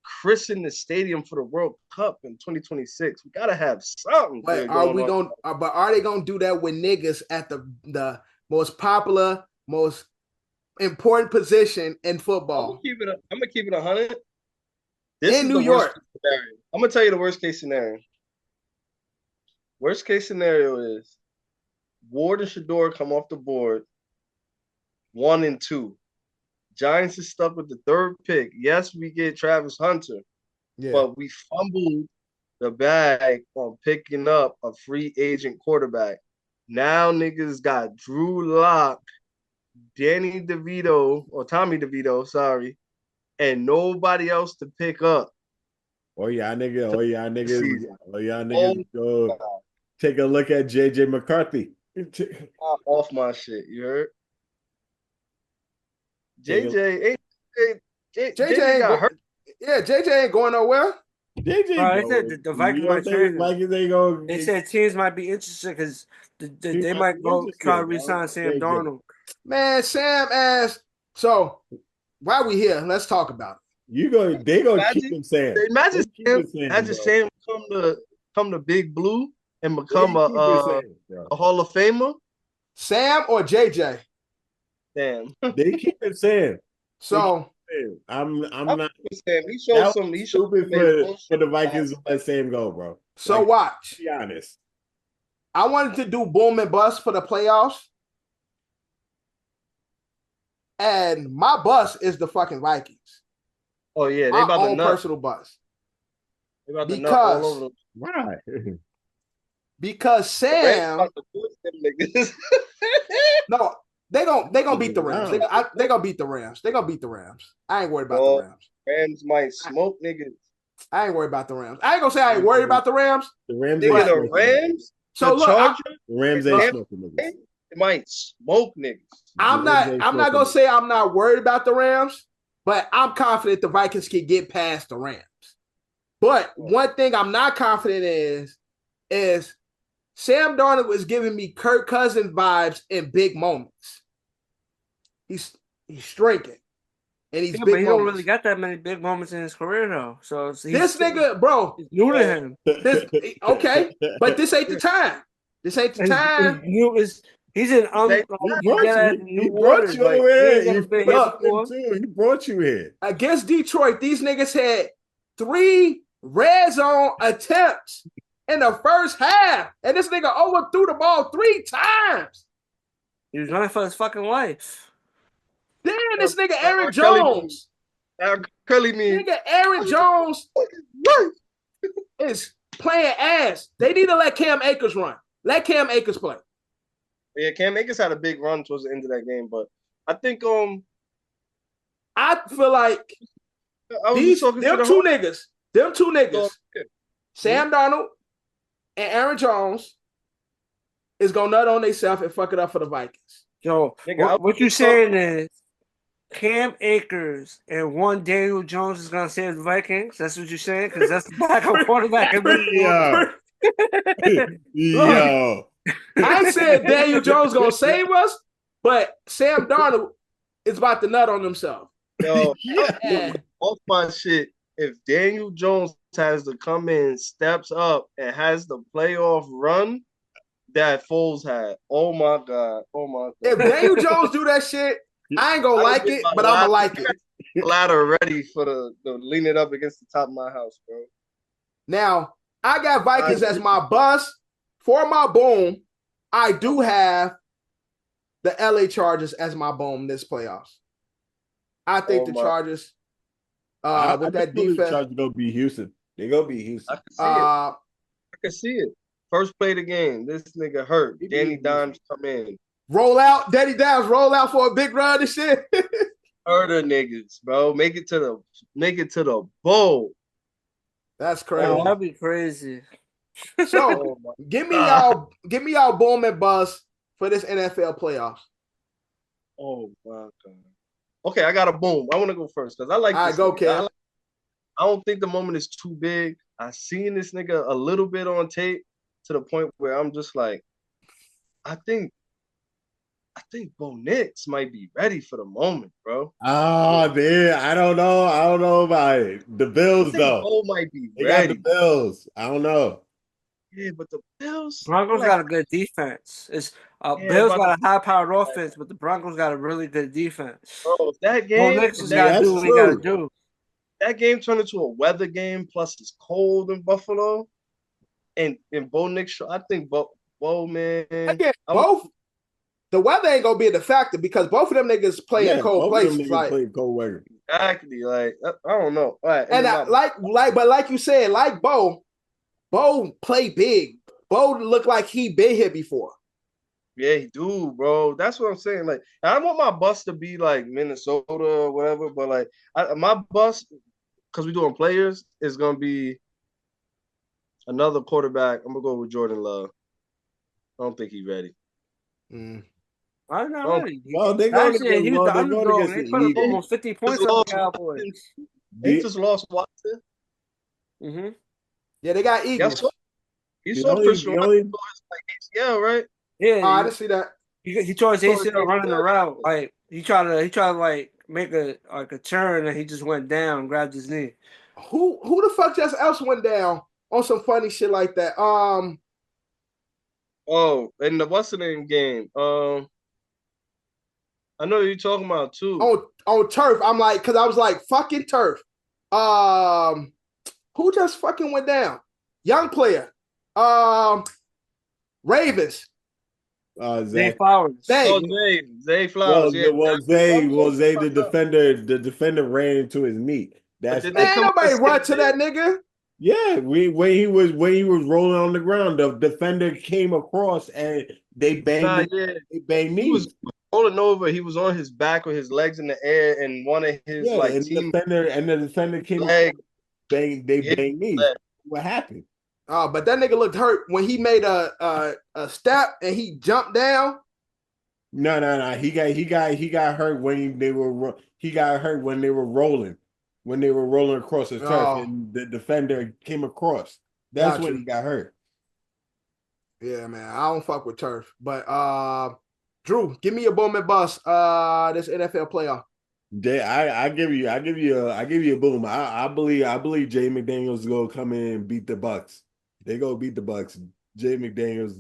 christen the stadium for the World Cup in 2026. We gotta have something. But are they gonna do that with niggas at the most popular, most important position in football? I'm gonna keep it 100. In New York. I'm gonna tell you the worst case scenario. Worst case scenario is Ward and Shador come off the board 1 and 2. Giants is stuck with the 3rd pick. Yes, we get Travis Hunter, but we fumbled the bag on picking up a free agent quarterback. Now niggas got Drew Lock, Tommy DeVito, sorry, and nobody else to pick up. Y'all niggas go take a look at JJ McCarthy. Off my shit, you heard? JJ got hurt. Yeah, JJ ain't going nowhere. They said the Vikings might trade him. They said teams might be interested because they might go try to re-sign Sam Darnold. Man, Sam ass. So why we here? Let's talk about it. They gonna keep him saying. Imagine Sam come to Big Blue and become a Hall of Famer. Sam or JJ? Damn. They keep it saying. So I'm not. Sam. He showed some. He stupid for the Vikings to let Sam go, bro. So watch. Be honest. I wanted to do boom and bust for the playoffs. And my bust is the fucking Vikings. Oh yeah, they my about own to nut. Personal bust. They about to nut all over them. Why? Because Sam. No, they gonna beat the Rams. They gonna beat the Rams. They gonna beat the Rams. I ain't worried about the Rams. Rams might smoke niggas. I ain't worried about the Rams. I ain't gonna say I ain't worried about the Rams. The Rams. The Rams. So look, the Rams ain't smoking niggas. They might smoke niggas. I'm not gonna say I'm not worried about the Rams, but I'm confident the Vikings can get past the Rams. But one thing I'm not confident is Sam Darnold was giving me Kirk Cousins vibes in big moments. He's shrinking. And he's big but he moments. don't really got that many big moments in his career though. So this nigga, bro, it's new to him. Okay, but this ain't the time. This ain't the time. He's in he brought you here. He brought you here. Against Detroit, these niggas had 3 red zone attempts in the first half. And this nigga overthrew the ball 3 times. He was running for his fucking life. Then this nigga Aaron Jones. Nigga Aaron Jones is playing ass. They need to let Cam Akers run. Let Cam Akers play. Yeah, Cam Akers had a big run towards the end of that game, but I think I feel like them two niggas, Sam Darnold and Aaron Jones, is gonna nut on themselves and fuck it up for the Vikings. Yo, what you saying is Cam Akers and one Daniel Jones is gonna save the Vikings? That's what you're saying? Because that's the backup quarterback. Yo. I ain't saying Daniel Jones gonna save us, but Sam Darnold is about to nut on himself. Yo, off my shit. If Daniel Jones has to come in, steps up, and has the playoff run that Foles had, oh my god. If Daniel Jones do that shit, I ain't gonna like it, but I'm gonna like it. Ladder ready for the lean it up against the top of my house, bro. Now I got Vikings as my bus for my boom. I do have the LA Chargers as my boom this playoffs. I think the Chargers, with that defense, the Chargers gonna be Houston. They gonna be Houston. I can see it. First play of the game, this nigga hurt. Danny Dimes come in. Roll out, Danny Dimes roll out for a big run and shit. Murder niggas, bro. Make it to the bowl. That's crazy. Oh, that'd be crazy. So give me y'all boom and bust for this NFL playoffs. Oh my god. Okay, I got a boom. I want to go first because I like this. All right, go, Kev. I don't think the moment is too big. I seen this nigga a little bit on tape to the point where I'm just like, I think Bo Nix might be ready for the moment, bro. Oh, man. I don't know about it. The Bills, though. Bo might be they ready. Got the Bills. I don't know. Yeah, but the Bills. Broncos got a good defense. Bills got a high-powered offense, but the Broncos got a really good defense. Bro, that game. Bo Nix just got to do what he got to do. That game turned into a weather game. Plus, it's cold in Buffalo, and Bo Nix. I think Bo man. Again, both. The weather ain't gonna be the factor because both of them niggas play in cold places. Play cold weather. Exactly. Like I don't know. All right. And like you said, like Bo play big. Bo look like he been here before. Yeah, he do, bro. That's what I'm saying. Like, I want my bus to be like Minnesota or whatever, but like my bus, because we're doing players, is gonna be another quarterback. I'm gonna go with Jordan Love. I don't think he's ready. I'm not ready. Well, they going against the underdog. They put up almost 50 points on the Cowboys. They just lost Watson. Mm-hmm. Yeah, they got Eagles. He saw Christian Watson like ACL, right? Yeah, I didn't see that. He tore his ACL running the route. Like he tried to like make a turn and he just went down, and grabbed his knee. Who the fuck just else went down on some funny shit like that? Oh, in the what's the name game? I know you're talking about too. On turf. I'm like, because I was like, fucking turf. Who just fucking went down? Young player. Ravens. Zay Flowers. Zay Flowers. Zay, the defender ran into his knee. That's ain't nobody run to that nigga. Yeah, when he was rolling on the ground, the defender came across and they banged They banged knees. He was rolling over. He was on his back with his legs in the air, and one of his the defender came leg. They banged knees. What happened? Oh, but that nigga looked hurt when he made a step and he jumped down. No. He got hurt when they were rolling. When they were rolling across the turf and the defender came across. That's when he got hurt. Yeah, man. I don't fuck with turf. But Drew, give me a boom and bust this NFL playoff. I give you a boom. I believe Jay McDaniels is gonna come in and beat the Bucks. They gonna beat the Bucks. Jay McDaniels,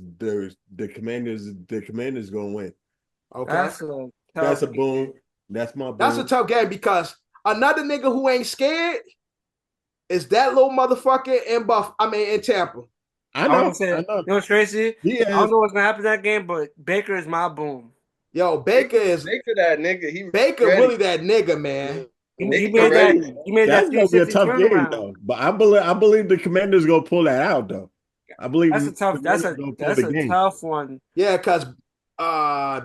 the Commanders gonna win. Okay. That's a boom. That's my boom. That's a tough game because another nigga who ain't scared is that little motherfucker in Tampa. I know. You know what's crazy? I don't know what's gonna happen in that game, but Baker is my boom. Yo, Baker that nigga. Baker really that nigga, man. He made that's gonna be a tough game though. But I believe the Commanders gonna pull that out though. I believe that's a tough one. Yeah, because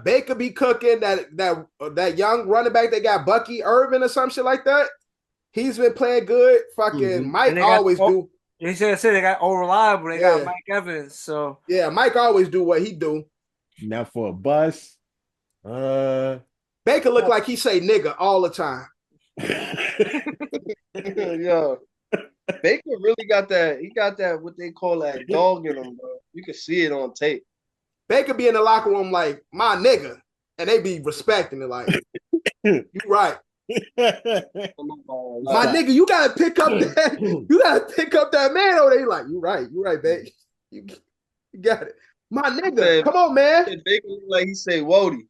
Baker be cooking that young running back they got, Bucky Irvin or some shit like that. He's been playing good. Fucking Mike always do. He said they got unreliable. They got Mike Evans. So yeah, Mike always do what he do. Now for a bus, Baker look like he say nigga all the time. Yo, Baker really got that. He got that what they call that dog in him, bro. You can see it on tape. Baker be in the locker room like my nigga, and they be respecting it. Like you right, my nigga. You gotta pick up that. You gotta pick up that man. Oh, they like you right, babe. You got it, my nigga. Said, come on, man. Baker look like he say Wody.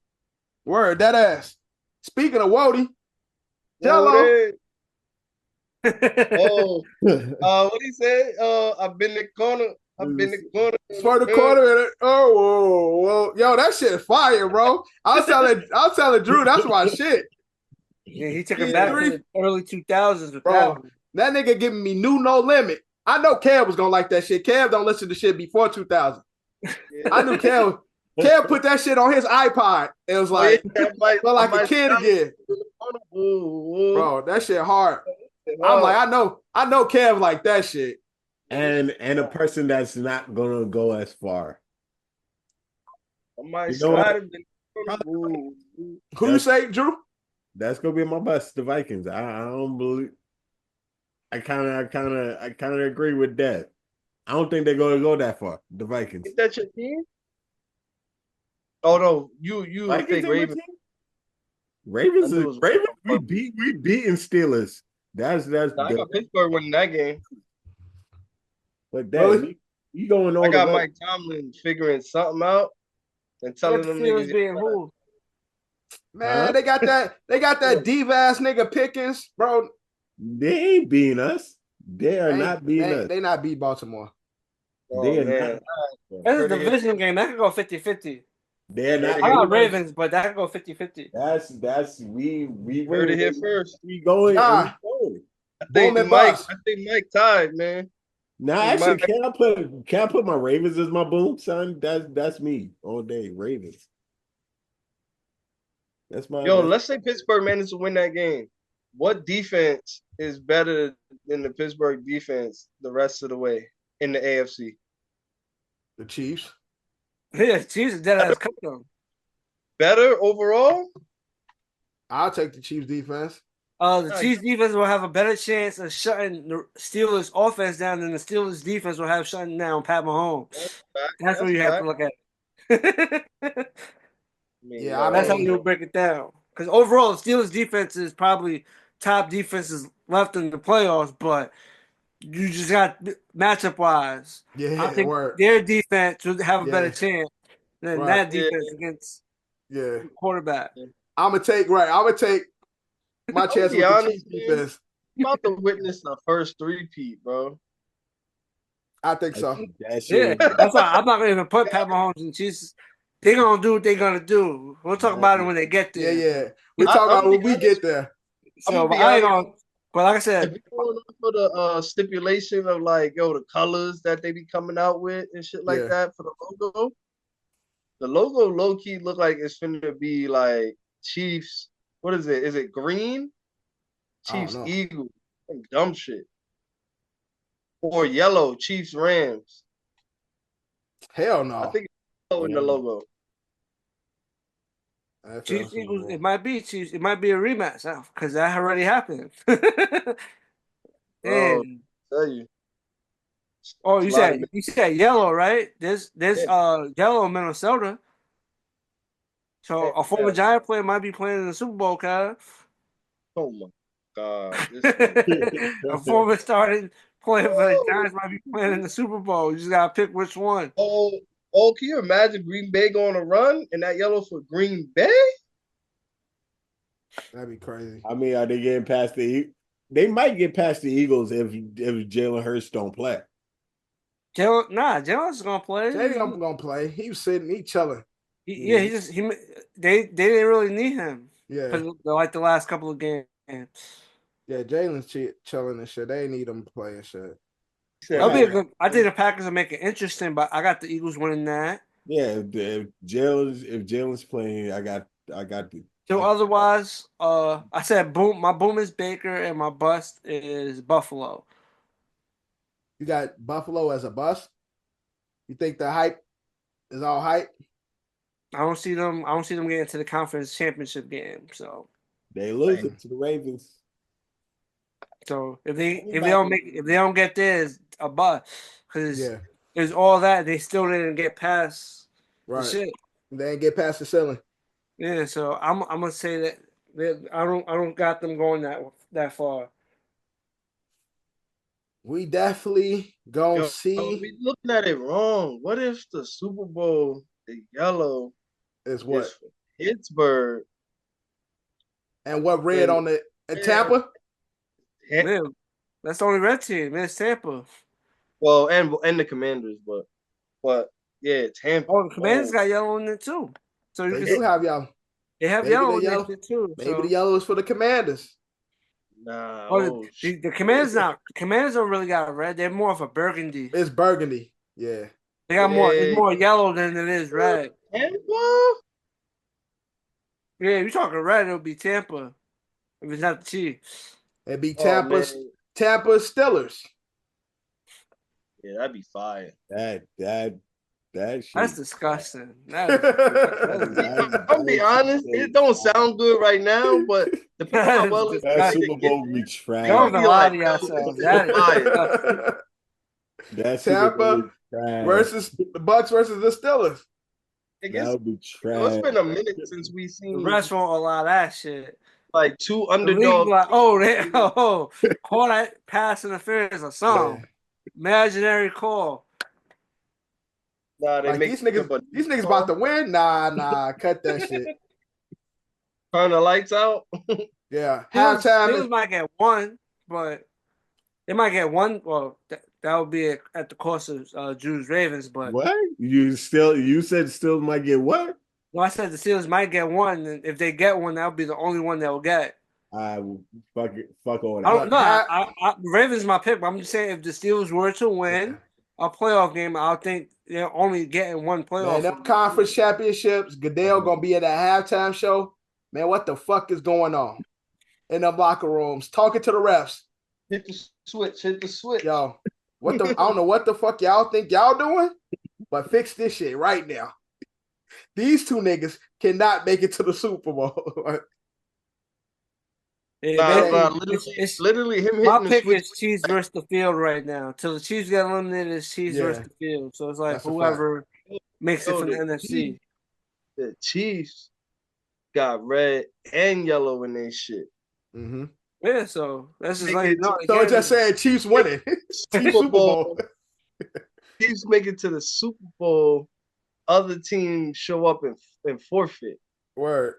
Word that ass. Speaking of Wody, Jello. What he said? I've been the corner. I've been the corner. For the corner. Oh, whoa. Yo, that shit is fire, bro. I was telling Drew that's my shit. Yeah, he took it back to the early 2000s, bro. That nigga giving me new No Limit. I know Kev was gonna like that shit. Kev don't listen to shit before 2000. Yeah. I knew Kev. Kev put that shit on his iPod. It was like, felt like a kid again. Bro, that shit hard. I'm like, I know Kev like that shit. And a person that's not gonna go as far. You know who you say, Drew? That's gonna be my bust, the Vikings. I don't believe. I kind of agree with that. I don't think they're gonna go that far. The Vikings. Is that your team? Oh no, you think Ravens? Ravens. We beating Steelers. That's. I got Pittsburgh winning that game. But that you going on? I got Mike Tomlin figuring something out and telling them niggas being who. Man, they got that diva ass nigga Pickens, bro. They ain't beating us. They are not beating us. They not beat Baltimore. They are not. That's a division game. That could go 50-50. They're not. I got Ravens, but that could go 50-50. That's we heard it here first. We going. I think Mike tied, man. Now, actually, can I put my Ravens as my boom, son? That's me all day. Ravens. That's my. Let's say Pittsburgh managed to win that game. What defense is better than the Pittsburgh defense the rest of the way in the AFC? The Chiefs. Yeah, Chiefs dead ass cooked them. Better overall? I'll take the Chiefs defense. The Chiefs defense will have a better chance of shutting the Steelers offense down than the Steelers defense will have shutting down Pat Mahomes. That's what you have to look at. That's how you break it down. Because overall, the Steelers defense is probably top defenses left in the playoffs, but you just got matchup wise. Yeah, I think their defense would have a better chance than that defense against the quarterback. I'm gonna take my chance with the Chiefs defense. I'm about to witness the first three-peat, bro. I think so. That's why I'm not gonna even put Pat Mahomes and Chiefs. They're gonna do what they're gonna do. We'll talk about it when they get there. Yeah. We'll talk about it when we get there. So I ain't gonna. But like I said, if you're going for the stipulation of like, the colors that they be coming out with and shit like that for the logo low key look like it's finna be like Chiefs. What is it? Is it green? Chiefs Eagles. Some dumb shit. Or yellow Chiefs Rams. Hell no. I think it's yellow in the logo. Chiefs Eagles. It might be Chiefs. It might be a rematch because that already happened. And tell you. Oh, you said yellow, right? There's yellow in Minnesota. So a former Giant player might be playing in the Super Bowl, Kyle. Oh my God! A former starting player for the Giants might be playing in the Super Bowl. You just gotta pick which one. Oh, can you imagine Green Bay going to run and that yellow for Green Bay? That'd be crazy. I mean, are they getting past the? They might get past the Eagles if Jalen Hurts don't play. Jalen's gonna play. Jalen's gonna play. He was sitting, he chilling. They didn't really need him. Yeah, like the last couple of games. Yeah, Jalen's chilling and shit. They need him to play and shit. That'll be a good. I think the Packers will make it interesting, but I got the Eagles winning that. Yeah, if Jalen's playing, I got the. So otherwise, I said boom. My boom is Baker, and my bust is Buffalo. You got Buffalo as a bust. You think the hype is all hype? I don't see them getting to the conference championship game. So they lose it to the Ravens. So if they don't get there, it's a bust. Because there's all that they still didn't get past the shit. They didn't get past the ceiling. Yeah, so I'm gonna say that I don't got them going that far. We definitely gonna see. We looking at it wrong. What if the Super Bowl, the yellow, is what? Is Pittsburgh. And what red on the Tampa? Yeah, that's the only red team. It's Tampa. Well, and the Commanders, but yeah, Tampa. Oh, the Commanders got yellow in it too. So they do have yellow. They have yellow in it too. Maybe the yellow is for the Commanders. Nah. The Commanders not. The Commanders don't really got red. They're more of a burgundy. It's burgundy. Yeah. They got more. It's more yellow than it is red. Tampa. Yeah, if you're talking red, it'll be Tampa. If it's not the Chiefs, it'd be Tampa Steelers. Yeah, that'd be fire. That's disgusting. I'll be honest, it don't sound good right now, but depending on well that Super Bowl be trash. Don't lie to yourself. That's Tampa versus the Bucks versus the Steelers. That would be trash. It's been a minute since we seen the rest won't allow that shit. Like two underdogs. Like, call that pass interference or something. Imaginary call. Nah, they like make these niggas about to win. Nah, cut that shit. Turn the lights out. Yeah, halftime. Steelers might get one, but they might get one. Well, that would be at the cost of Drew's Ravens. But what you said Steelers might get what? No, I said the Steelers might get one, and if they get one, that would be the only one they'll get. Fuck all that. I don't know. The Ravens is my pick, but I'm just saying if the Steelers were to win a playoff game, I think they're only getting one playoff. Man, them conference championships, Goodell gonna be at that halftime show. Man, what the fuck is going on in them locker rooms? Talking to the refs. Hit the switch. Yo, I don't know what the fuck y'all think y'all doing, but fix this shit right now. These two niggas cannot make it to the Super Bowl. Literally him hitting my the pick switch. is Chiefs versus the field right now. Till the Chiefs get eliminated, it's Chiefs versus the field. So it's like that's whoever makes it from the NFC. The Chiefs got red and yellow in their shit. Mm-hmm. Yeah, so that's just like so it's just saying Chiefs winning. Super Bowl. Chiefs make it to the Super Bowl. Other teams show up and forfeit. Word.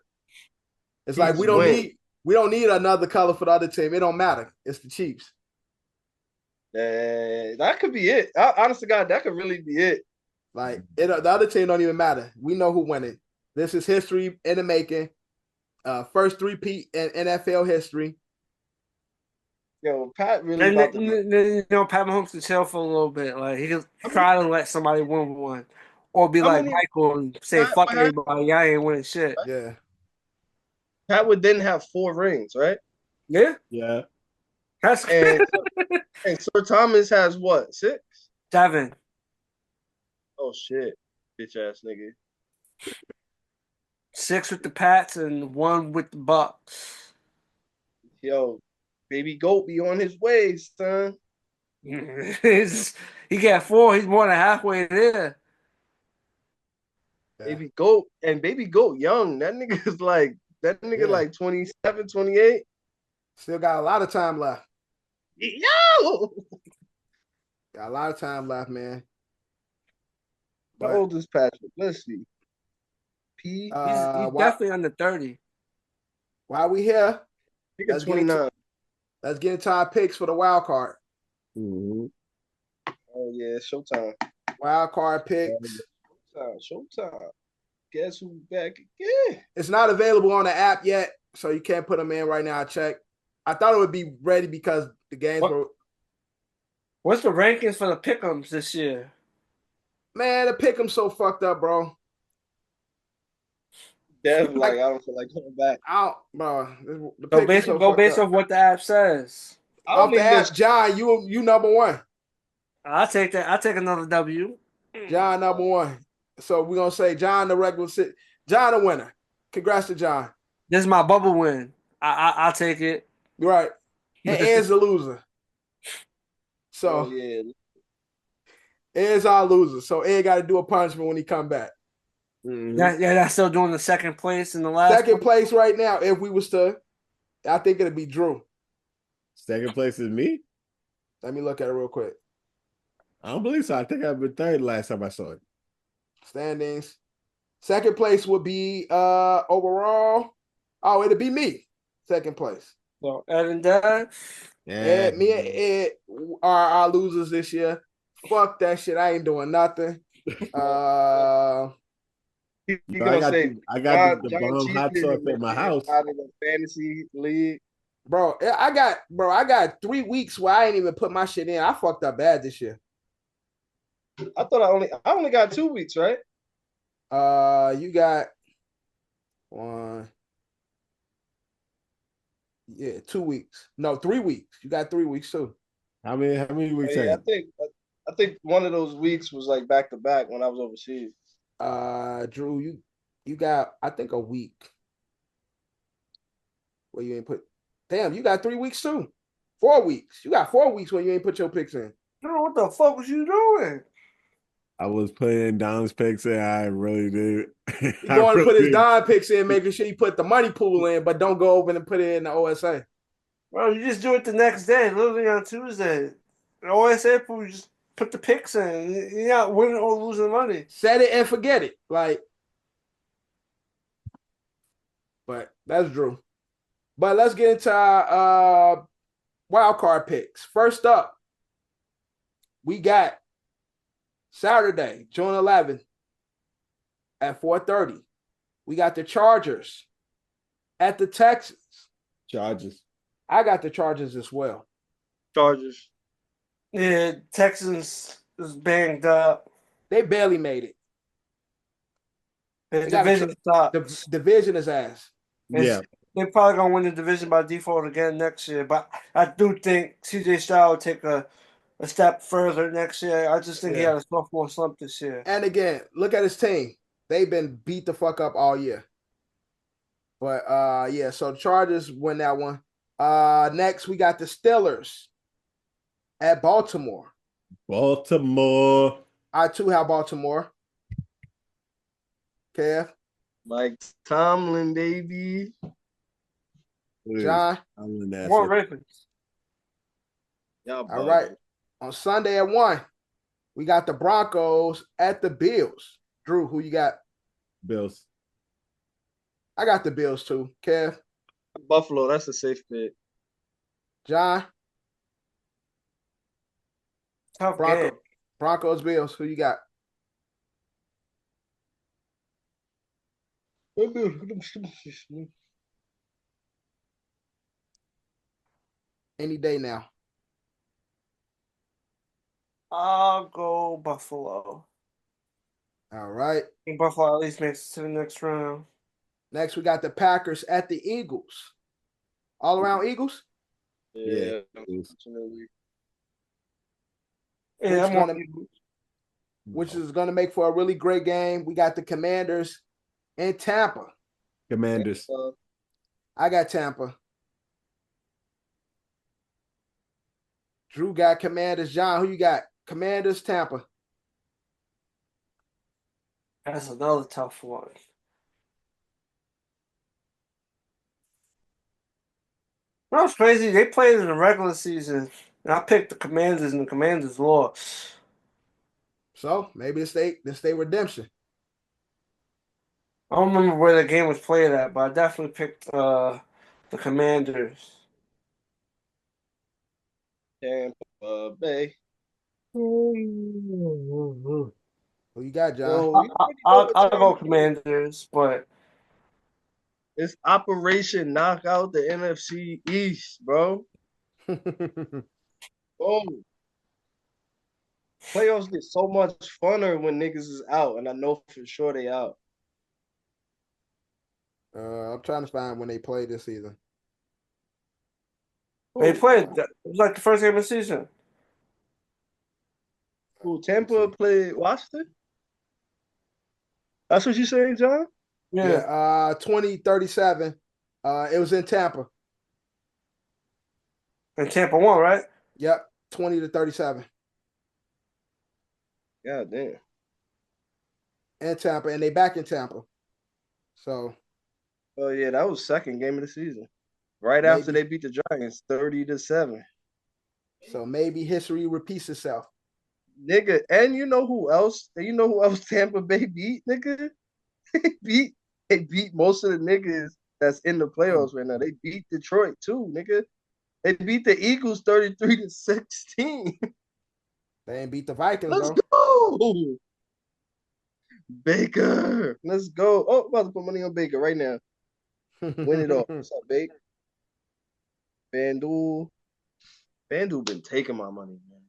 It's like we don't need another color for the other team. It don't matter. It's the Chiefs. That could be it. Honest to God, that could really be it. Like the other team don't even matter. We know who won it. This is history in the making. First three-peat in NFL history. Yo, Pat really. Pat Mahomes can chill for a little bit. Like he can try to let somebody win one, or be like Michael and say "fuck everybody." I ain't winning shit. Yeah. Pat would then have 4 rings, right? Yeah. And Sir Thomas has what? 6? 7. Oh shit, bitch ass nigga. 6 with the Pats and 1 with the Bucks. Yo, baby goat be on his way, son. He got 4. He's more than halfway there. Baby goat young. That nigga's like. That nigga like 27, 28. Still got a lot of time left. Yo! Got a lot of time left, man. How old is Patrick? Let's see. He's definitely under 30. While we here, let's 29. Let's get into our picks for the wild card. Mm-hmm. Oh, yeah, showtime. Wild card picks. Showtime. Guess who's back again? It's not available on the app yet, so you can't put them in right now. I checked. I thought it would be ready because the games were. What's the rankings for the pick'ems this year? Man, the pick'ems so fucked up, bro. Dev, I don't feel like going back. Bro. Go based off what the app says. Off the app, John, you number 1. I'll take that. I'll take another W. John number one. So we're gonna say John the regular John the winner. Congrats to John. This is my bubble win. I'll take it. Right. And Ed's the loser. So yeah. Ed's our loser. So Ed got to do a punishment when he come back. Mm-hmm. Yeah, that's still doing the second place in the last. Second place right now. If we was to, I think it'd be Drew. Second place is me. Let me look at it real quick. I don't believe so. I think I've been third last time I saw it. Standings. Second place would be overall. Oh, it'd be me. Second place. So Ed and Dad. Yeah. Me and Ed are our losers this year. Fuck that shit. I ain't doing nothing. I got the bomb hot sauce at my house. Out of the fantasy league. Bro, I got 3 weeks where I ain't even put my shit in. I fucked up bad this year. I thought I only got 2 weeks, right? You got 1. Yeah, 2 weeks. No, 3 weeks. You got 3 weeks too. How many weeks? Yeah, I think one of those weeks was like back to back when I was overseas. Drew, you got I think a week. Where you ain't put. Damn, you got 3 weeks too. 4 weeks. You got 4 weeks where you ain't put your picks in. Drew, what the fuck was you doing? I was putting Don's picks in. I really did. He going to put his Don picks in, making sure he put the money pool in, but don't go over and put it in the OSA. Bro, you just do it the next day, literally on Tuesday. The OSA pool, you just put the picks in. You're not winning or losing money. Set it and forget it. But that's Drew. But let's get into our wild card picks. First up, we got Saturday, June 11th at 4:30. We got the Chargers at the Texans. Chargers. I got the Chargers as well. Chargers. Yeah, Texans is banged up. They barely made it. The division sucks. The division is ass. Yeah. They're probably going to win the division by default again next year. But I do think CJ Stroud will take a step further next year. I just think he had a sophomore slump this year. And again, look at his team. They've been beat the fuck up all year. But so the Chargers win that one. Next we got the Steelers at Baltimore. Baltimore. I too have Baltimore. Kev. Mike Tomlin, baby. John. More Ravens. All right. On Sunday at 1, we got the Broncos at the Bills. Drew, who you got? Bills. I got the Bills too. Kev? Buffalo, that's a safe pick. John? Tough game. Broncos, Bills, who you got? Any day now. I'll go Buffalo. All right. I think Buffalo at least makes it to the next round. Next, we got the Packers at the Eagles. All around Eagles? Yeah. Which is going to make for a really great game. We got the Commanders in Tampa. Commanders. I got Tampa. Drew got Commanders. John, who you got? Commanders, Tampa. That's another tough one. That's crazy. They played in the regular season, and I picked the Commanders, and the Commanders lost. So maybe this day redemption. I don't remember where the game was played at, but I definitely picked the Commanders. Tampa Bay. Who you got, John? I'll go Commanders, but it's Operation Knockout the NFC East, bro. Oh, playoffs get so much funner when niggas is out, and I know for sure they out. I'm trying to find when they played this season. They played. It was like the first game of the season. Who Tampa played Washington? That's what you saying, John? Yeah. 2037. It was in Tampa. And Tampa won, right? Yep. 20-37. God damn. And Tampa, and they back in Tampa. So. Oh yeah, that was second game of the season. Right after they beat the Giants, 30-7. So maybe history repeats itself. Nigga, and you know who else? You know who else Tampa Bay beat, nigga? They beat most of the niggas that's in the playoffs right now. They beat Detroit too, nigga. They beat the Eagles 33-16. They ain't beat the Vikings. Let's go. Baker. Let's go. Oh, I'm about to put money on Baker right now. Win it all. What's up, Baker? FanDuel been taking my money, man.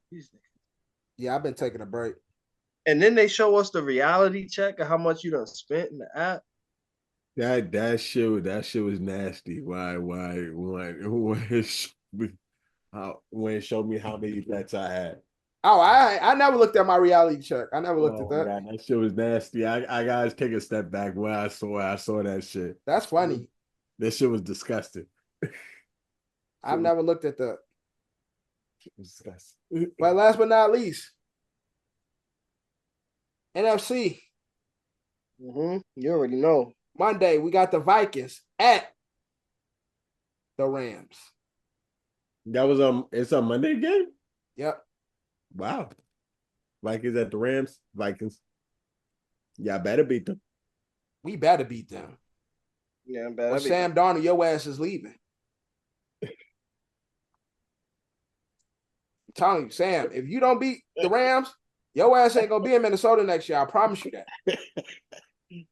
Yeah, I've been taking a break. And then they show us the reality check of how much you done spent in the app. That shit was nasty. Why when it showed me how many bets I had. Oh, I never looked at my reality check. I never looked at that. God, that shit was nasty. I gotta take a step back when I saw that shit. That's funny. That shit was disgusting. I've never looked at that. Disgusting. But last but not least, NFC. You already know. Monday, we got the Vikings at the Rams. That was it's a Monday game? Yep. Wow. Vikings at the Rams. Vikings. Y'all better beat them. We better beat them. Yeah, better. Or Sam Darnold, your ass is leaving. I'm telling you, Sam, if you don't beat the Rams, your ass ain't gonna be in Minnesota next year. I promise you that.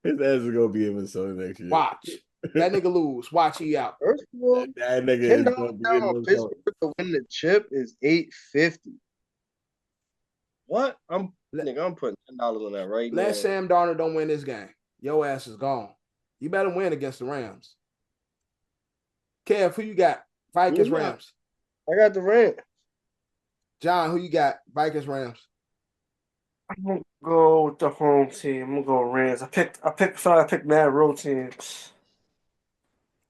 His ass is gonna be in Minnesota next year. Watch. That nigga lose. Watch you out. First of all, that nigga is gonna be in Pittsburgh to win the chip is $850. What? I'm putting $10 on that right now. Let Sam Darnold don't win this game. Your ass is gone. You better win against the Rams. Kev, who you got? Vikings, Rams. I got the Rams. John, who you got? Vikings, Rams. I'm gonna go with the home team. I'm gonna go Rams. I picked mad road teams.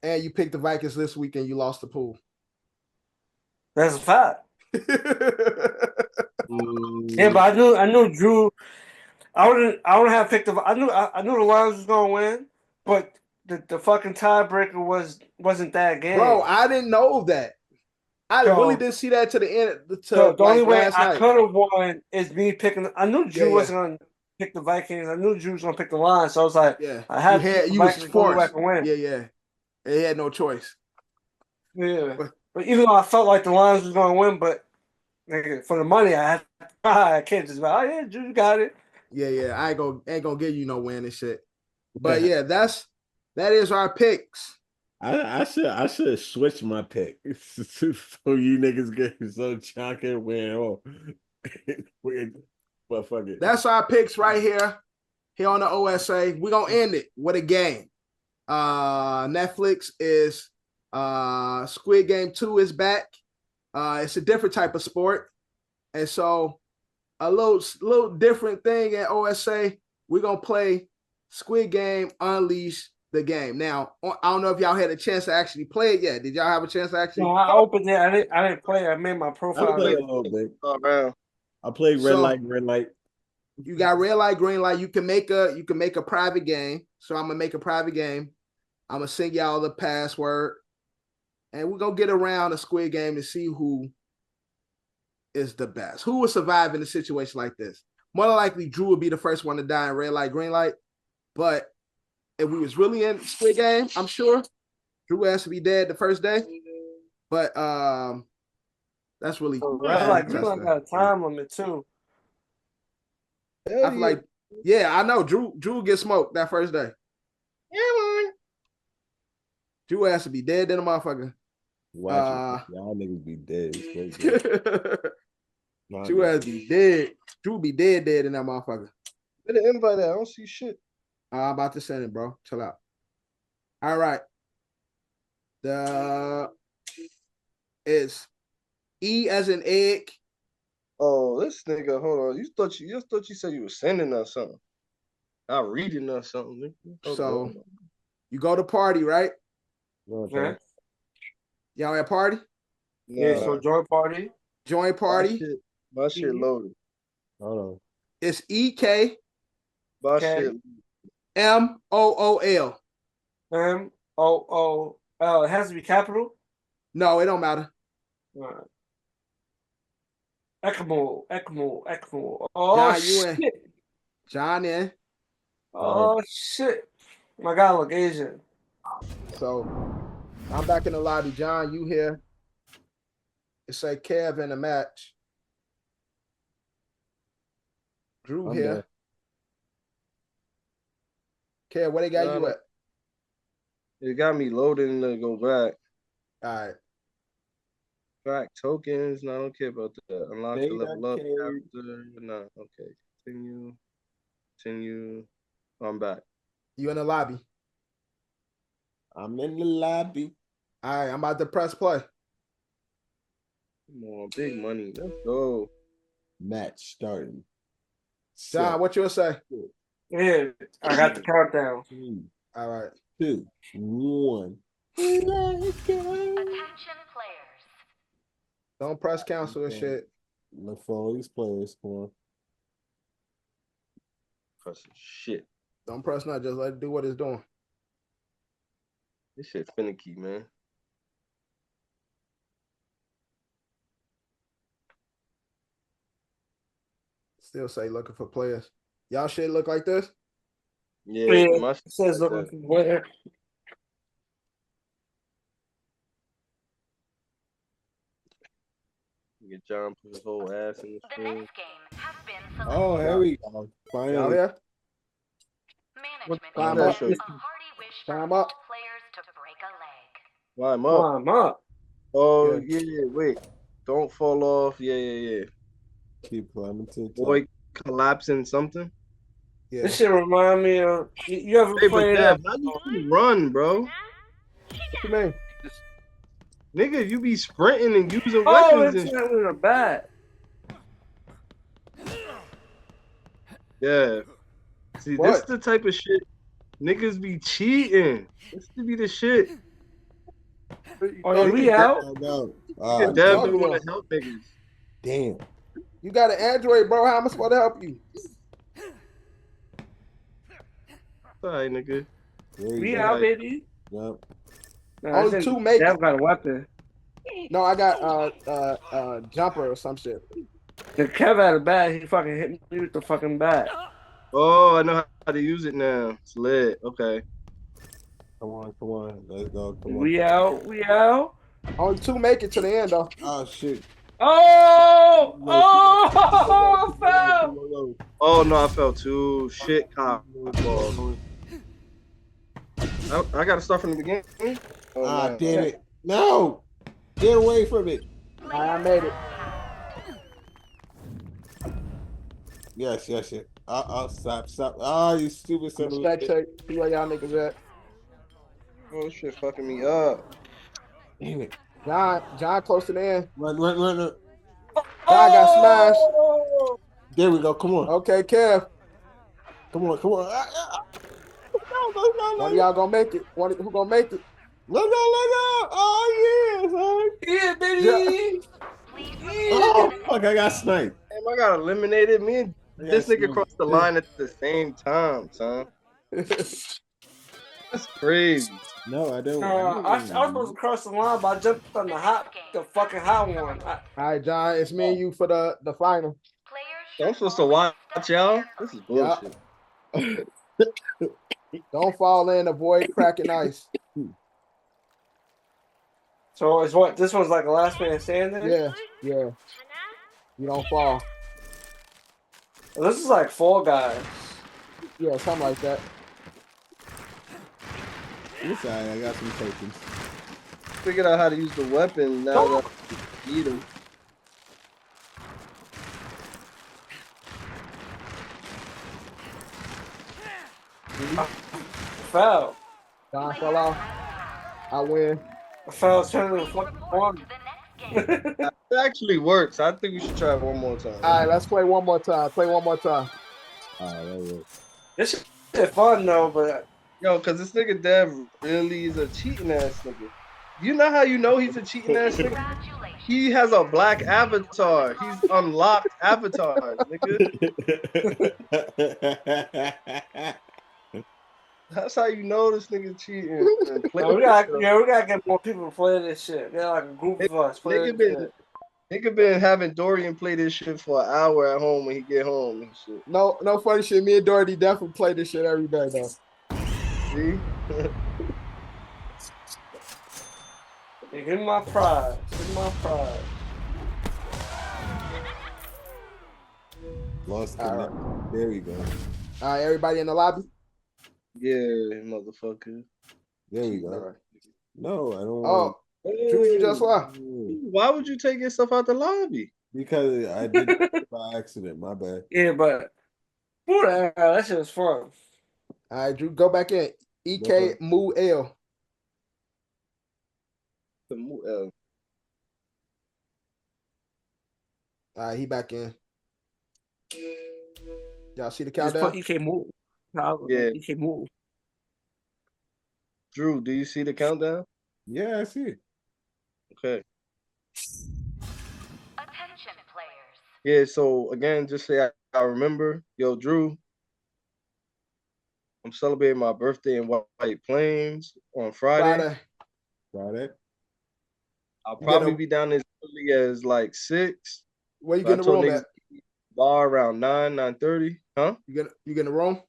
And you picked the Vikings this week and you lost the pool. That's a fact. Yeah, but I knew Drew. I wouldn't have picked the. I knew the Lions was gonna win, but the fucking tiebreaker wasn't that game. Bro, I didn't know that. I really didn't see that to the end. The only way I could have won is me picking. I knew Drew wasn't gonna pick the Vikings. I knew Drew was gonna pick the Lions, so I was like, I had to you was forced. Yeah. He had no choice. Yeah, but even though I felt like the Lions was gonna win, but nigga, for the money, I can't just be like, oh yeah, Drew got it. Yeah. I ain't gonna give you no win and shit. But yeah, that is our picks. I should have switched my pick so you niggas get so chunky win. But fuck it. That's our picks right here on the OSA. We're gonna end it with a game. Netflix is Squid Game 2 is back. It's a different type of sport, and so a little different thing at OSA. We're gonna play Squid Game Unleash the game. Now, I don't know if y'all had a chance to actually play it yet. Did y'all have a chance to actually? No, I opened it. I didn't play it. I made my profile. I played a little bit. Oh man, I played red light, green light. You got red light, green light. You can make a private game. So I'm gonna make a private game. I'm gonna send y'all the password, and we're gonna get around a Squid Game to see who is the best. Who will survive in a situation like this? More than likely, Drew will be the first one to die in red light, green light. But if we was really in Squid Game, I'm sure Drew has to be dead the first day. But that's really red light, green light got a time limit too. I feel like, I know Drew will get smoked that first day. Yeah, man. Drew has to be dead then a motherfucker. Watch y'all niggas be dead. Drew has to be dead. Drew will be dead in that motherfucker. Better invite that. I don't see shit. I'm about to send it, bro. Chill out. All right. It's E as in egg, Oh, this nigga, hold on. You thought you said you were sending us something. Not reading us something. So you go to party, right? Okay. Y'all at party? Yeah, so join party. Join party. My shit loaded. Hold on. It's EK. My shit. MOOL. MOOL. It has to be capital? No, it don't matter. All right. ECMO. Oh, John, shit. John in. Oh, shit. My guy look Asian. So, I'm back in the lobby. John, you here. It say Kev in the match. Drew I'm here. Kev, where they got you at? It got me loading to go back. All right. Back tokens. No, I don't care about that. Unlock the level up after. No, okay. Continue. I'm back. You in the lobby? I'm in the lobby. All right, I'm about to press play. Come on, big money. Let's go. Match starting. John, what you'll say? Yeah, I got the countdown. 3, All right. 2, 1. Attention players. Don't press cancel and shit. Look for all these players. Come on. Pressing shit. Don't press not. Just let it do what it's doing. This shit finicky, man. Still say looking for players. Y'all shit look like this? Yeah, my shit says like looking for player. Get John put his whole ass in the screen. Oh, here we go. Finally. Y'all here? Management up. a hearty wish for Time all up. players to break a leg. Climb up. Climb up. Oh, yeah, wait. Don't fall off. Yeah. Keep climbing to the top. Boy, collapsing something. Yeah. This shit remind me of you ever played How you run, bro? What you mean? Nigga, you be sprinting and using Oh, weapons it's and not with a bat. yeah. See, What? this the type of shit niggas be cheating. This to be the shit. Oh, we out? No. Nigga definitely want to help niggas. Damn. You got an Android, bro. How am I supposed to help you? Sorry, nigga. We out, baby. Yep. No, Only 2 make Dev it. got a weapon. No, I got jumper or some shit. The Kev had a bat. He fucking hit me with the fucking bat. Oh, I know how to use it now. It's lit. Okay. Come on. Let's go. Come on. We out. Only 2 make it to the end though. Oh shit. Oh, I fell. Oh no, I fell too. Shit, cop. I gotta start from the beginning. Oh, damn it. No. Get away from it. I made it. Yes. I'll stop. Oh, you stupid son of a bitch. Check. See where y'all niggas at. Oh, this shit fucking me up. Damn it. John close to the end. Run. John got smashed. There we go. Come on. Okay, Kev. Come on. One of y'all gonna make it. Who gonna make it? Let go. Oh yeah, Yeah, baby. Oh fuck, I got sniped. Damn, I got eliminated. Me and this nigga crossed the line at the same time, son. That's crazy. No, I don't. I was supposed to cross the line, but I jumped on the fucking hot one. All right, John, it's me and you for the final. I'm supposed to watch y'all? This is bullshit. Don't fall in, avoid cracking ice. So it's what? This one's like a last man standing? Yeah. You don't fall. This is like Fall Guys. Yeah, something like that. It's all right, I got some tokens. Figured out how to use the weapon now that I beat him. Fell. John fell off. I win. I fell turning the fucking corner. It actually works. I think we should try it one more time. All right, let's play one more time. Play one more time. All right, that works. This is fun though, but yo, cause this nigga Dev really is a cheating ass nigga. You know how you know he's a cheating ass nigga? He has a black avatar. He's unlocked avatars, nigga. That's how you know this nigga cheating. We gotta get more people to play this shit. They're like a group of us. Nigga been having Dorian play this shit for an hour at home when he get home and shit. No funny shit. Me and Doherty definitely play this shit every day though. See? Give me my prize. Give me my prize. Lost connect. There we go. All right, everybody in the lobby? Yeah, motherfucker. There we go. No, I don't. Oh, Drew, you just left. Why would you take yourself out the lobby? Because I did it by accident. My bad. Yeah, but that shit was fun. All right, Drew, go back in. EK Mu L. All right, he back in. Y'all see the countdown? EK move. Yeah. EK move. Drew, do you see the countdown? Yeah, I see it. Okay. Attention players. Yeah, so again, just say I remember. Yo, Drew, I'm celebrating my birthday in White Plains on Friday. I'll probably be down as early as like 6. Where you getting the room at? Bar around 9:30. Huh? You getting the room?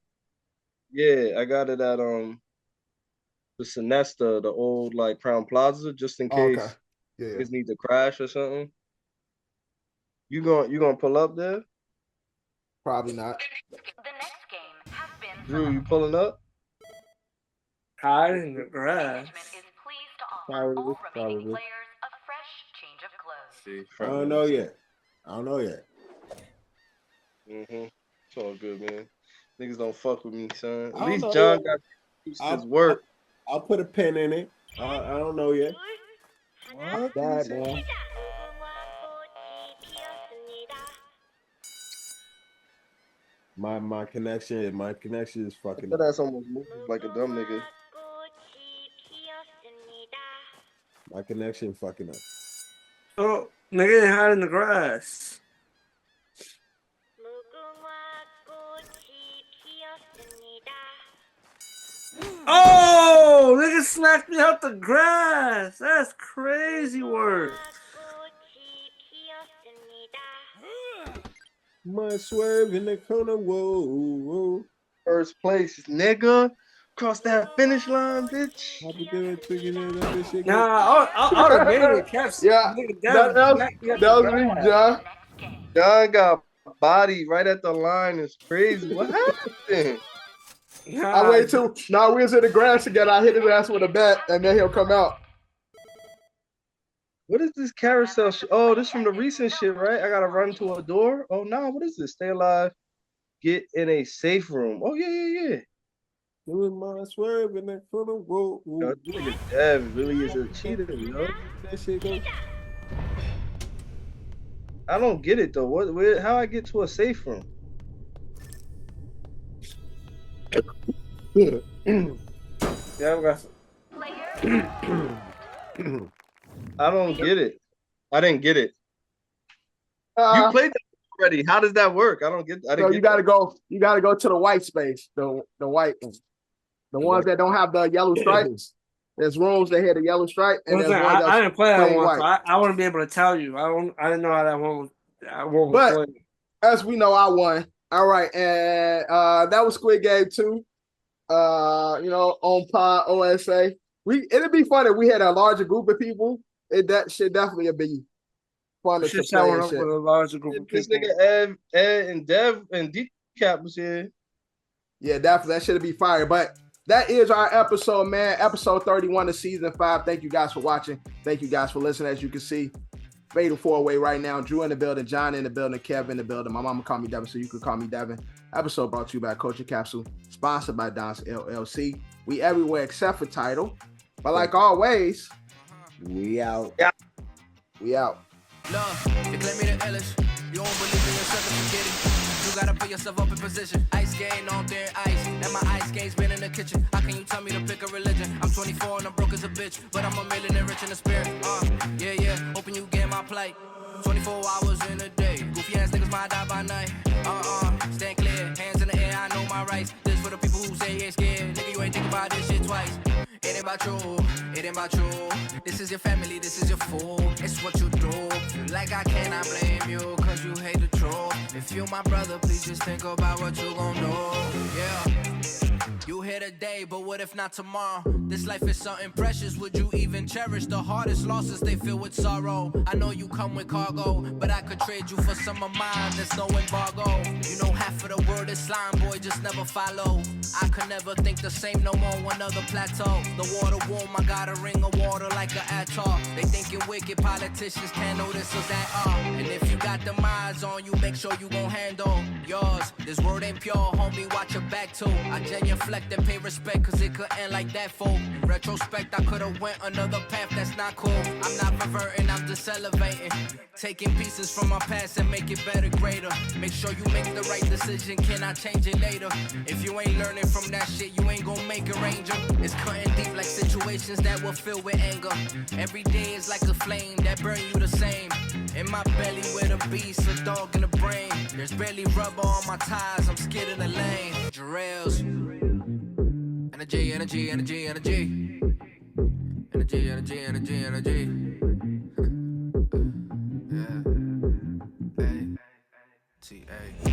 Yeah, I got it at the Sinesta, the old like Crown Plaza, just in case it need to crash or something. You gonna pull up there? Probably not. The next game has been Drew, you pulling up? Hide in the grass. Probably. A fresh change of clothes. I don't know yet. It's all good, man. Niggas don't fuck with me, son. At least John got his work. I'll put a pin in it. I don't know yet. What? Bad, man. My connection is fucking. That's almost moving like a dumb nigga. My connection fucking up. Oh, nigga hide in the grass. Oh, nigga smacked me out the grass. That's crazy work. My swerve in the corner, whoa. First place, nigga. Cross that finish line, bitch. Nah, I would have made it, Capsule. Yeah, that was me, John. John got body right at the line. It's crazy. What happened? I wait too. Nah, we was in the grass together. I hit his ass with a bat, and then he'll come out. What is this carousel shit? Oh, this from the recent shit, right? I gotta run to a door. Oh no, what is this? Stay alive. Get in a safe room. Oh yeah. Doing my swerve in the corner, whoa. Yo, this nigga Dev really is a cheater, yo. That shit go. I don't get it though. How I get to a safe room? Yeah, I got some. I don't get it. I didn't get it. You played that already. How does that work? I don't get. You gotta go. You gotta go to the white space. The white ones. The ones that don't have the yellow stripes. There's rooms that had the yellow stripe. And I didn't play that one, so I wouldn't be able to tell you. I didn't know how that one was. But played. As we know, I won. All right, and that was Squid Game 2. On Pod OSA. It'd be fun if we had a larger group of people. That should definitely be fun to play and shit. With a larger group of this people. nigga Ed and Dev and Decap was here. Yeah, definitely. That should be fire. But that is our episode, man. Episode 31 of season 5. Thank you guys for watching. Thank you guys for listening. As you can see, Fatal 4-Way right now. Drew in the building, John in the building, Kev in the building. My mama called me Devin, so you could call me Devin. Episode brought to you by Culture Capsule, sponsored by Don's LLC. We everywhere except for Tidal. But like always, we out. Yeah. We out. Love, they claim me the illest. You don't believe in yourself and forget it. You gotta put yourself up in position. Ice skating on thin ice, and my ice skate's been in the kitchen. How can you tell me to pick a religion? I'm 24 and I'm broke as a bitch, but I'm a millionaire rich in the spirit. Yeah, hoping you get my plight. 24 hours in a day. Goofy ass niggas might die by night. Stand clear, hands in the air, I know my rights. This for the people who say you ain't scared. Nigga, you ain't think about this shit twice. It ain't about you, it ain't about you. This is your family, this is your food. It's what you do. Feel like I cannot blame you, cause you hate the truth. If you my brother, please just think about what you gon' do. Yeah. You here today, but what if not tomorrow? This life is something precious, would you even cherish? The hardest losses, they fill with sorrow. I know you come with cargo, but I could trade you for some of mine, there's no embargo. You know half of the world is slime, boy, just never follow. I could never think the same no more, another plateau. The water warm, I got a ring of water like an atoll. They thinking wicked politicians can't notice us at all. And if you got them eyes on you, make sure you gon' handle yours. This world ain't pure, homie, watch your back too. I genuflect and pay respect, cause it could end like that, fool. In retrospect, I could've went another path that's not cool. I'm not reverting, I'm just elevating. Taking pieces from my past and make it better, greater. Make sure you make the right decision, can I change it later? If you ain't learning from that shit, you ain't gon' make a ranger. It's cutting deep like situations that will fill with anger. Every day is like a flame that burn you the same. In my belly with a beast, a dog in the brain. There's barely rubber on my tires, I'm scared in the lane. Jerellz. Energy, energy, energy, energy. Energy, energy, energy, energy. Yeah. Hey. T-A.